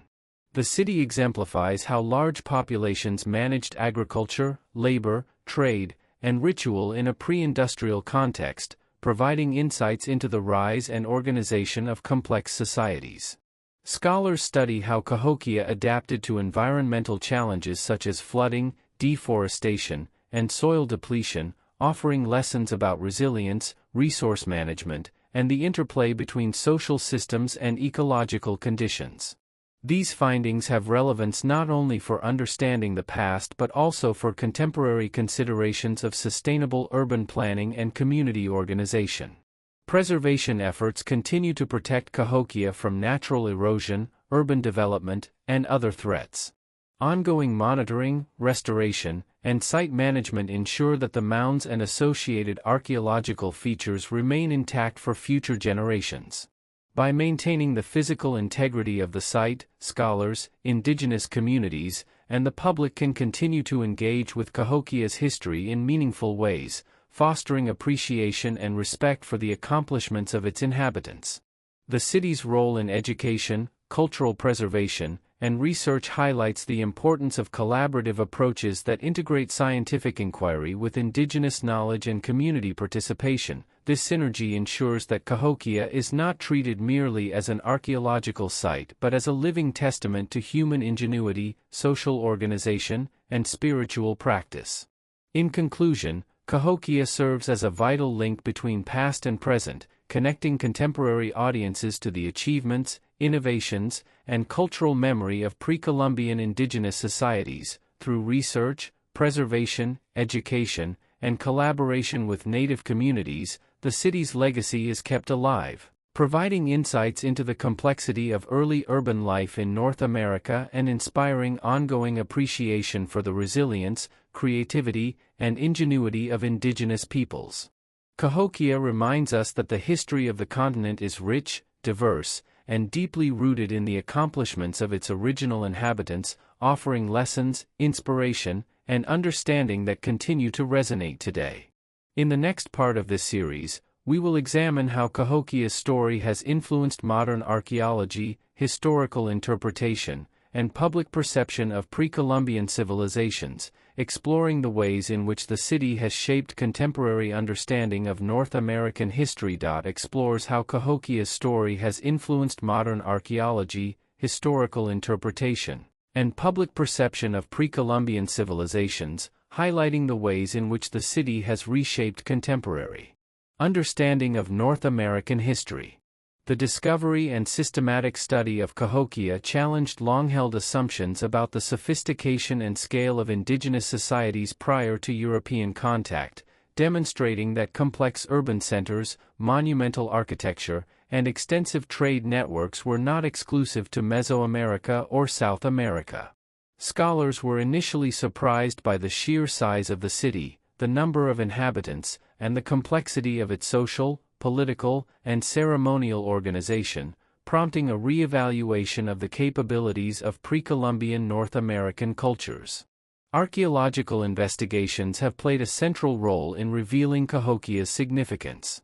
The city exemplifies how large populations managed agriculture, labor, trade, and ritual in a pre-industrial context, providing insights into the rise and organization of complex societies. Scholars study how Cahokia adapted to environmental challenges such as flooding, deforestation, and soil depletion, offering lessons about resilience, resource management, and the interplay between social systems and ecological conditions. These findings have relevance not only for understanding the past but also for contemporary considerations of sustainable urban planning and community organization. Preservation efforts continue to protect Cahokia from natural erosion, urban development, and other threats. Ongoing monitoring, restoration, and site management ensure that the mounds and associated archaeological features remain intact for future generations. By maintaining the physical integrity of the site, scholars, indigenous communities, and the public can continue to engage with Cahokia's history in meaningful ways, fostering appreciation and respect for the accomplishments of its inhabitants. The city's role in education, cultural preservation, and research highlights the importance of collaborative approaches that integrate scientific inquiry with indigenous knowledge and community participation. This synergy ensures that Cahokia is not treated merely as an archaeological site but as a living testament to human ingenuity, social organization, and spiritual practice. In conclusion, Cahokia serves as a vital link between past and present, connecting contemporary audiences to the achievements, innovations, and cultural memory of pre-Columbian indigenous societies. Through research, preservation, education, and collaboration with native communities, the city's legacy is kept alive, providing insights into the complexity of early urban life in North America and inspiring ongoing appreciation for the resilience, creativity, and ingenuity of indigenous peoples. Cahokia reminds us that the history of the continent is rich, diverse, and deeply rooted in the accomplishments of its original inhabitants, offering lessons, inspiration, and understanding that continue to resonate today. In the next part of this series, We will examine how Cahokia's story has influenced modern archaeology, historical interpretation, and public perception of pre-Columbian civilizations, exploring the ways in which the city has shaped contemporary understanding of North American history. Explores how Cahokia's story has influenced modern archaeology, historical interpretation, and public perception of pre-Columbian civilizations, highlighting the ways in which the city has reshaped contemporary understanding of North American history. The discovery and systematic study of Cahokia challenged long-held assumptions about the sophistication and scale of indigenous societies prior to European contact, demonstrating that complex urban centers, monumental architecture, and extensive trade networks were not exclusive to Mesoamerica or South America. Scholars were initially surprised by the sheer size of the city, the number of inhabitants, and the complexity of its social, political, and ceremonial organization, prompting a re-evaluation of the capabilities of pre-Columbian North American cultures. Archaeological investigations have played a central role in revealing Cahokia's significance.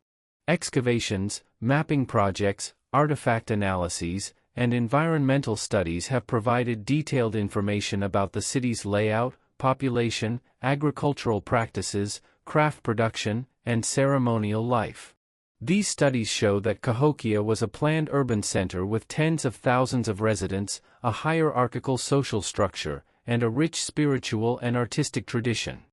Excavations, mapping projects, artifact analyses, and environmental studies have provided detailed information about the city's layout, population, agricultural practices, craft production, and ceremonial life. These studies show that Cahokia was a planned urban center with tens of thousands of residents, a hierarchical social structure, and a rich spiritual and artistic tradition.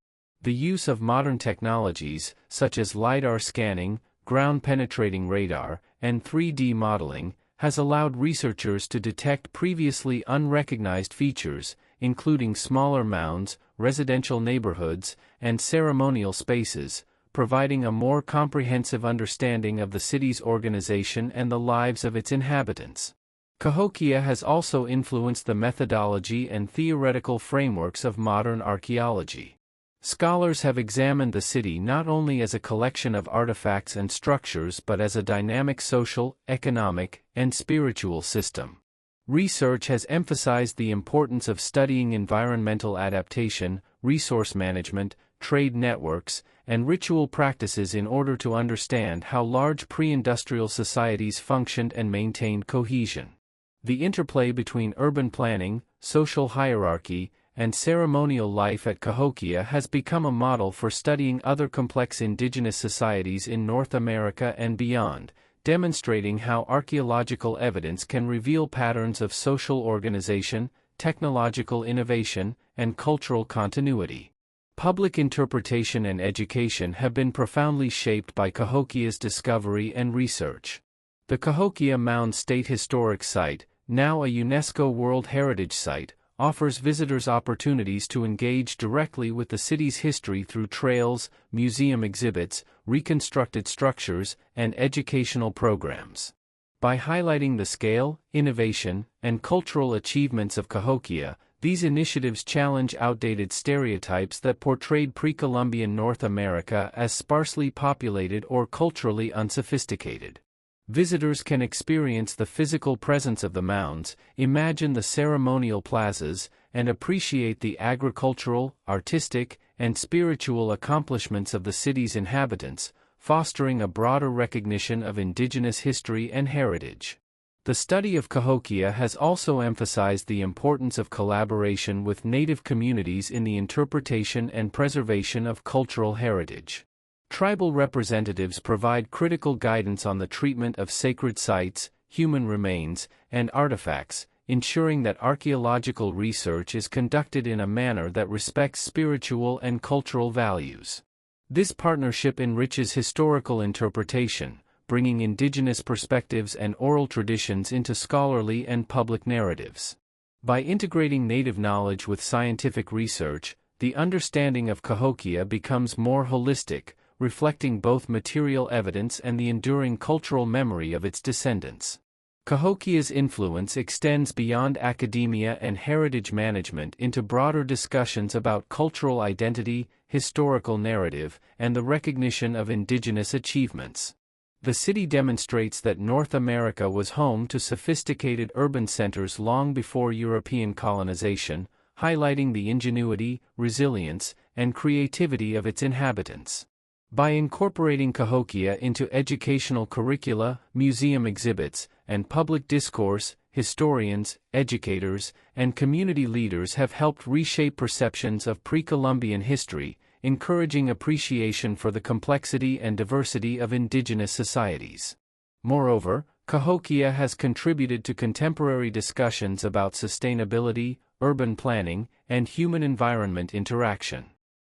The use of modern technologies, such as LiDAR scanning, ground-penetrating radar, and 3D modeling, has allowed researchers to detect previously unrecognized features, including smaller mounds, residential neighborhoods, and ceremonial spaces, providing a more comprehensive understanding of the city's organization and the lives of its inhabitants. Cahokia has also influenced the methodology and theoretical frameworks of modern archaeology. Scholars have examined the city not only as a collection of artifacts and structures but as a dynamic social, economic, and spiritual system. Research has emphasized the importance of studying environmental adaptation, resource management, trade networks, and ritual practices in order to understand how large pre-industrial societies functioned and maintained cohesion. The interplay between urban planning, social hierarchy, and ceremonial life at Cahokia has become a model for studying other complex indigenous societies in North America and beyond, demonstrating how archaeological evidence can reveal patterns of social organization, technological innovation, and cultural continuity. Public interpretation and education have been profoundly shaped by Cahokia's discovery and research. The Cahokia Mounds State Historic Site, now a UNESCO World Heritage Site, offers visitors opportunities to engage directly with the city's history through trails, museum exhibits, reconstructed structures, and educational programs. By highlighting the scale, innovation, and cultural achievements of Cahokia, these initiatives challenge outdated stereotypes that portrayed pre-Columbian North America as sparsely populated or culturally unsophisticated. Visitors can experience the physical presence of the mounds, imagine the ceremonial plazas, and appreciate the agricultural, artistic, and spiritual accomplishments of the city's inhabitants, fostering a broader recognition of indigenous history and heritage. The study of Cahokia has also emphasized the importance of collaboration with native communities in the interpretation and preservation of cultural heritage. Tribal representatives provide critical guidance on the treatment of sacred sites, human remains, and artifacts, ensuring that archaeological research is conducted in a manner that respects spiritual and cultural values. This partnership enriches historical interpretation, bringing indigenous perspectives and oral traditions into scholarly and public narratives. By integrating native knowledge with scientific research, the understanding of Cahokia becomes more holistic, reflecting both material evidence and the enduring cultural memory of its descendants. Cahokia's influence extends beyond academia and heritage management into broader discussions about cultural identity, historical narrative, and the recognition of indigenous achievements. The city demonstrates that North America was home to sophisticated urban centers long before European colonization, highlighting the ingenuity, resilience, and creativity of its inhabitants. By incorporating Cahokia into educational curricula, museum exhibits, and public discourse, historians, educators, and community leaders have helped reshape perceptions of pre-Columbian history, encouraging appreciation for the complexity and diversity of indigenous societies. Moreover, Cahokia has contributed to contemporary discussions about sustainability, urban planning, and human-environment interaction.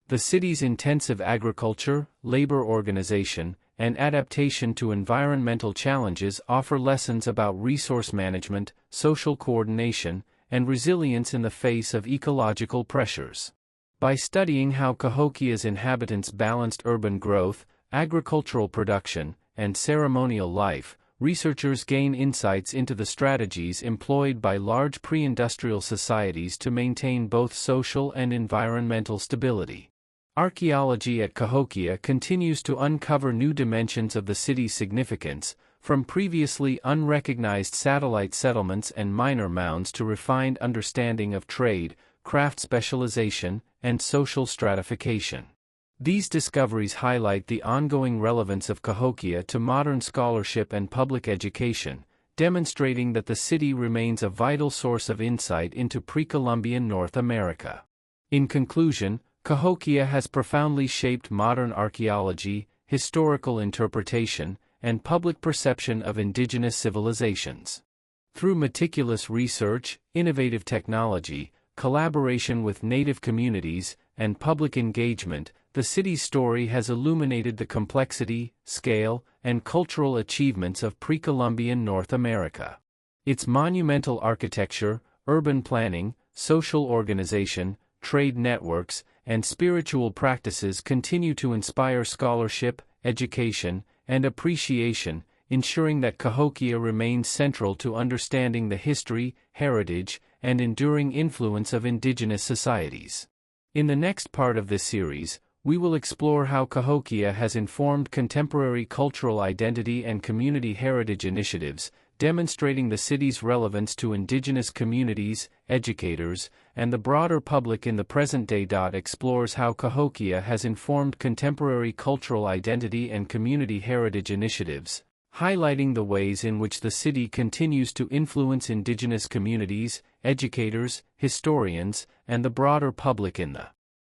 The city's intensive agriculture, labor organization, and adaptation to environmental challenges offer lessons about resource management, social coordination, and resilience in the face of ecological pressures. By studying how Cahokia's inhabitants balanced urban growth, agricultural production, and ceremonial life, researchers gain insights into the strategies employed by large pre-industrial societies to maintain both social and environmental stability. Archaeology at Cahokia continues to uncover new dimensions of the city's significance, from previously unrecognized satellite settlements and minor mounds to refined understanding of trade, craft specialization, and social stratification. These discoveries highlight the ongoing relevance of Cahokia to modern scholarship and public education, demonstrating that the city remains a vital source of insight into pre-Columbian North America. In conclusion, Cahokia has profoundly shaped modern archaeology, historical interpretation, and public perception of indigenous civilizations. Through meticulous research, innovative technology, collaboration with native communities, and public engagement, the city's story has illuminated the complexity, scale, and cultural achievements of pre-Columbian North America. Its monumental architecture, urban planning, social organization, trade networks, and spiritual practices continue to inspire scholarship, education, and appreciation, ensuring that Cahokia remains central to understanding the history, heritage, and enduring influence of indigenous societies. In the next part of this series, we will explore how Cahokia has informed contemporary cultural identity and community heritage initiatives, demonstrating the city's relevance to indigenous communities, educators, and the broader public in the present day. Explores how Cahokia has informed contemporary cultural identity and community heritage initiatives, highlighting the ways in which the city continues to influence indigenous communities, educators, historians, and the broader public in the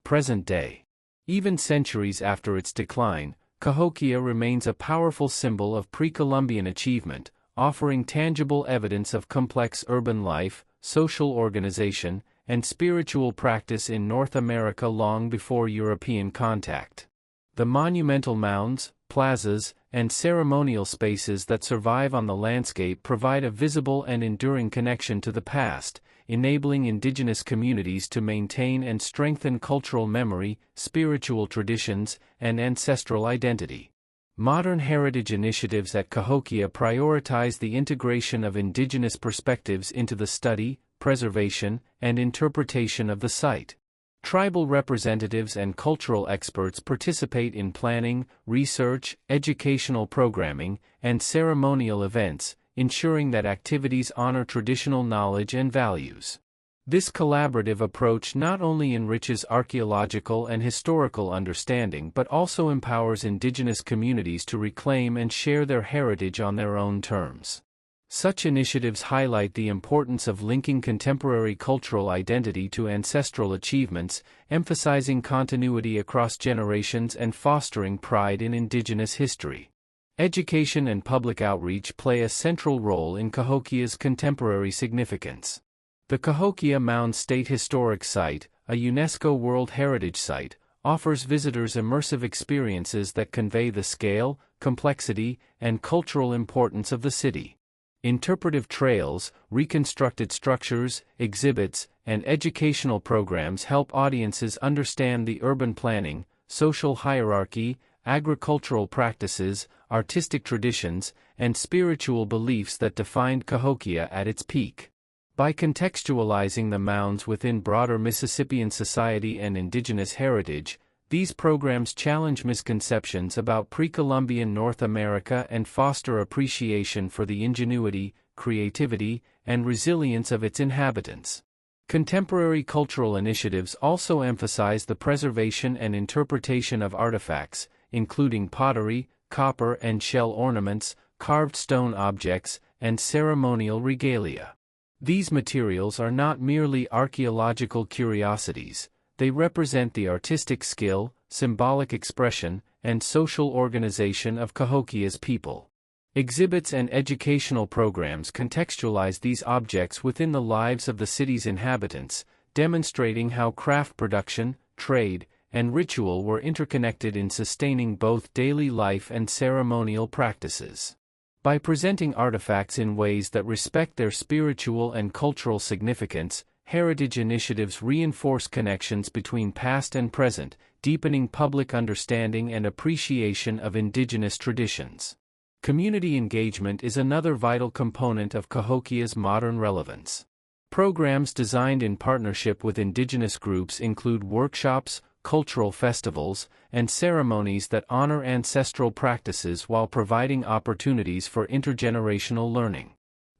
present day. Even centuries after its decline, Cahokia remains a powerful symbol of pre-Columbian achievement, offering tangible evidence of complex urban life, social organization, and spiritual practice in North America long before European contact. The monumental mounds, plazas, and ceremonial spaces that survive on the landscape provide a visible and enduring connection to the past, enabling indigenous communities to maintain and strengthen cultural memory, spiritual traditions, and ancestral identity. Modern heritage initiatives at Cahokia prioritize the integration of indigenous perspectives into the study, preservation, and interpretation of the site. Tribal representatives and cultural experts participate in planning, research, educational programming, and ceremonial events, ensuring that activities honor traditional knowledge and values. This collaborative approach not only enriches archaeological and historical understanding but also empowers indigenous communities to reclaim and share their heritage on their own terms. Such initiatives highlight the importance of linking contemporary cultural identity to ancestral achievements, emphasizing continuity across generations and fostering pride in indigenous history. Education and public outreach play a central role in Cahokia's contemporary significance. The Cahokia Mounds State Historic Site, a UNESCO World Heritage Site, offers visitors immersive experiences that convey the scale, complexity, and cultural importance of the city. Interpretive trails, reconstructed structures, exhibits, and educational programs help audiences understand the urban planning, social hierarchy, agricultural practices, artistic traditions, and spiritual beliefs that defined Cahokia at its peak. By contextualizing the mounds within broader Mississippian society and indigenous heritage, these programs challenge misconceptions about pre-Columbian North America and foster appreciation for the ingenuity, creativity, and resilience of its inhabitants. Contemporary cultural initiatives also emphasize the preservation and interpretation of artifacts, including pottery, copper and shell ornaments, carved stone objects, and ceremonial regalia. These materials are not merely archaeological curiosities, they represent the artistic skill, symbolic expression, and social organization of Cahokia's people. Exhibits and educational programs contextualize these objects within the lives of the city's inhabitants, demonstrating how craft production, trade, and ritual were interconnected in sustaining both daily life and ceremonial practices. By presenting artifacts in ways that respect their spiritual and cultural significance, heritage initiatives reinforce connections between past and present, deepening public understanding and appreciation of indigenous traditions. Community engagement is another vital component of Cahokia's modern relevance. Programs designed in partnership with indigenous groups include workshops, cultural festivals, and ceremonies that honor ancestral practices while providing opportunities for intergenerational learning.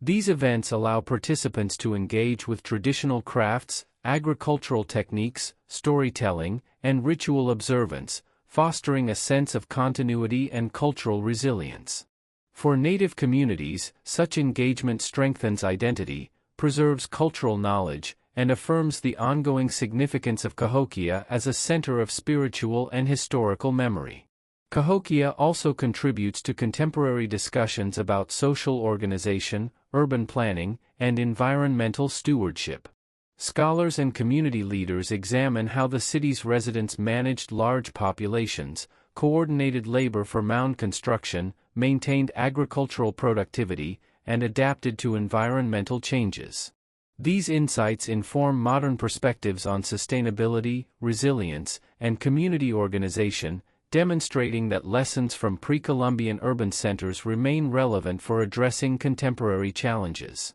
These events allow participants to engage with traditional crafts, agricultural techniques, storytelling, and ritual observance, fostering a sense of continuity and cultural resilience. For Native communities, such engagement strengthens identity, preserves cultural knowledge, and affirms the ongoing significance of Cahokia as a center of spiritual and historical memory. Cahokia also contributes to contemporary discussions about social organization, urban planning, and environmental stewardship. Scholars and community leaders examine how the city's residents managed large populations, coordinated labor for mound construction, maintained agricultural productivity, and adapted to environmental changes. These insights inform modern perspectives on sustainability, resilience, and community organization, demonstrating that lessons from pre-Columbian urban centers remain relevant for addressing contemporary challenges.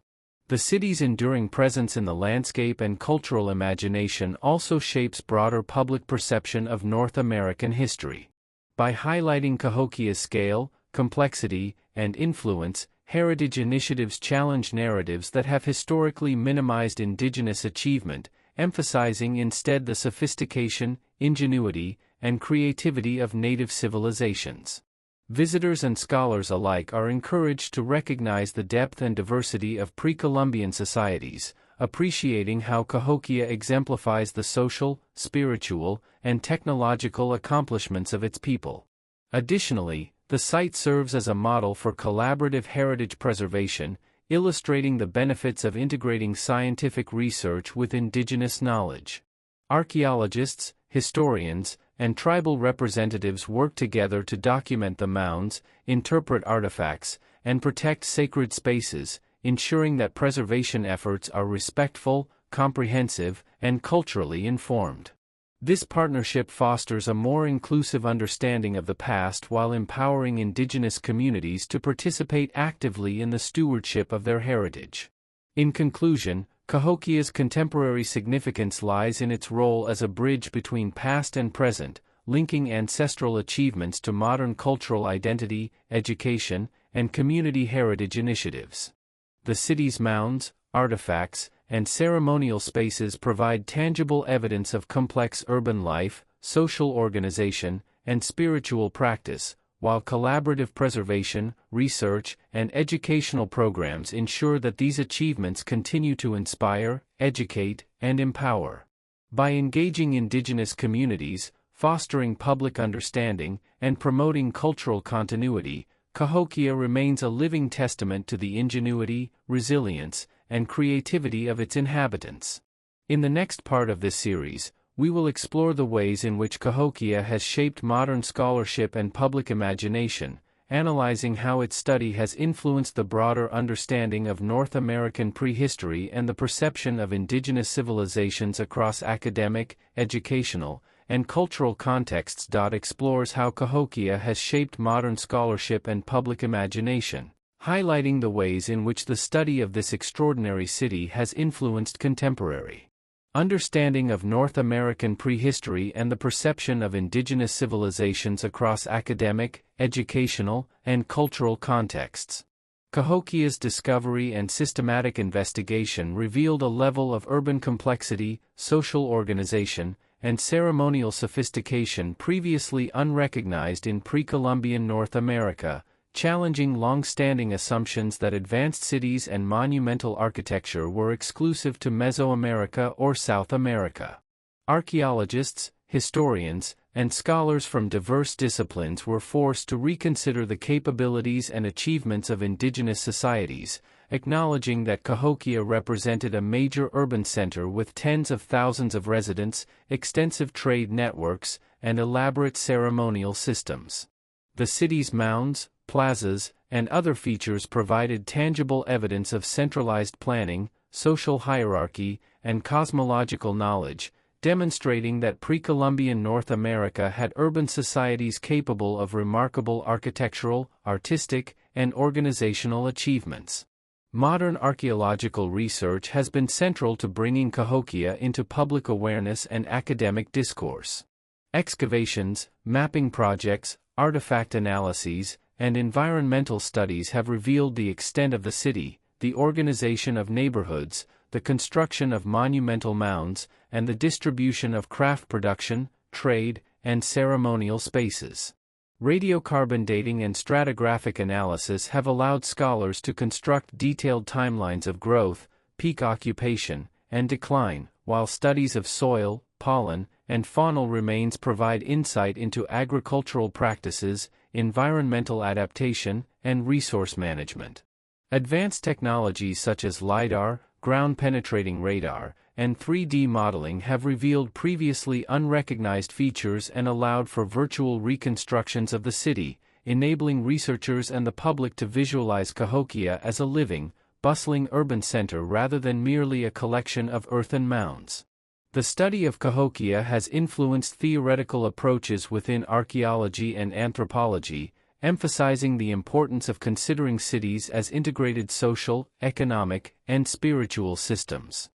The city's enduring presence in the landscape and cultural imagination also shapes broader public perception of North American history. By highlighting Cahokia's scale, complexity, and influence, heritage initiatives challenge narratives that have historically minimized indigenous achievement, emphasizing instead the sophistication, ingenuity, and creativity of native civilizations. Visitors and scholars alike are encouraged to recognize the depth and diversity of pre-Columbian societies, appreciating how Cahokia exemplifies the social, spiritual, and technological accomplishments of its people. Additionally, the site serves as a model for collaborative heritage preservation, illustrating the benefits of integrating scientific research with indigenous knowledge. Archaeologists, historians, and tribal representatives work together to document the mounds, interpret artifacts, and protect sacred spaces, ensuring that preservation efforts are respectful, comprehensive, and culturally informed. This partnership fosters a more inclusive understanding of the past while empowering indigenous communities to participate actively in the stewardship of their heritage. In conclusion, Cahokia's contemporary significance lies in its role as a bridge between past and present, linking ancestral achievements to modern cultural identity, education, and community heritage initiatives. The city's mounds, artifacts, and ceremonial spaces provide tangible evidence of complex urban life, social organization, and spiritual practice, while collaborative preservation, research, and educational programs ensure that these achievements continue to inspire, educate, and empower. By engaging indigenous communities, fostering public understanding, and promoting cultural continuity, Cahokia remains a living testament to the ingenuity, resilience, and creativity of its inhabitants. In the next part of this series, we will explore the ways in which Cahokia has shaped modern scholarship and public imagination, analyzing how its study has influenced the broader understanding of North American prehistory and the perception of indigenous civilizations across academic, educational, and cultural contexts. Explores how Cahokia has shaped modern scholarship and public imagination, highlighting the ways in which the study of this extraordinary city has influenced contemporary understanding of North American prehistory and the perception of indigenous civilizations across academic, educational, and cultural contexts. Cahokia's discovery and systematic investigation revealed a level of urban complexity, social organization, and ceremonial sophistication previously unrecognized in pre-Columbian North America, challenging long-standing assumptions that advanced cities and monumental architecture were exclusive to Mesoamerica or South America. Archaeologists, historians, and scholars from diverse disciplines were forced to reconsider the capabilities and achievements of indigenous societies, acknowledging that Cahokia represented a major urban center with tens of thousands of residents, extensive trade networks, and elaborate ceremonial systems. The city's mounds, plazas, and other features provided tangible evidence of centralized planning, social hierarchy, and cosmological knowledge, demonstrating that pre-Columbian North America had urban societies capable of remarkable architectural, artistic, and organizational achievements. Modern archaeological research has been central to bringing Cahokia into public awareness and academic discourse. Excavations, mapping projects, artifact analyses, and environmental studies have revealed the extent of the city, the organization of neighborhoods, the construction of monumental mounds, and the distribution of craft production, trade, and ceremonial spaces. Radiocarbon dating and stratigraphic analysis have allowed scholars to construct detailed timelines of growth, peak occupation, and decline, while studies of soil, pollen, and faunal remains provide insight into agricultural practices, environmental adaptation, and resource management. Advanced technologies such as LiDAR, ground-penetrating radar, and 3D modeling have revealed previously unrecognized features and allowed for virtual reconstructions of the city, enabling researchers and the public to visualize Cahokia as a living, bustling urban center rather than merely a collection of earthen mounds. The study of Cahokia has influenced theoretical approaches within archaeology and anthropology, emphasizing the importance of considering cities as integrated social, economic, and spiritual systems.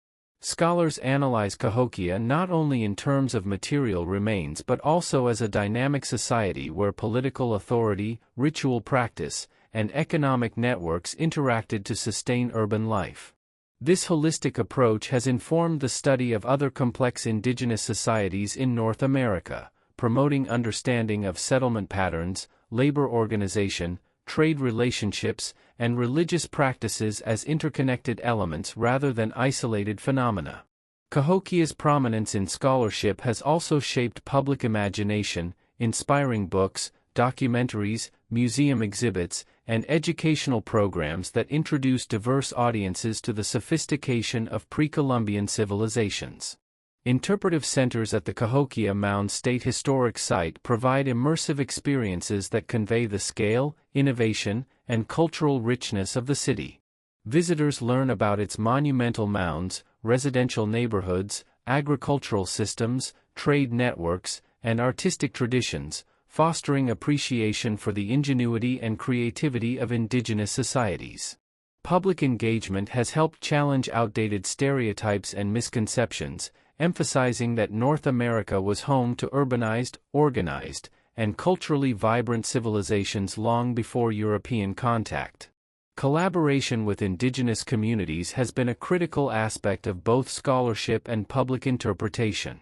Scholars analyze Cahokia not only in terms of material remains but also as a dynamic society where political authority, ritual practice, and economic networks interacted to sustain urban life. This holistic approach has informed the study of other complex indigenous societies in North America, promoting understanding of settlement patterns, labor organization, trade relationships, and religious practices as interconnected elements rather than isolated phenomena. Cahokia's prominence in scholarship has also shaped public imagination, inspiring books, documentaries, museum exhibits, and educational programs that introduce diverse audiences to the sophistication of pre-Columbian civilizations. Interpretive centers at the Cahokia Mounds State Historic Site provide immersive experiences that convey the scale, innovation, and cultural richness of the city. Visitors learn about its monumental mounds, residential neighborhoods, agricultural systems, trade networks, and artistic traditions, fostering appreciation for the ingenuity and creativity of indigenous societies. Public engagement has helped challenge outdated stereotypes and misconceptions, emphasizing that North America was home to urbanized, organized, and culturally vibrant civilizations long before European contact. Collaboration with indigenous communities has been a critical aspect of both scholarship and public interpretation.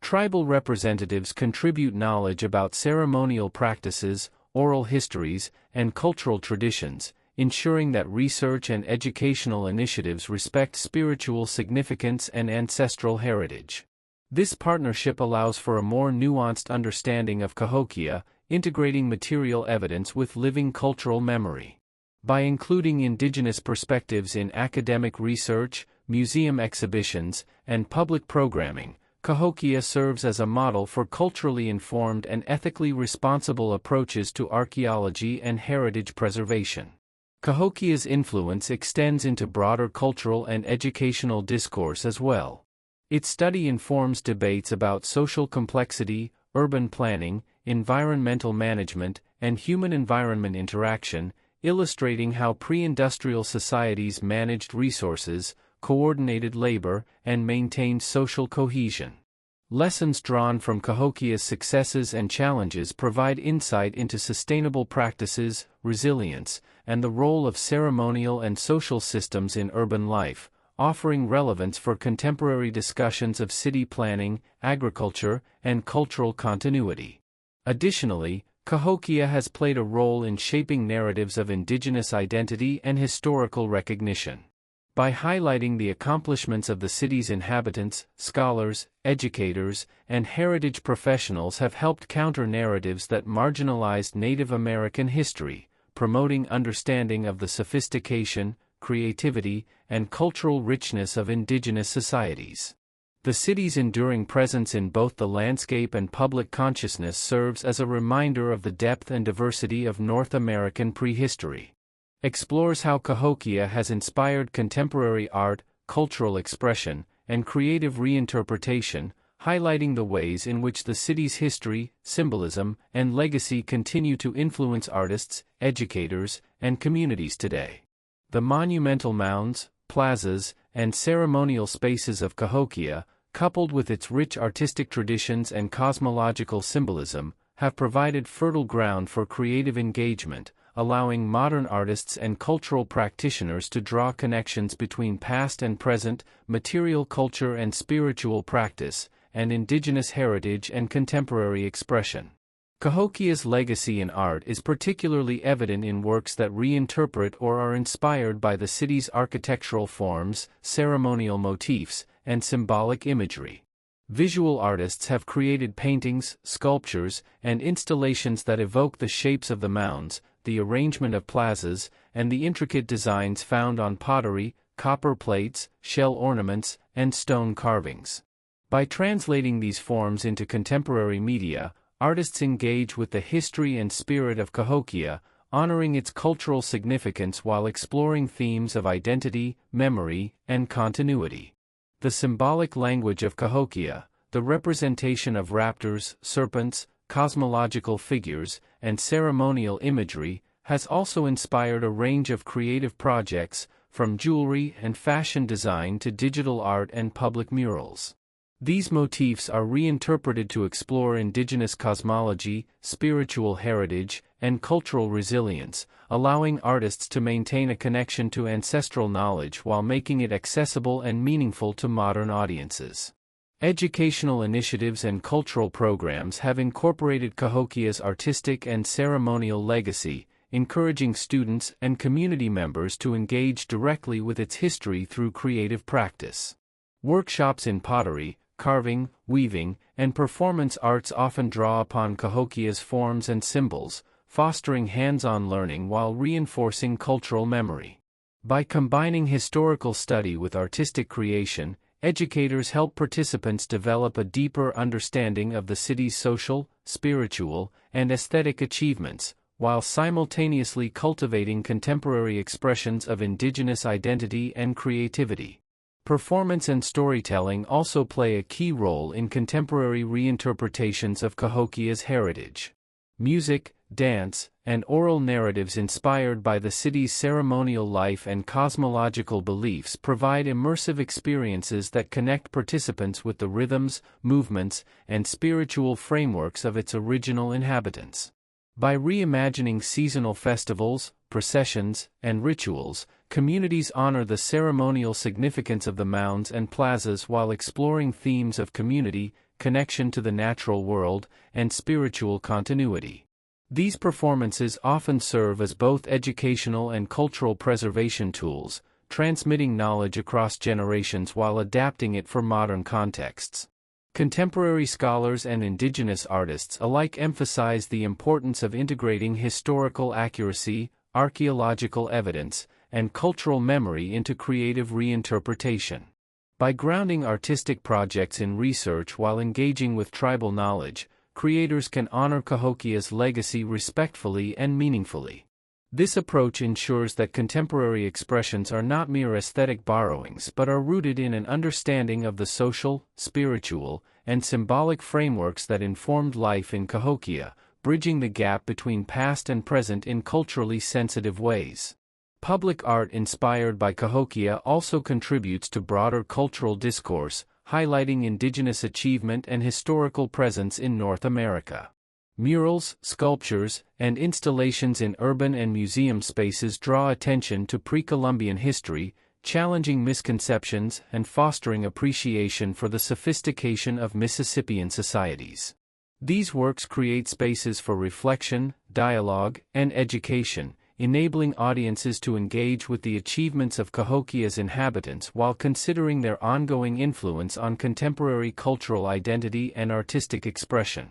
Tribal representatives contribute knowledge about ceremonial practices, oral histories, and cultural traditions, ensuring that research and educational initiatives respect spiritual significance and ancestral heritage. This partnership allows for a more nuanced understanding of Cahokia, integrating material evidence with living cultural memory. By including indigenous perspectives in academic research, museum exhibitions, and public programming, Cahokia serves as a model for culturally informed and ethically responsible approaches to archaeology and heritage preservation. Cahokia's influence extends into broader cultural and educational discourse as well. Its study informs debates about social complexity, urban planning, environmental management, and human-environment interaction, illustrating how pre-industrial societies managed resources, coordinated labor, and maintained social cohesion. Lessons drawn from Cahokia's successes and challenges provide insight into sustainable practices, resilience, and the role of ceremonial and social systems in urban life, offering relevance for contemporary discussions of city planning, agriculture, and cultural continuity. Additionally, Cahokia has played a role in shaping narratives of indigenous identity and historical recognition. By highlighting the accomplishments of the city's inhabitants, scholars, educators, and heritage professionals have helped counter narratives that marginalized Native American history, promoting understanding of the sophistication, creativity, and cultural richness of indigenous societies. The city's enduring presence in both the landscape and public consciousness serves as a reminder of the depth and diversity of North American prehistory. Explores how Cahokia has inspired contemporary art, cultural expression, and creative reinterpretation, highlighting the ways in which the city's history, symbolism, and legacy continue to influence artists, educators, and communities today. The monumental mounds, plazas, and ceremonial spaces of Cahokia, coupled with its rich artistic traditions and cosmological symbolism, have provided fertile ground for creative engagement, allowing modern artists and cultural practitioners to draw connections between past and present, material culture and spiritual practice, and indigenous heritage and contemporary expression. Cahokia's legacy in art is particularly evident in works that reinterpret or are inspired by the city's architectural forms, ceremonial motifs, and symbolic imagery. Visual artists have created paintings, sculptures, and installations that evoke the shapes of the mounds, the arrangement of plazas, and the intricate designs found on pottery, copper plates, shell ornaments, and stone carvings. By translating these forms into contemporary media, artists engage with the history and spirit of Cahokia, honoring its cultural significance while exploring themes of identity, memory, and continuity. The symbolic language of Cahokia, the representation of raptors, serpents, cosmological figures, and ceremonial imagery, has also inspired a range of creative projects, from jewelry and fashion design to digital art and public murals. These motifs are reinterpreted to explore indigenous cosmology, spiritual heritage, and cultural resilience, allowing artists to maintain a connection to ancestral knowledge while making it accessible and meaningful to modern audiences. Educational initiatives and cultural programs have incorporated Cahokia's artistic and ceremonial legacy, encouraging students and community members to engage directly with its history through creative practice. Workshops in pottery, carving, weaving, and performance arts often draw upon Cahokia's forms and symbols, fostering hands-on learning while reinforcing cultural memory. By combining historical study with artistic creation, educators help participants develop a deeper understanding of the city's social, spiritual, and aesthetic achievements, while simultaneously cultivating contemporary expressions of indigenous identity and creativity. Performance and storytelling also play a key role in contemporary reinterpretations of Cahokia's heritage. Music, dance, and oral narratives inspired by the city's ceremonial life and cosmological beliefs provide immersive experiences that connect participants with the rhythms, movements, and spiritual frameworks of its original inhabitants. By reimagining seasonal festivals, processions, and rituals, communities honor the ceremonial significance of the mounds and plazas while exploring themes of community, connection to the natural world, and spiritual continuity. These performances often serve as both educational and cultural preservation tools, transmitting knowledge across generations while adapting it for modern contexts. Contemporary scholars and indigenous artists alike emphasize the importance of integrating historical accuracy, archaeological evidence, and cultural memory into creative reinterpretation. By grounding artistic projects in research while engaging with tribal knowledge, creators can honor Cahokia's legacy respectfully and meaningfully. This approach ensures that contemporary expressions are not mere aesthetic borrowings but are rooted in an understanding of the social, spiritual, and symbolic frameworks that informed life in Cahokia, bridging the gap between past and present in culturally sensitive ways. Public art inspired by Cahokia also contributes to broader cultural discourse, highlighting indigenous achievement and historical presence in North America. Murals, sculptures, and installations in urban and museum spaces draw attention to pre-Columbian history, challenging misconceptions and fostering appreciation for the sophistication of Mississippian societies. These works create spaces for reflection, dialogue, and education, enabling audiences to engage with the achievements of Cahokia's inhabitants while considering their ongoing influence on contemporary cultural identity and artistic expression.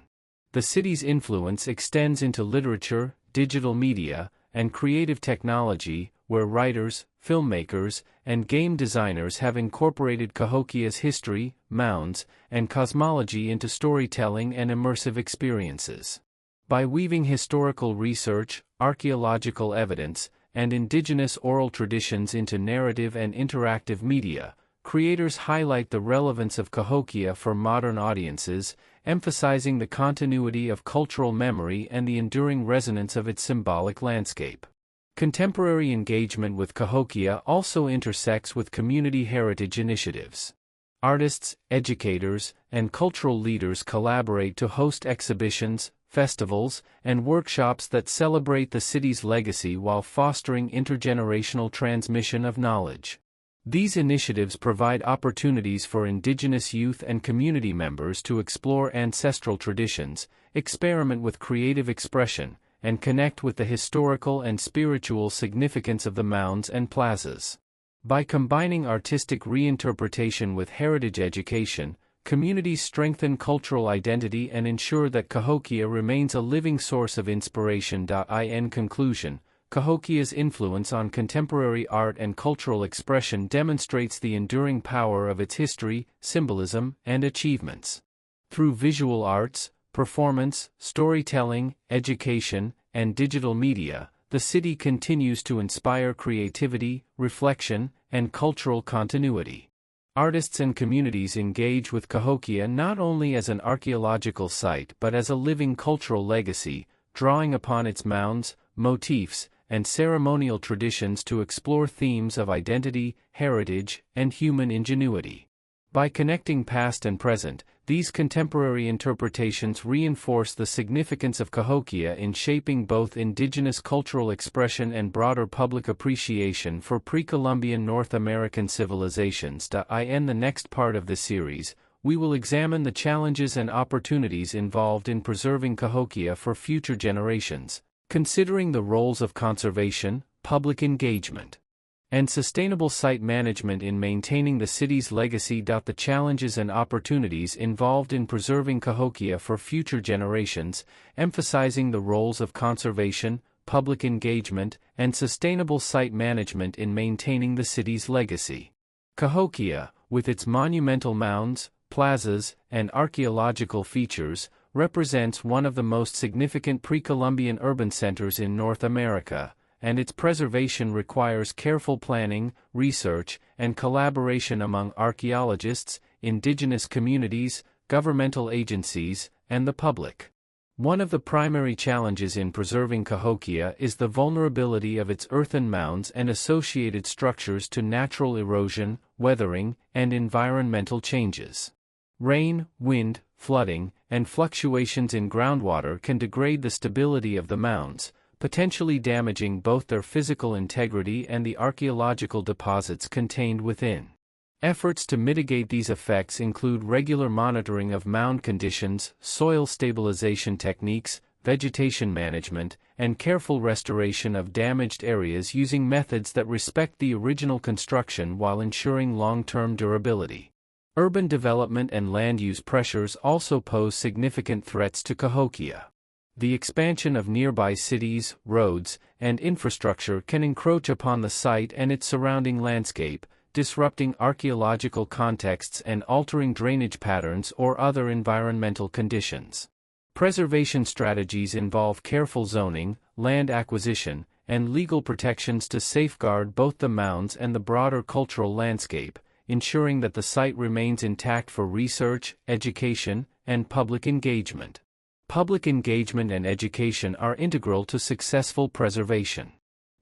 The city's influence extends into literature, digital media, and creative technology, where writers, filmmakers, and game designers have incorporated Cahokia's history, mounds, and cosmology into storytelling and immersive experiences. By weaving historical research, archaeological evidence, and indigenous oral traditions into narrative and interactive media, creators highlight the relevance of Cahokia for modern audiences, emphasizing the continuity of cultural memory and the enduring resonance of its symbolic landscape. Contemporary engagement with Cahokia also intersects with community heritage initiatives. Artists, educators, and cultural leaders collaborate to host exhibitions, festivals, and workshops that celebrate the city's legacy while fostering intergenerational transmission of knowledge. These initiatives provide opportunities for indigenous youth and community members to explore ancestral traditions, experiment with creative expression, and connect with the historical and spiritual significance of the mounds and plazas. By combining artistic reinterpretation with heritage education, communities strengthen cultural identity and ensure that Cahokia remains a living source of inspiration. In conclusion, Cahokia's influence on contemporary art and cultural expression demonstrates the enduring power of its history, symbolism, and achievements. Through visual arts, performance, storytelling, education, and digital media, the city continues to inspire creativity, reflection, and cultural continuity. Artists and communities engage with Cahokia not only as an archaeological site but as a living cultural legacy, drawing upon its mounds, motifs, and ceremonial traditions to explore themes of identity, heritage, and human ingenuity. By connecting past and present, these contemporary interpretations reinforce the significance of Cahokia in shaping both indigenous cultural expression and broader public appreciation for pre-Columbian North American civilizations. In the next part of the series, we will examine the challenges and opportunities involved in preserving Cahokia for future generations, considering the roles of conservation, public engagement, and sustainable site management in maintaining the city's legacy. The challenges and opportunities involved in preserving Cahokia for future generations, emphasizing the roles of conservation, public engagement, and sustainable site management in maintaining the city's legacy. Cahokia, with its monumental mounds, plazas, and archaeological features, represents one of the most significant pre-Columbian urban centers in North America, and its preservation requires careful planning, research, and collaboration among archaeologists, indigenous communities, governmental agencies, and the public. One of the primary challenges in preserving Cahokia is the vulnerability of its earthen mounds and associated structures to natural erosion, weathering, and environmental changes. Rain, wind, flooding, and fluctuations in groundwater can degrade the stability of the mounds, potentially damaging both their physical integrity and the archaeological deposits contained within. Efforts to mitigate these effects include regular monitoring of mound conditions, soil stabilization techniques, vegetation management, and careful restoration of damaged areas using methods that respect the original construction while ensuring long-term durability. Urban development and land use pressures also pose significant threats to Cahokia. The expansion of nearby cities, roads, and infrastructure can encroach upon the site and its surrounding landscape, disrupting archaeological contexts and altering drainage patterns or other environmental conditions. Preservation strategies involve careful zoning, land acquisition, and legal protections to safeguard both the mounds and the broader cultural landscape, ensuring that the site remains intact for research, education, and public engagement. Public engagement and education are integral to successful preservation.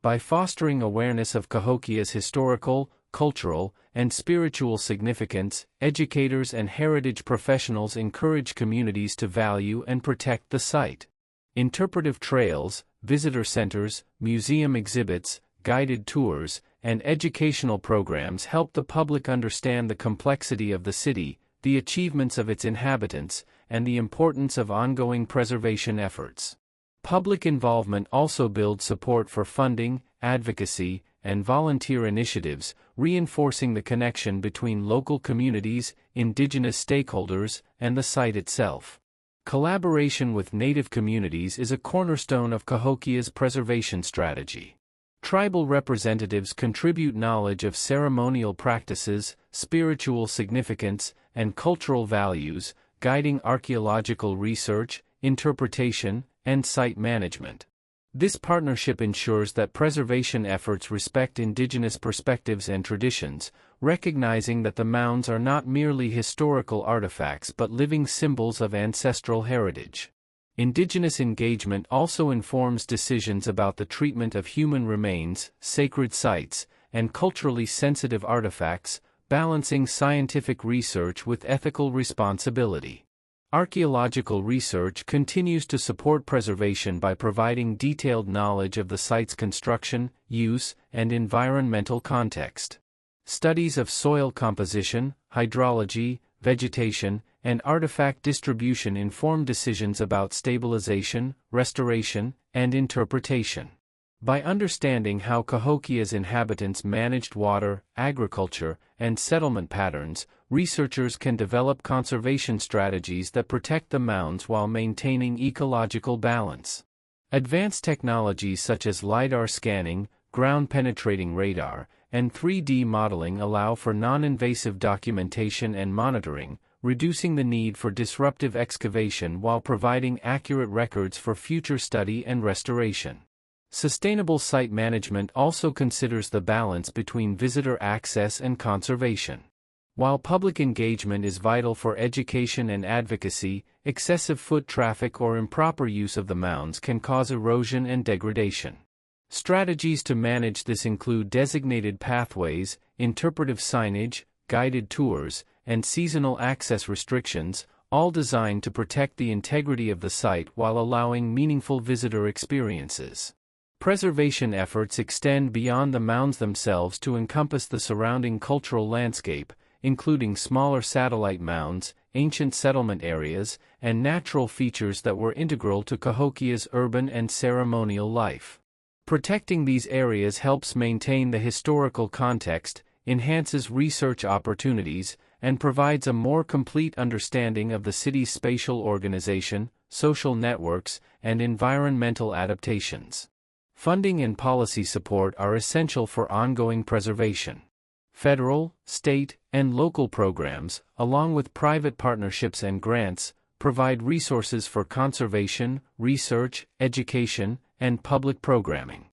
By fostering awareness of Cahokia's historical, cultural, and spiritual significance, educators and heritage professionals encourage communities to value and protect the site. Interpretive trails, visitor centers, museum exhibits, guided tours, and educational programs help the public understand the complexity of the city, the achievements of its inhabitants, and the importance of ongoing preservation efforts. Public involvement also builds support for funding, advocacy, and volunteer initiatives, reinforcing the connection between local communities, indigenous stakeholders, and the site itself. Collaboration with native communities is a cornerstone of Cahokia's preservation strategy. Tribal representatives contribute knowledge of ceremonial practices, spiritual significance, and cultural values, guiding archaeological research, interpretation, and site management. This partnership ensures that preservation efforts respect indigenous perspectives and traditions, recognizing that the mounds are not merely historical artifacts but living symbols of ancestral heritage. Indigenous engagement also informs decisions about the treatment of human remains, sacred sites, and culturally sensitive artifacts, balancing scientific research with ethical responsibility. Archaeological research continues to support preservation by providing detailed knowledge of the site's construction, use, and environmental context. Studies of soil composition, hydrology, vegetation, and artifact distribution inform decisions about stabilization, restoration, and interpretation. By understanding how Cahokia's inhabitants managed water, agriculture, and settlement patterns, researchers can develop conservation strategies that protect the mounds while maintaining ecological balance. Advanced technologies such as LiDAR scanning, ground-penetrating radar, and 3D modeling allow for non-invasive documentation and monitoring, reducing the need for disruptive excavation while providing accurate records for future study and restoration. Sustainable site management also considers the balance between visitor access and conservation. While public engagement is vital for education and advocacy, excessive foot traffic or improper use of the mounds can cause erosion and degradation. Strategies to manage this include designated pathways, interpretive signage, guided tours, and seasonal access restrictions, all designed to protect the integrity of the site while allowing meaningful visitor experiences. Preservation efforts extend beyond the mounds themselves to encompass the surrounding cultural landscape, including smaller satellite mounds, ancient settlement areas, and natural features that were integral to Cahokia's urban and ceremonial life. Protecting these areas helps maintain the historical context, enhances research opportunities, and provides a more complete understanding of the city's spatial organization, social networks, and environmental adaptations. Funding and policy support are essential for ongoing preservation. Federal, state, and local programs, along with private partnerships and grants, provide resources for conservation, research, education, and public programming.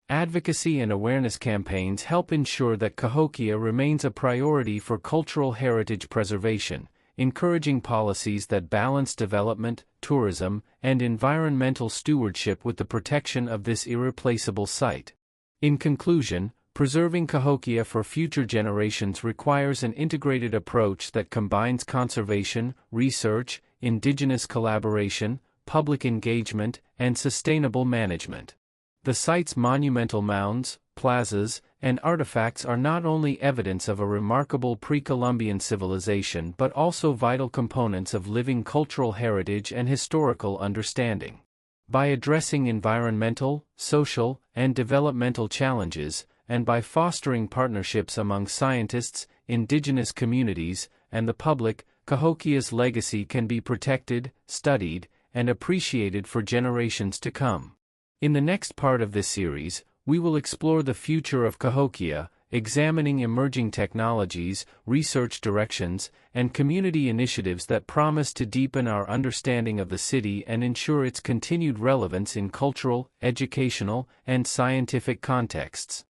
Advocacy and awareness campaigns help ensure that Cahokia remains a priority for cultural heritage preservation, encouraging policies that balance development, tourism, and environmental stewardship with the protection of this irreplaceable site. In conclusion, preserving Cahokia for future generations requires an integrated approach that combines conservation, research, indigenous collaboration, public engagement, and sustainable management. The site's monumental mounds, plazas, and artifacts are not only evidence of a remarkable pre-Columbian civilization but also vital components of living cultural heritage and historical understanding. By addressing environmental, social, and developmental challenges, and by fostering partnerships among scientists, indigenous communities, and the public, Cahokia's legacy can be protected, studied, and appreciated for generations to come. In the next part of this series, we will explore the future of Cahokia, examining emerging technologies, research directions, and community initiatives that promise to deepen our understanding of the city and ensure its continued relevance in cultural, educational, and scientific contexts.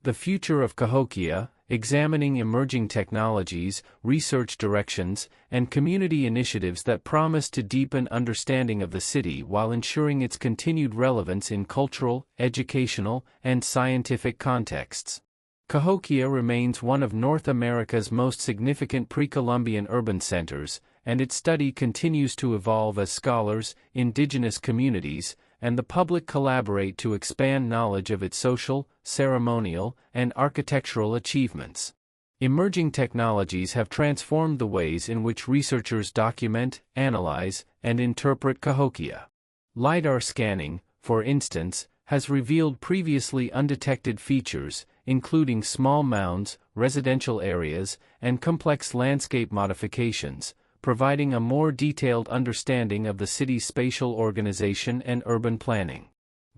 The future of Cahokia, examining emerging technologies, research directions, and community initiatives that promise to deepen understanding of the city while ensuring its continued relevance in cultural, educational, and scientific contexts. Cahokia remains one of North America's most significant pre-Columbian urban centers, and its study continues to evolve as scholars, indigenous communities, and the public collaborate to expand knowledge of its social, ceremonial, and architectural achievements. Emerging technologies have transformed the ways in which researchers document, analyze, and interpret Cahokia. LiDAR scanning, for instance, has revealed previously undetected features, including small mounds, residential areas, and complex landscape modifications, providing a more detailed understanding of the city's spatial organization and urban planning.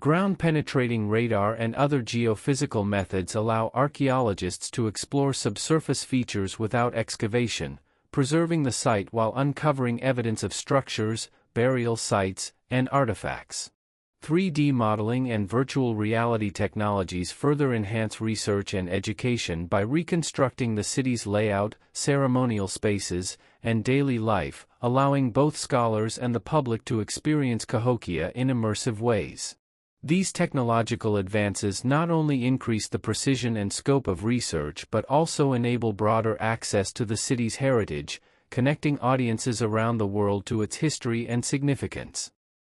Ground-penetrating radar and other geophysical methods allow archaeologists to explore subsurface features without excavation, preserving the site while uncovering evidence of structures, burial sites, and artifacts. 3D modeling and virtual reality technologies further enhance research and education by reconstructing the city's layout, ceremonial spaces, and daily life, allowing both scholars and the public to experience Cahokia in immersive ways. These technological advances not only increase the precision and scope of research but also enable broader access to the city's heritage, connecting audiences around the world to its history and significance.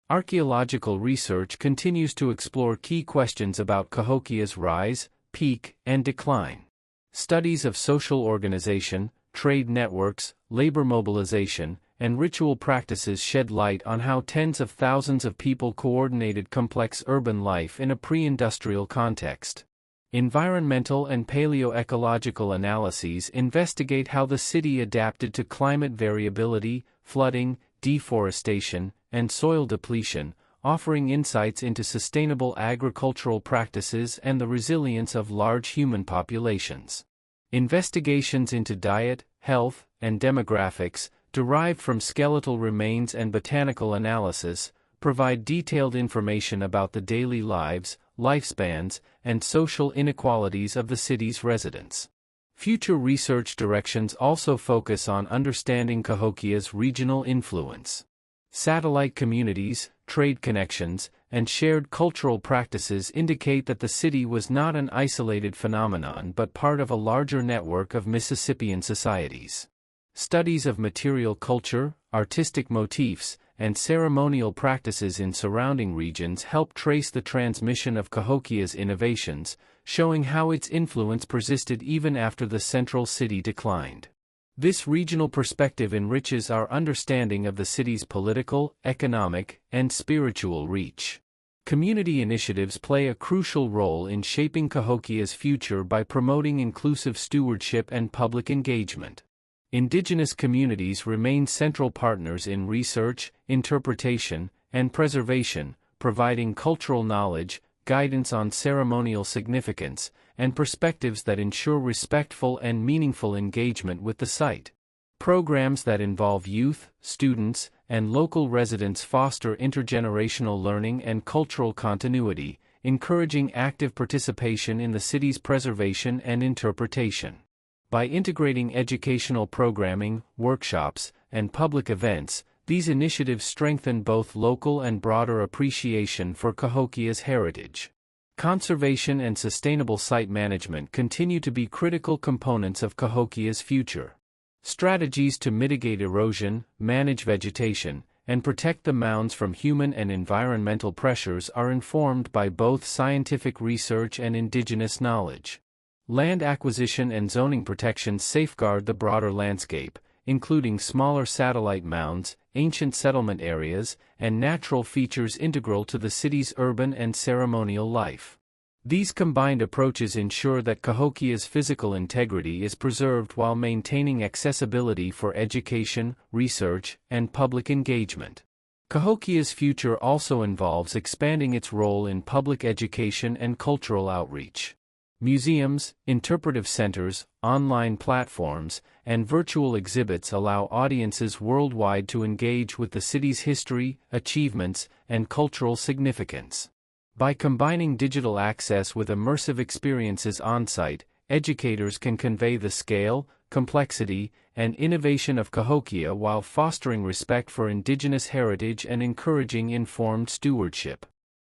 Archaeological research continues to explore key questions about Cahokia's rise, peak, and decline. Studies of social organization, trade networks, labor mobilization, and ritual practices shed light on how tens of thousands of people coordinated complex urban life in a pre-industrial context. Environmental and paleoecological analyses investigate how the city adapted to climate variability, flooding, deforestation, and soil depletion, offering insights into sustainable agricultural practices and the resilience of large human populations. Investigations into diet, health, and demographics, derived from skeletal remains and botanical analysis, provide detailed information about the daily lives, lifespans, and social inequalities of the city's residents. Future research directions also focus on understanding Cahokia's regional influence. Satellite communities, trade connections, and shared cultural practices indicate that the city was not an isolated phenomenon but part of a larger network of Mississippian societies. Studies of material culture, artistic motifs, and ceremonial practices in surrounding regions help trace the transmission of Cahokia's innovations, showing how its influence persisted even after the central city declined. This regional perspective enriches our understanding of the city's political, economic, and spiritual reach. Community initiatives play a crucial role in shaping Cahokia's future by promoting inclusive stewardship and public engagement. Indigenous communities remain central partners in research, interpretation, and preservation, providing cultural knowledge, guidance on ceremonial significance, and perspectives that ensure respectful and meaningful engagement with the site. Programs that involve youth, students, and local residents foster intergenerational learning and cultural continuity, encouraging active participation in the city's preservation and interpretation. By integrating educational programming, workshops, and public events, these initiatives strengthen both local and broader appreciation for Cahokia's heritage. Conservation and sustainable site management continue to be critical components of Cahokia's future. Strategies to mitigate erosion, manage vegetation, and protect the mounds from human and environmental pressures are informed by both scientific research and indigenous knowledge. Land acquisition and zoning protections safeguard the broader landscape, including smaller satellite mounds, ancient settlement areas, and natural features integral to the city's urban and ceremonial life. These combined approaches ensure that Cahokia's physical integrity is preserved while maintaining accessibility for education, research, and public engagement. Cahokia's future also involves expanding its role in public education and cultural outreach. Museums, interpretive centers, online platforms, and virtual exhibits allow audiences worldwide to engage with the city's history, achievements, and cultural significance. By combining digital access with immersive experiences on-site, educators can convey the scale, complexity, and innovation of Cahokia while fostering respect for indigenous heritage and encouraging informed stewardship.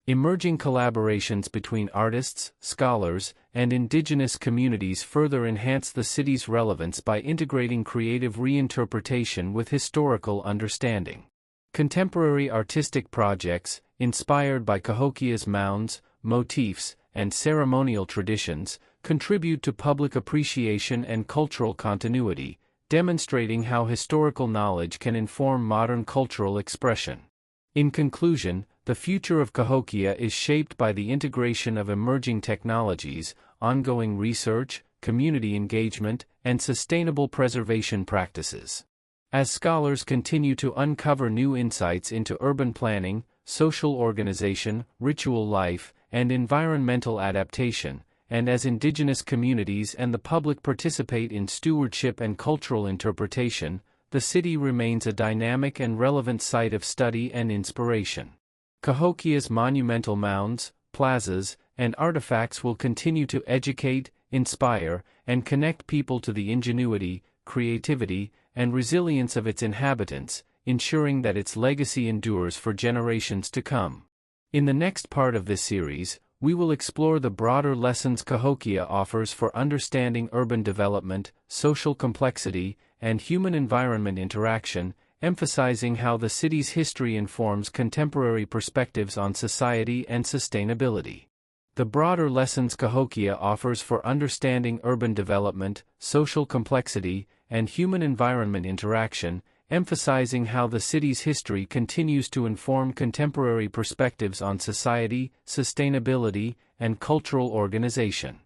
Emerging collaborations between artists, scholars, and indigenous communities further enhance the city's relevance by integrating creative reinterpretation with historical understanding. Contemporary artistic projects, inspired by Cahokia's mounds, motifs, and ceremonial traditions, contribute to public appreciation and cultural continuity, demonstrating how historical knowledge can inform modern cultural expression. In conclusion, the future of Cahokia is shaped by the integration of emerging technologies, ongoing research, community engagement, and sustainable preservation practices. As scholars continue to uncover new insights into urban planning, social organization, ritual life, and environmental adaptation, and as indigenous communities and the public participate in stewardship and cultural interpretation, the city remains a dynamic and relevant site of study and inspiration. Cahokia's monumental mounds, plazas, and artifacts will continue to educate, inspire, and connect people to the ingenuity, creativity, and resilience of its inhabitants, ensuring that its legacy endures for generations to come. In the next part of this series, we will explore the broader lessons Cahokia offers for understanding urban development, social complexity, and human-environment interaction, emphasizing how the city's history informs contemporary perspectives on society and sustainability. The broader lessons Cahokia offers for understanding urban development, social complexity, and human-environment interaction, emphasizing how the city's history continues to inform contemporary perspectives on society, sustainability, and cultural organization.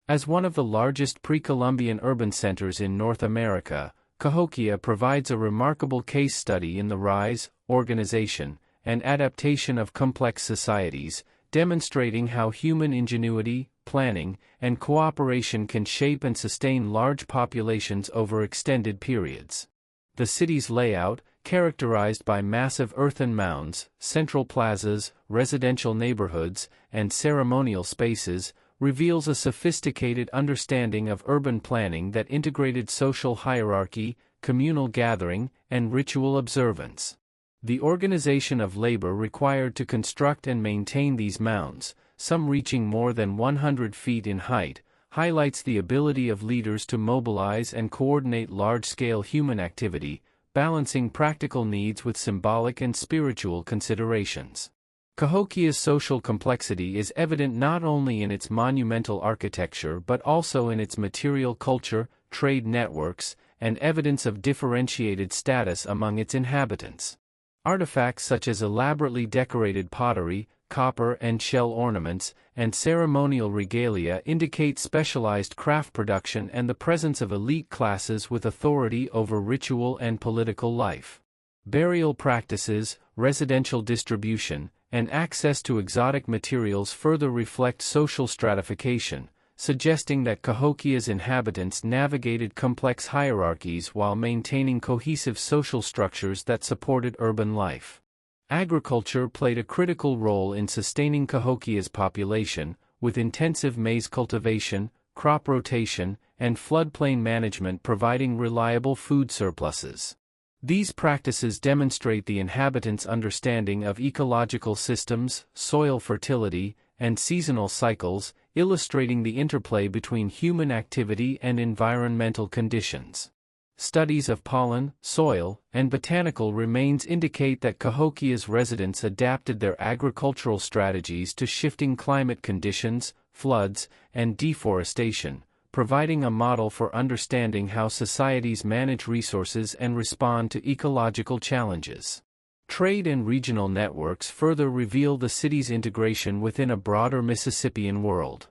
As one of the largest pre-Columbian urban centers in North America, Cahokia provides a remarkable case study in the rise, organization, and adaptation of complex societies, demonstrating how human ingenuity, planning, and cooperation can shape and sustain large populations over extended periods. The city's layout, characterized by massive earthen mounds, central plazas, residential neighborhoods, and ceremonial spaces, reveals a sophisticated understanding of urban planning that integrated social hierarchy, communal gathering, and ritual observance. The organization of labor required to construct and maintain these mounds, some reaching more than 100 feet in height, highlights the ability of leaders to mobilize and coordinate large-scale human activity, balancing practical needs with symbolic and spiritual considerations. Cahokia's social complexity is evident not only in its monumental architecture but also in its material culture, trade networks, and evidence of differentiated status among its inhabitants. Artifacts such as elaborately decorated pottery, copper and shell ornaments, and ceremonial regalia indicate specialized craft production and the presence of elite classes with authority over ritual and political life. Burial practices, residential distribution, and access to exotic materials further reflect social stratification, suggesting that Cahokia's inhabitants navigated complex hierarchies while maintaining cohesive social structures that supported urban life. Agriculture played a critical role in sustaining Cahokia's population, with intensive maize cultivation, crop rotation, and floodplain management providing reliable food surpluses. These practices demonstrate the inhabitants' understanding of ecological systems, soil fertility, and seasonal cycles, illustrating the interplay between human activity and environmental conditions. Studies of pollen, soil, and botanical remains indicate that Cahokia's residents adapted their agricultural strategies to shifting climate conditions, floods, and deforestation, providing a model for understanding how societies manage resources and respond to ecological challenges. Trade and regional networks further reveal the city's integration within a broader Mississippian world.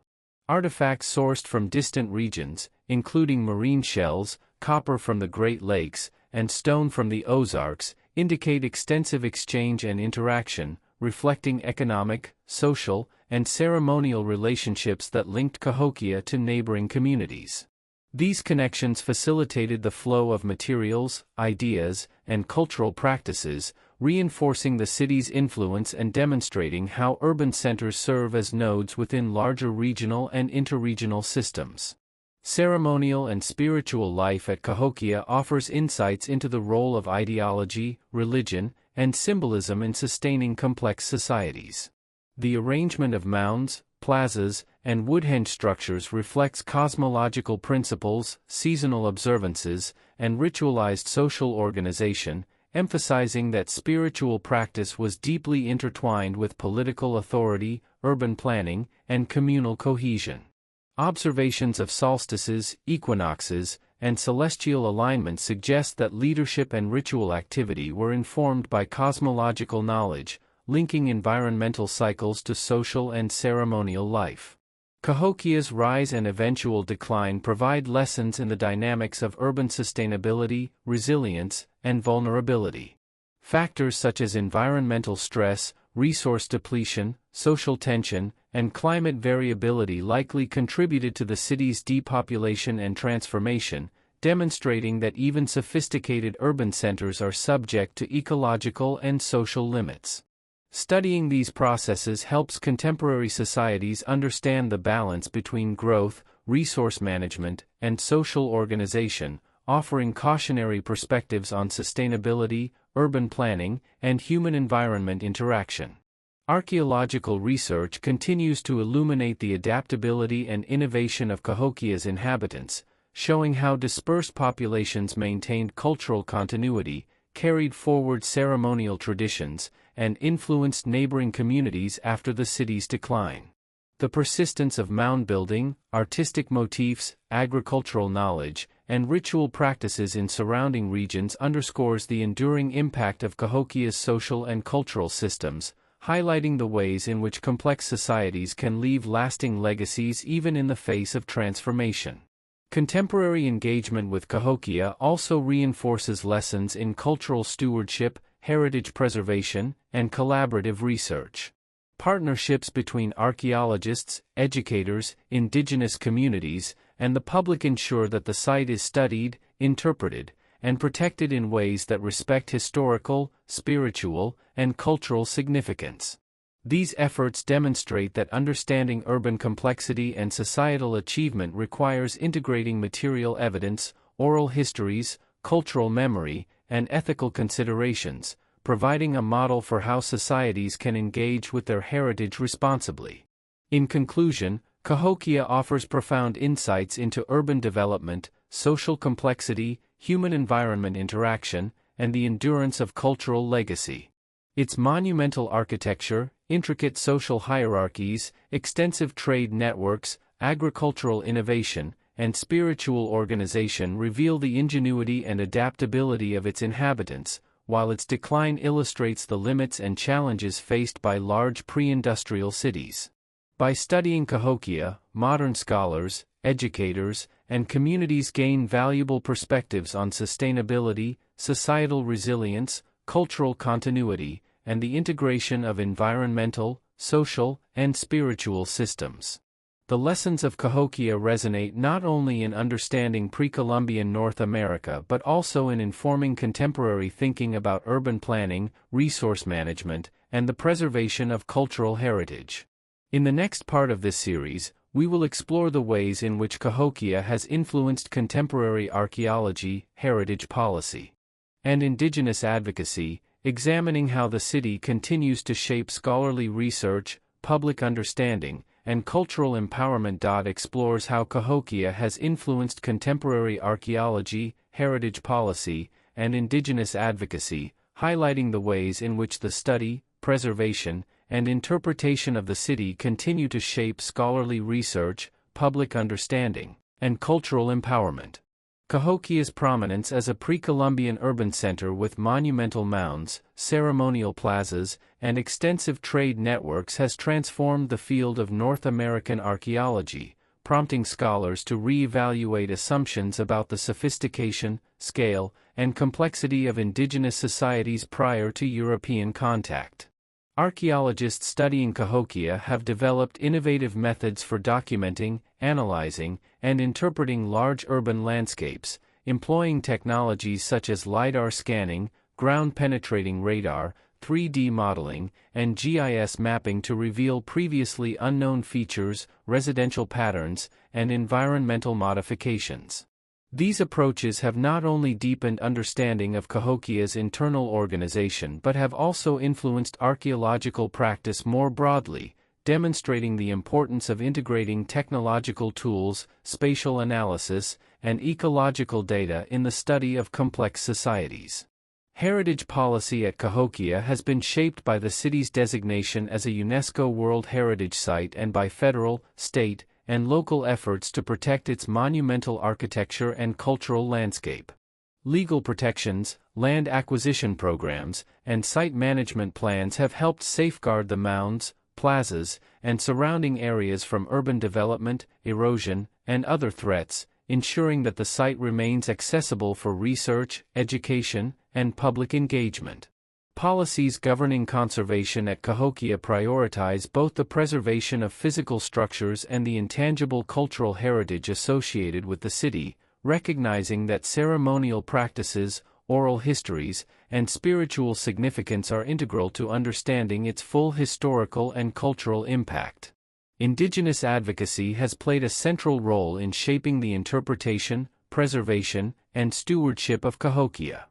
Artifacts sourced from distant regions, including marine shells, copper from the Great Lakes, and stone from the Ozarks, indicate extensive exchange and interaction, reflecting economic, social, and ceremonial relationships that linked Cahokia to neighboring communities. These connections facilitated the flow of materials, ideas, and cultural practices, reinforcing the city's influence and demonstrating how urban centers serve as nodes within larger regional and interregional systems. Ceremonial and spiritual life at Cahokia offers insights into the role of ideology, religion, and symbolism in sustaining complex societies. The arrangement of mounds, plazas, and woodhenge structures reflects cosmological principles, seasonal observances, and ritualized social organization, emphasizing that spiritual practice was deeply intertwined with political authority, urban planning, and communal cohesion. Observations of solstices, equinoxes, and celestial alignment suggest that leadership and ritual activity were informed by cosmological knowledge, linking environmental cycles to social and ceremonial life. Cahokia's rise and eventual decline provide lessons in the dynamics of urban sustainability, resilience, and vulnerability. Factors such as environmental stress, resource depletion, social tension, and climate variability likely contributed to the city's depopulation and transformation, demonstrating that even sophisticated urban centers are subject to ecological and social limits. Studying these processes helps contemporary societies understand the balance between growth, resource management, and social organization, offering cautionary perspectives on sustainability, urban planning, and human-environment interaction. Archaeological research continues to illuminate the adaptability and innovation of Cahokia's inhabitants, showing how dispersed populations maintained cultural continuity, carried forward ceremonial traditions, and influenced neighboring communities after the city's decline. The persistence of mound building, artistic motifs, agricultural knowledge, and ritual practices in surrounding regions underscores the enduring impact of Cahokia's social and cultural systems, highlighting the ways in which complex societies can leave lasting legacies even in the face of transformation. Contemporary engagement with Cahokia also reinforces lessons in cultural stewardship, heritage preservation, and collaborative research. Partnerships between archaeologists, educators, indigenous communities, and the public ensure that the site is studied, interpreted, and protected in ways that respect historical, spiritual, and cultural significance. These efforts demonstrate that understanding urban complexity and societal achievement requires integrating material evidence, oral histories, cultural memory, and ethical considerations, providing a model for how societies can engage with their heritage responsibly. In conclusion, Cahokia offers profound insights into urban development, social complexity, human-environment interaction, and the endurance of cultural legacy. Its monumental architecture, intricate social hierarchies, extensive trade networks, agricultural innovation, and spiritual organization reveal the ingenuity and adaptability of its inhabitants, while its decline illustrates the limits and challenges faced by large pre-industrial cities. By studying Cahokia, modern scholars, educators, and communities gain valuable perspectives on sustainability, societal resilience, cultural continuity, and the integration of environmental, social, and spiritual systems. The lessons of Cahokia resonate not only in understanding pre-Columbian North America but also in informing contemporary thinking about urban planning, resource management, and the preservation of cultural heritage. In the next part of this series, we will explore the ways in which Cahokia has influenced contemporary archaeology, heritage policy, and indigenous advocacy, examining how the city continues to shape scholarly research, public understanding, and cultural empowerment. Explores how Cahokia has influenced contemporary archaeology, heritage policy, and indigenous advocacy, highlighting the ways in which the study, preservation, and interpretation of the city continue to shape scholarly research, public understanding, and cultural empowerment. Cahokia's prominence as a pre-Columbian urban center with monumental mounds, ceremonial plazas, and extensive trade networks has transformed the field of North American archaeology, prompting scholars to re-evaluate assumptions about the sophistication, scale, and complexity of indigenous societies prior to European contact. Archaeologists studying Cahokia have developed innovative methods for documenting, analyzing, and interpreting large urban landscapes, employing technologies such as LiDAR scanning, ground-penetrating radar, 3D modeling, and GIS mapping to reveal previously unknown features, residential patterns, and environmental modifications. These approaches have not only deepened understanding of Cahokia's internal organization but have also influenced archaeological practice more broadly, demonstrating the importance of integrating technological tools, spatial analysis, and ecological data in the study of complex societies. Heritage policy at Cahokia has been shaped by the city's designation as a UNESCO World Heritage Site and by federal, state, and local efforts to protect its monumental architecture and cultural landscape. Legal protections, land acquisition programs, and site management plans have helped safeguard the mounds, plazas, and surrounding areas from urban development, erosion, and other threats, ensuring that the site remains accessible for research, education, and public engagement. Policies governing conservation at Cahokia prioritize both the preservation of physical structures and the intangible cultural heritage associated with the city, recognizing that ceremonial practices, oral histories, and spiritual significance are integral to understanding its full historical and cultural impact. Indigenous advocacy has played a central role in shaping the interpretation, preservation, and stewardship of Cahokia.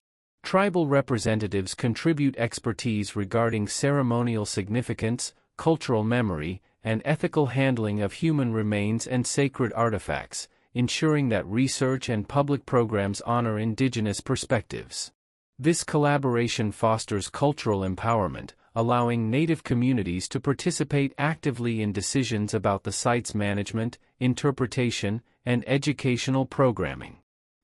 Tribal representatives contribute expertise regarding ceremonial significance, cultural memory, and ethical handling of human remains and sacred artifacts, ensuring that research and public programs honor indigenous perspectives. This collaboration fosters cultural empowerment, allowing Native communities to participate actively in decisions about the site's management, interpretation, and educational programming.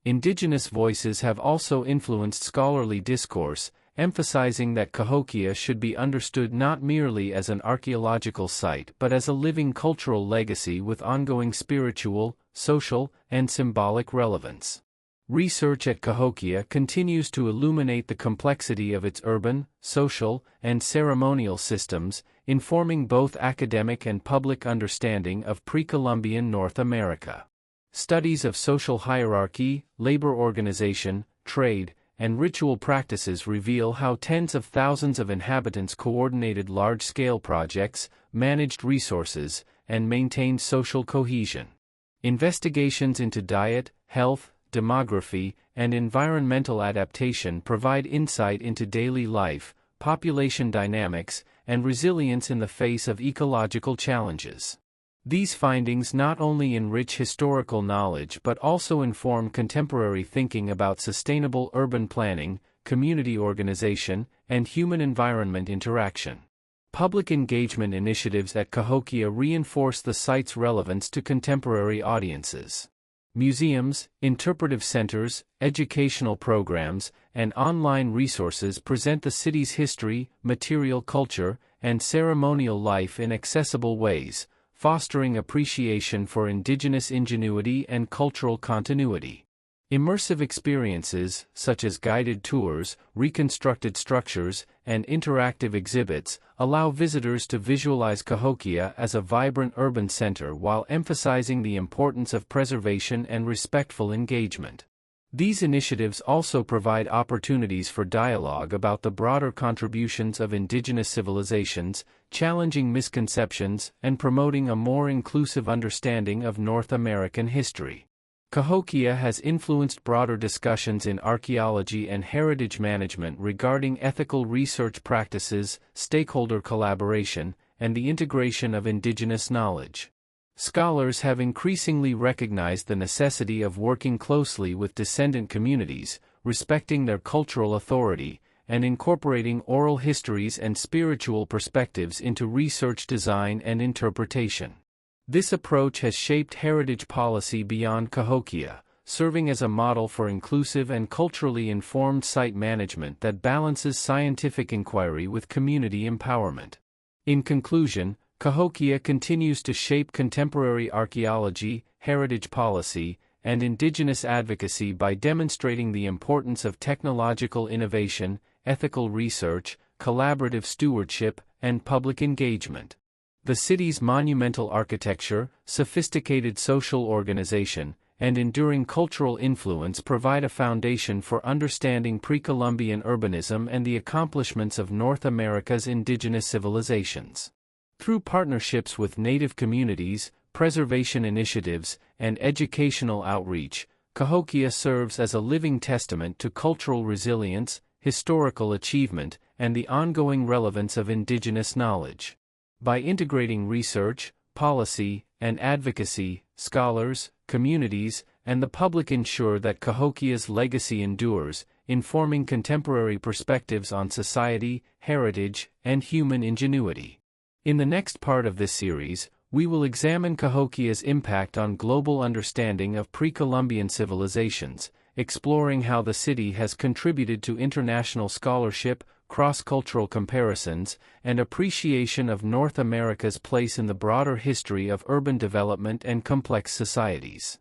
Indigenous voices have also influenced scholarly discourse, emphasizing that Cahokia should be understood not merely as an archaeological site but as a living cultural legacy with ongoing spiritual, social, and symbolic relevance. Research at Cahokia continues to illuminate the complexity of its urban, social, and ceremonial systems, informing both academic and public understanding of pre-Columbian North America. Studies of social hierarchy, labor organization, trade, and ritual practices reveal how tens of thousands of inhabitants coordinated large-scale projects, managed resources, and maintained social cohesion. Investigations into diet, health, demography, and environmental adaptation provide insight into daily life, population dynamics, and resilience in the face of ecological challenges. These findings not only enrich historical knowledge but also inform contemporary thinking about sustainable urban planning, community organization, and human-environment interaction. Public engagement initiatives at Cahokia reinforce the site's relevance to contemporary audiences. Museums, interpretive centers, educational programs, and online resources present the city's history, material culture, and ceremonial life in accessible ways, fostering appreciation for indigenous ingenuity and cultural continuity. Immersive experiences, such as guided tours, reconstructed structures, and interactive exhibits, allow visitors to visualize Cahokia as a vibrant urban center while emphasizing the importance of preservation and respectful engagement. These initiatives also provide opportunities for dialogue about the broader contributions of indigenous civilizations, challenging misconceptions, and promoting a more inclusive understanding of North American history. Cahokia has influenced broader discussions in archaeology and heritage management regarding ethical research practices, stakeholder collaboration, and the integration of indigenous knowledge. Scholars have increasingly recognized the necessity of working closely with descendant communities, respecting their cultural authority, and incorporating oral histories and spiritual perspectives into research design and interpretation. This approach has shaped heritage policy beyond Cahokia, serving as a model for inclusive and culturally informed site management that balances scientific inquiry with community empowerment. In conclusion, Cahokia continues to shape contemporary archaeology, heritage policy, and indigenous advocacy by demonstrating the importance of technological innovation, ethical research, collaborative stewardship, and public engagement. The city's monumental architecture, sophisticated social organization, and enduring cultural influence provide a foundation for understanding pre-Columbian urbanism and the accomplishments of North America's indigenous civilizations. Through partnerships with Native communities, preservation initiatives, and educational outreach, Cahokia serves as a living testament to cultural resilience, historical achievement, and the ongoing relevance of indigenous knowledge. By integrating research, policy, and advocacy, scholars, communities, and the public ensure that Cahokia's legacy endures, informing contemporary perspectives on society, heritage, and human ingenuity. In the next part of this series, we will examine Cahokia's impact on global understanding of pre-Columbian civilizations, exploring how the city has contributed to international scholarship, cross-cultural comparisons, and appreciation of North America's place in the broader history of urban development and complex societies.